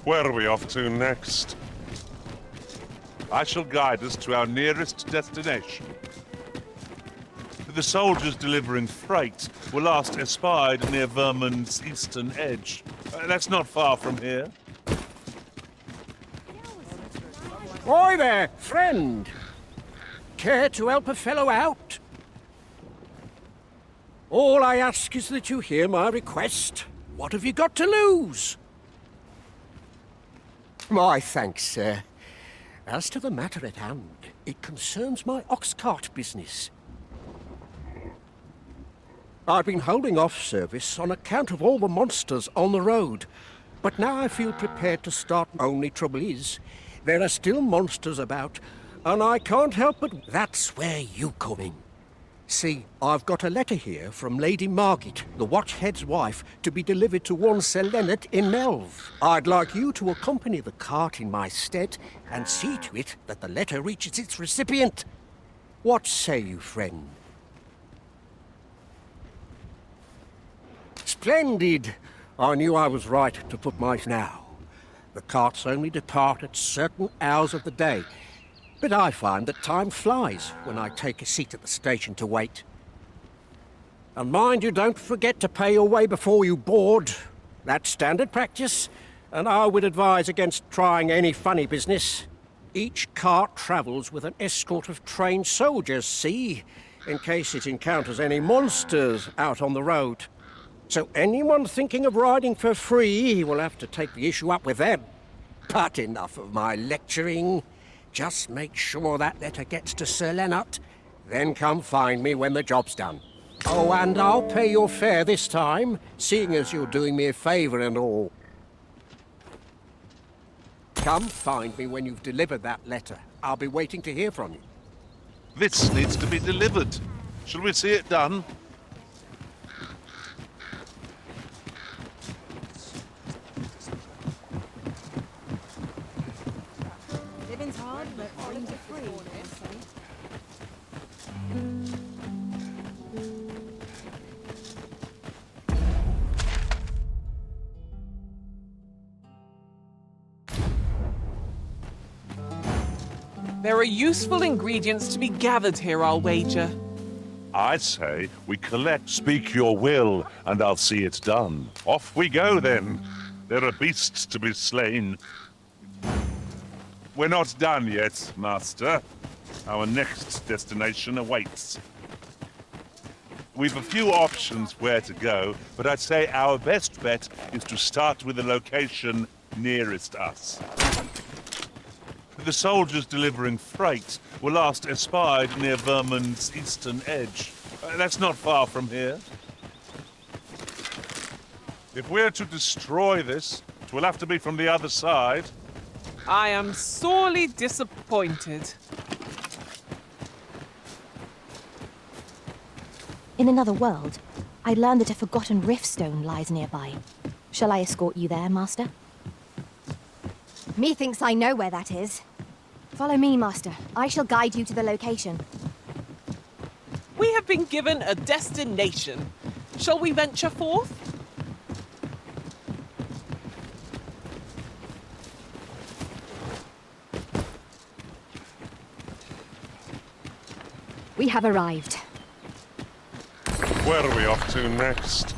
Where are we off to next? I shall guide us to our nearest destination. The soldiers delivering freight were last espied near Vermund's eastern edge. That's not far from here. Oi there, friend! Care to help a fellow out? All I ask is that you hear my request. What have you got to lose? My thanks, sir. As to the matter at hand, it concerns my ox cart business. I've been holding off service on account of all the monsters on the road, but now I feel prepared to start. Only trouble is, there are still monsters about, and I can't help but... That's where you come in. See, I've got a letter here from Lady Margit, the Watchhead's wife, to be delivered to one Sir Leonard in Melv. I'd like you to accompany the cart in my stead and see to it that the letter reaches its recipient. What say you, friend? Splendid! I knew I was right to put my... Now, the carts only depart at certain hours of the day, but I find that time flies when I take a seat at the station to wait. And mind you, don't forget to pay your way before you board. That's standard practice, and I would advise against trying any funny business. Each cart travels with an escort of trained soldiers, see, in case it encounters any monsters out on the road. So anyone thinking of riding for free will have to take the issue up with them. But enough of my lecturing. Just make sure that letter gets to Sir Leonard, then come find me when the job's done. Oh, and I'll pay your fare this time, seeing as you're doing me a favour and all. Come find me when you've delivered that letter. I'll be waiting to hear from you. This needs to be delivered. Shall we see it done? Living's hard, but dreams are free, I say. There are useful ingredients to be gathered here, I'll wager. I say we collect, speak your will, and I'll see it done. Off we go, then. There are beasts to be slain. We're not done yet, Master. Our next destination awaits. We've a few options where to go, but I'd say our best bet is to start with the location nearest us. The soldiers delivering freight were last espied near Vermund's eastern edge. That's not far from here. If we're to destroy this, it will have to be from the other side. I am sorely disappointed. In another world, I learned that a forgotten riftstone lies nearby. Shall I escort you there, Master? Methinks I know where that is. Follow me, Master. I shall guide you to the location. We have been given a destination. Shall we venture forth? We have arrived. Where are we off to next?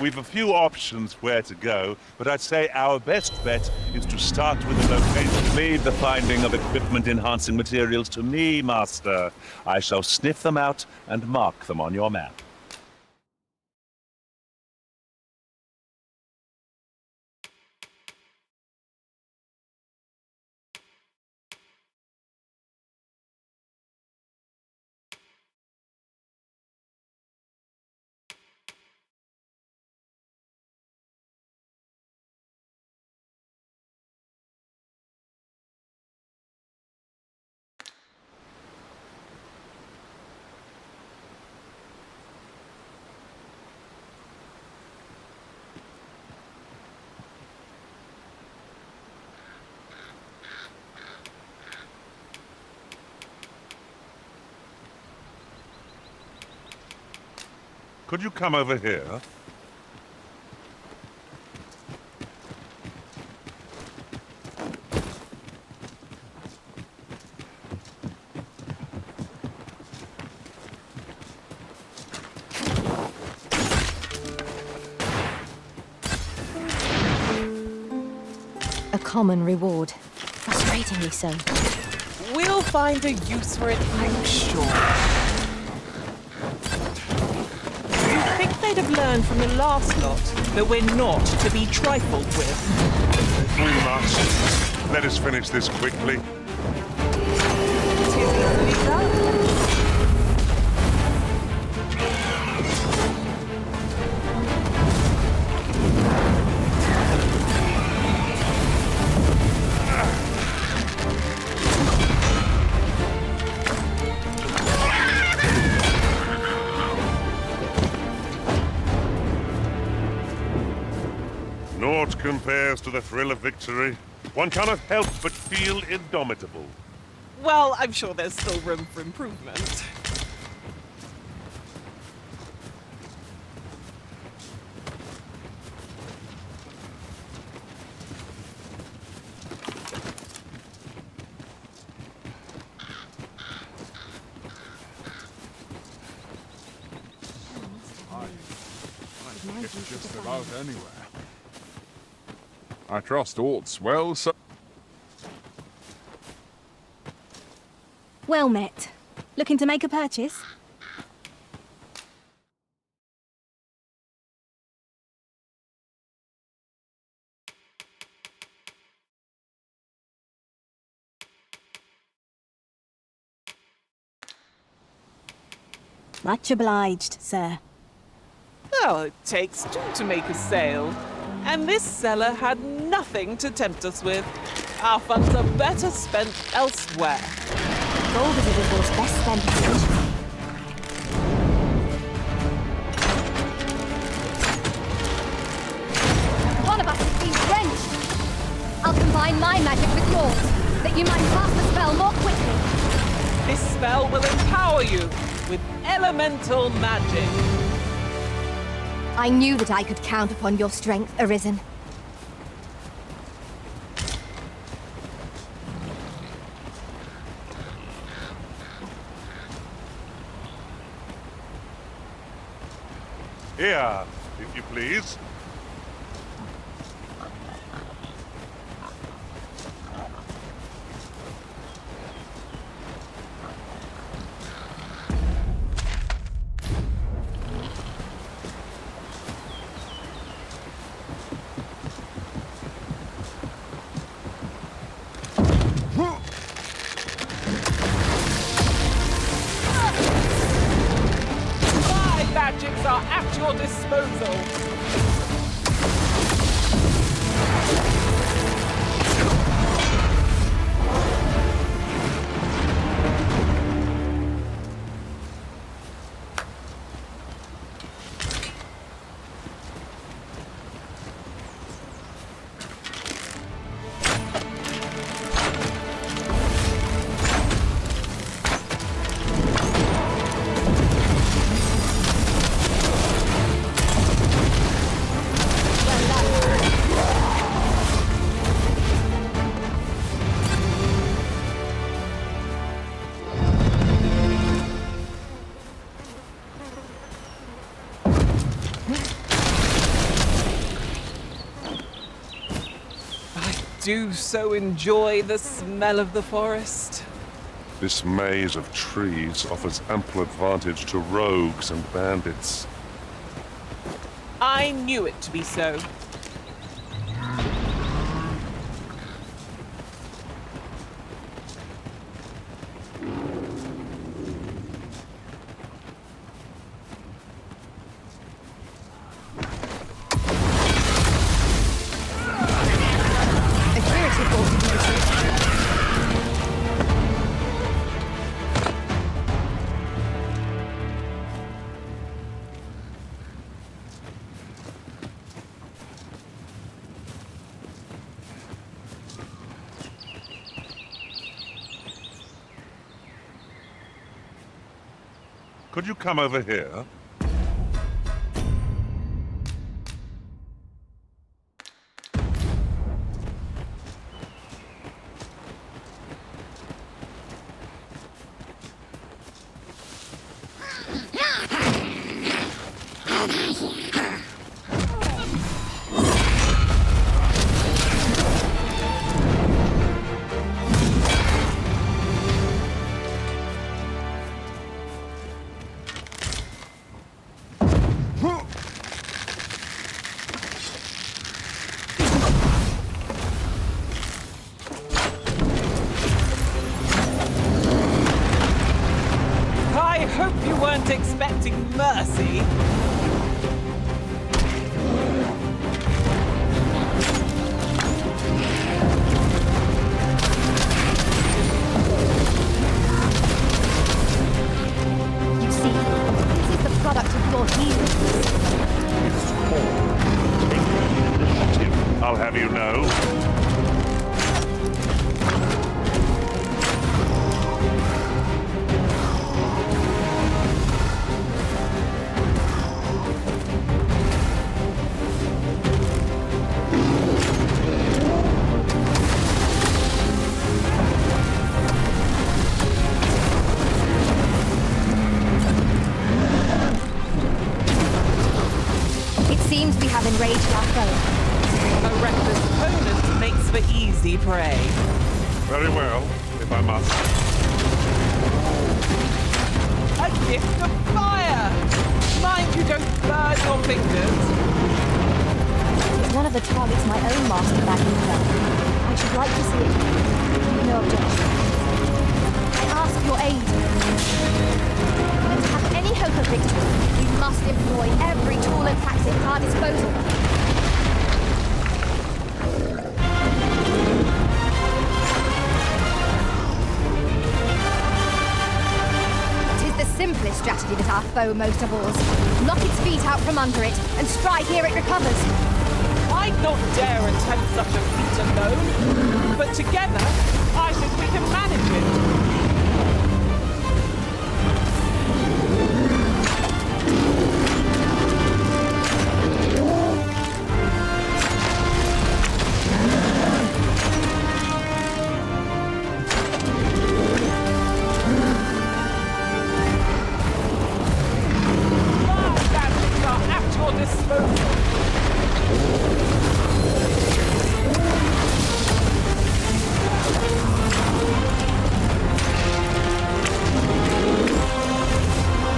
We've a few options where to go, but I'd say our best bet is to start with the location. Leave the finding of equipment-enhancing materials to me, Master. I shall sniff them out and mark them on your map. Could you come over here? A common reward. Frustratingly so. We'll find a use for it, I'm sure. You'd think they'd have learned from the last lot that we're not to be trifled with. We must. Let us finish this quickly. Naught compares to the thrill of victory. One cannot help but feel indomitable. Well, I'm sure there's still room for improvement. I get just about anywhere. I trust aught's well, so... Well met. Looking to make a purchase? Much obliged, sir. Well, it takes two to make a sale. And this seller had nothing to tempt us with. Our funds are better spent elsewhere. Gold is a resource best spent efficiently. One of us is being drenched. I'll combine my magic with yours, that you might cast the spell more quickly. This spell will empower you with elemental magic. I knew that I could count upon your strength, Arisen. Here, if you please. Magics are at your disposal. do so enjoy the smell of the forest. This maze of trees offers ample advantage to rogues and bandits. I knew it to be so. Could you come over here? I hope you weren't expecting mercy. You see, this is the product of your healing. It's all taking initiative, I'll have you know. It seems we have enraged our foe. A reckless opponent makes for easy prey. Very well, if I must. A gift of fire! Mind you don't burn your fingers. It's one of the targets my own master back in hell. I should like to see it. No objection. I ask your aid. To have any hope of victory, we must employ every tool and tactic at our disposal. Tis the simplest strategy that our foe most abhors. Knock its feet out from under it, and strike ere it recovers. I'd not dare attempt such a feat alone, but together, I think we can manage it.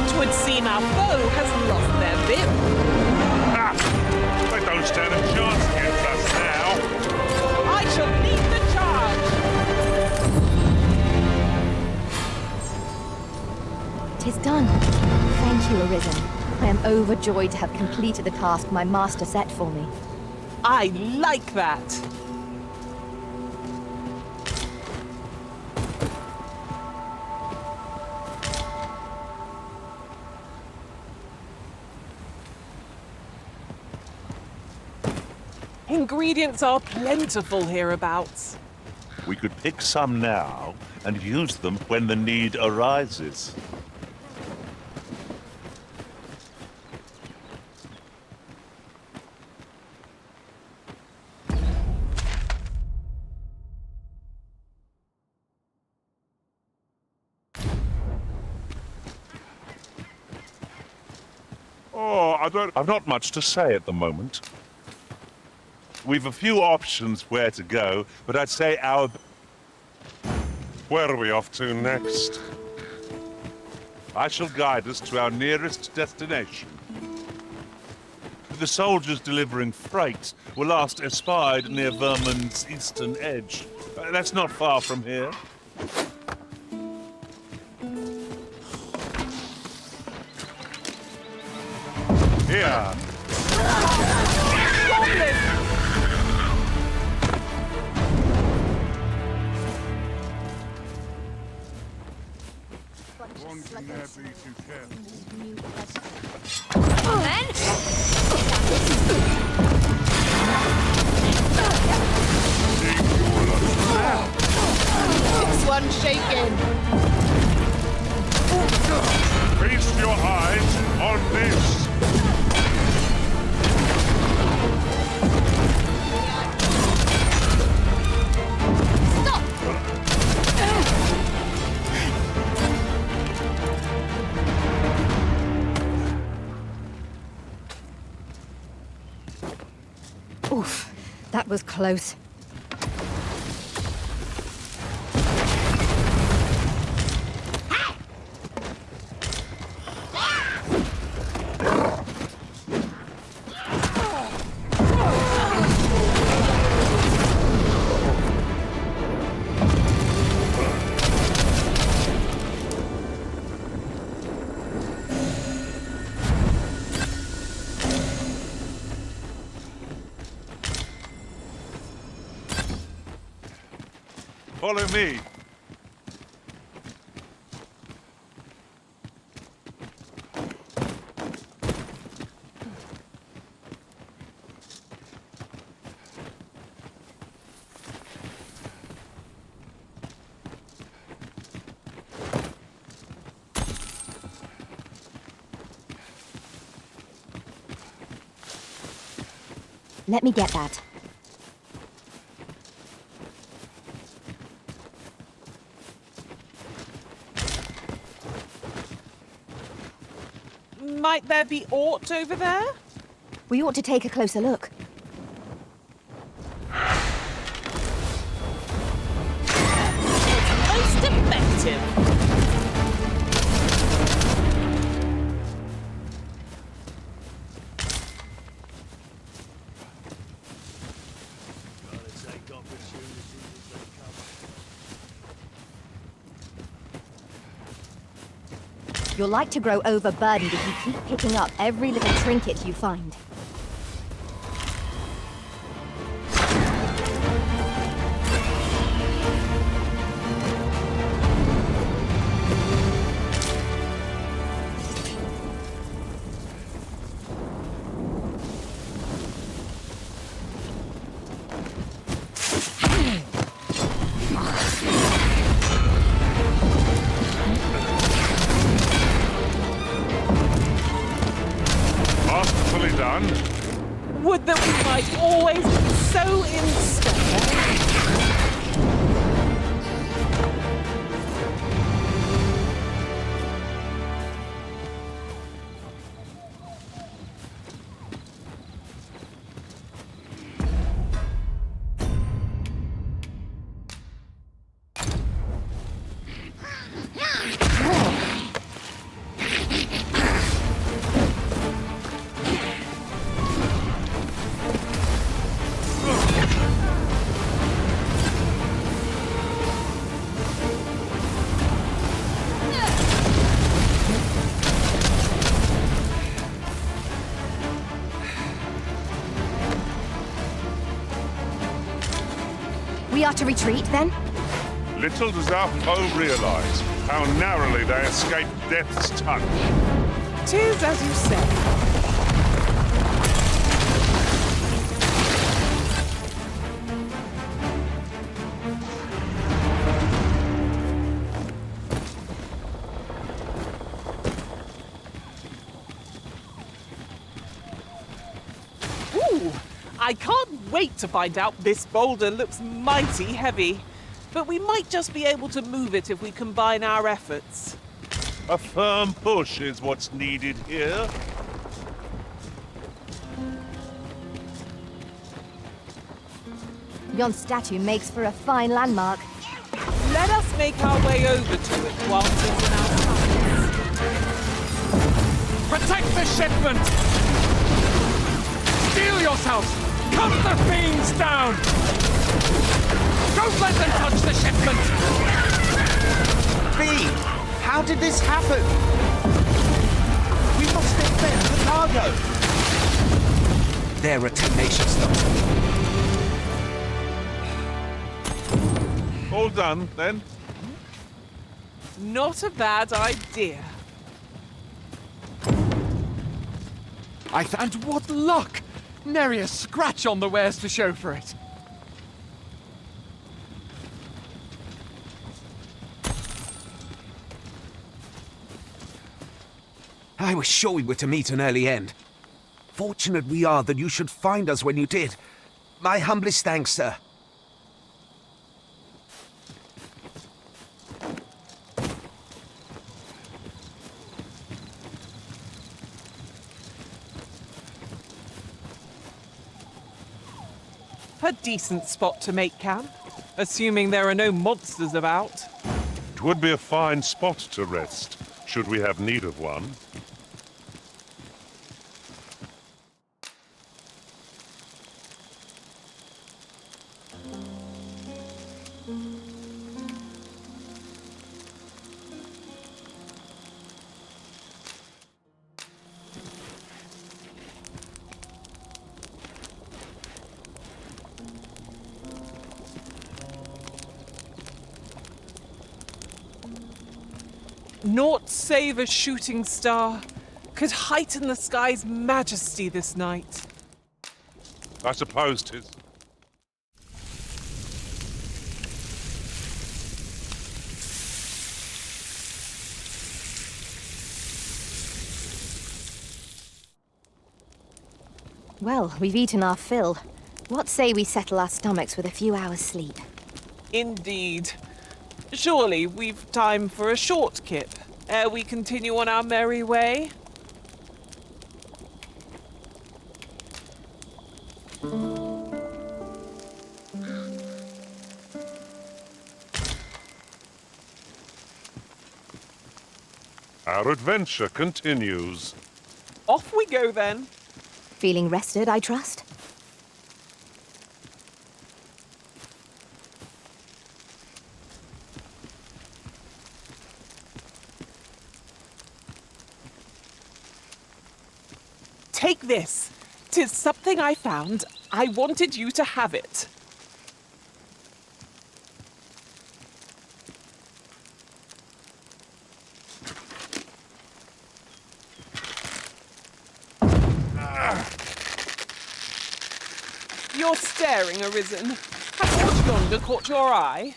Twould seem our foe has lost their vim. Ha! They don't stand a chance against us now. I shall lead the charge. 'Tis done. Thank you, Arisen. I am overjoyed to have completed the task my master set for me. I like that. Ingredients are plentiful hereabouts. We could pick some now and use them when the need arises. Oh, I've not much to say at the moment. We've a few options where to go, but I'd say our... Where are we off to next? I shall guide us to our nearest destination. The soldiers delivering freight were last espied near Vermund's eastern edge. That's not far from here. Here. One can never be too careful. Come on, then. This one's shaking. Feast your eyes on this. Oof, that was close. Follow me. Let me get that. Might there be aught over there? We ought to take a closer look. Most effective. You'll like to grow overburdened if you keep picking up every little trinket you find. Masterfully done. Would that we might always be so in step. We are to retreat, then? Little does our foe realize how narrowly they escaped death's touch. 'Tis as you say. Ooh, I can't wait to find out. This boulder looks mighty heavy, but we might just be able to move it if we combine our efforts. A firm push is what's needed here. Yon statue makes for a fine landmark. Let us make our way over to it whilst it's in our hands. Protect the shipment! Steel yourselves! Cut the fiends down! Don't let them touch the shipment! V! How did this happen? We must defend the cargo! They're a tenacious lot. All done, then? Not a bad idea. And what luck! Nary a scratch on the wares to show for it. I was sure we were to meet an early end. Fortunate we are that you should find us when you did. My humblest thanks, sir. A decent spot to make camp, assuming there are no monsters about. It would be a fine spot to rest, should we have need of one. Naught save a shooting star could heighten the sky's majesty this night. I suppose 'tis. Well, we've eaten our fill. What say we settle our stomachs with a few hours' sleep? Indeed. Surely we've time for a short kip, ere we continue on our merry way. Our adventure continues. Off we go then. Feeling rested, I trust? Take this. 'Tis something I found. I wanted you to have it. You're staring, Arisen. Has what yonder caught your eye?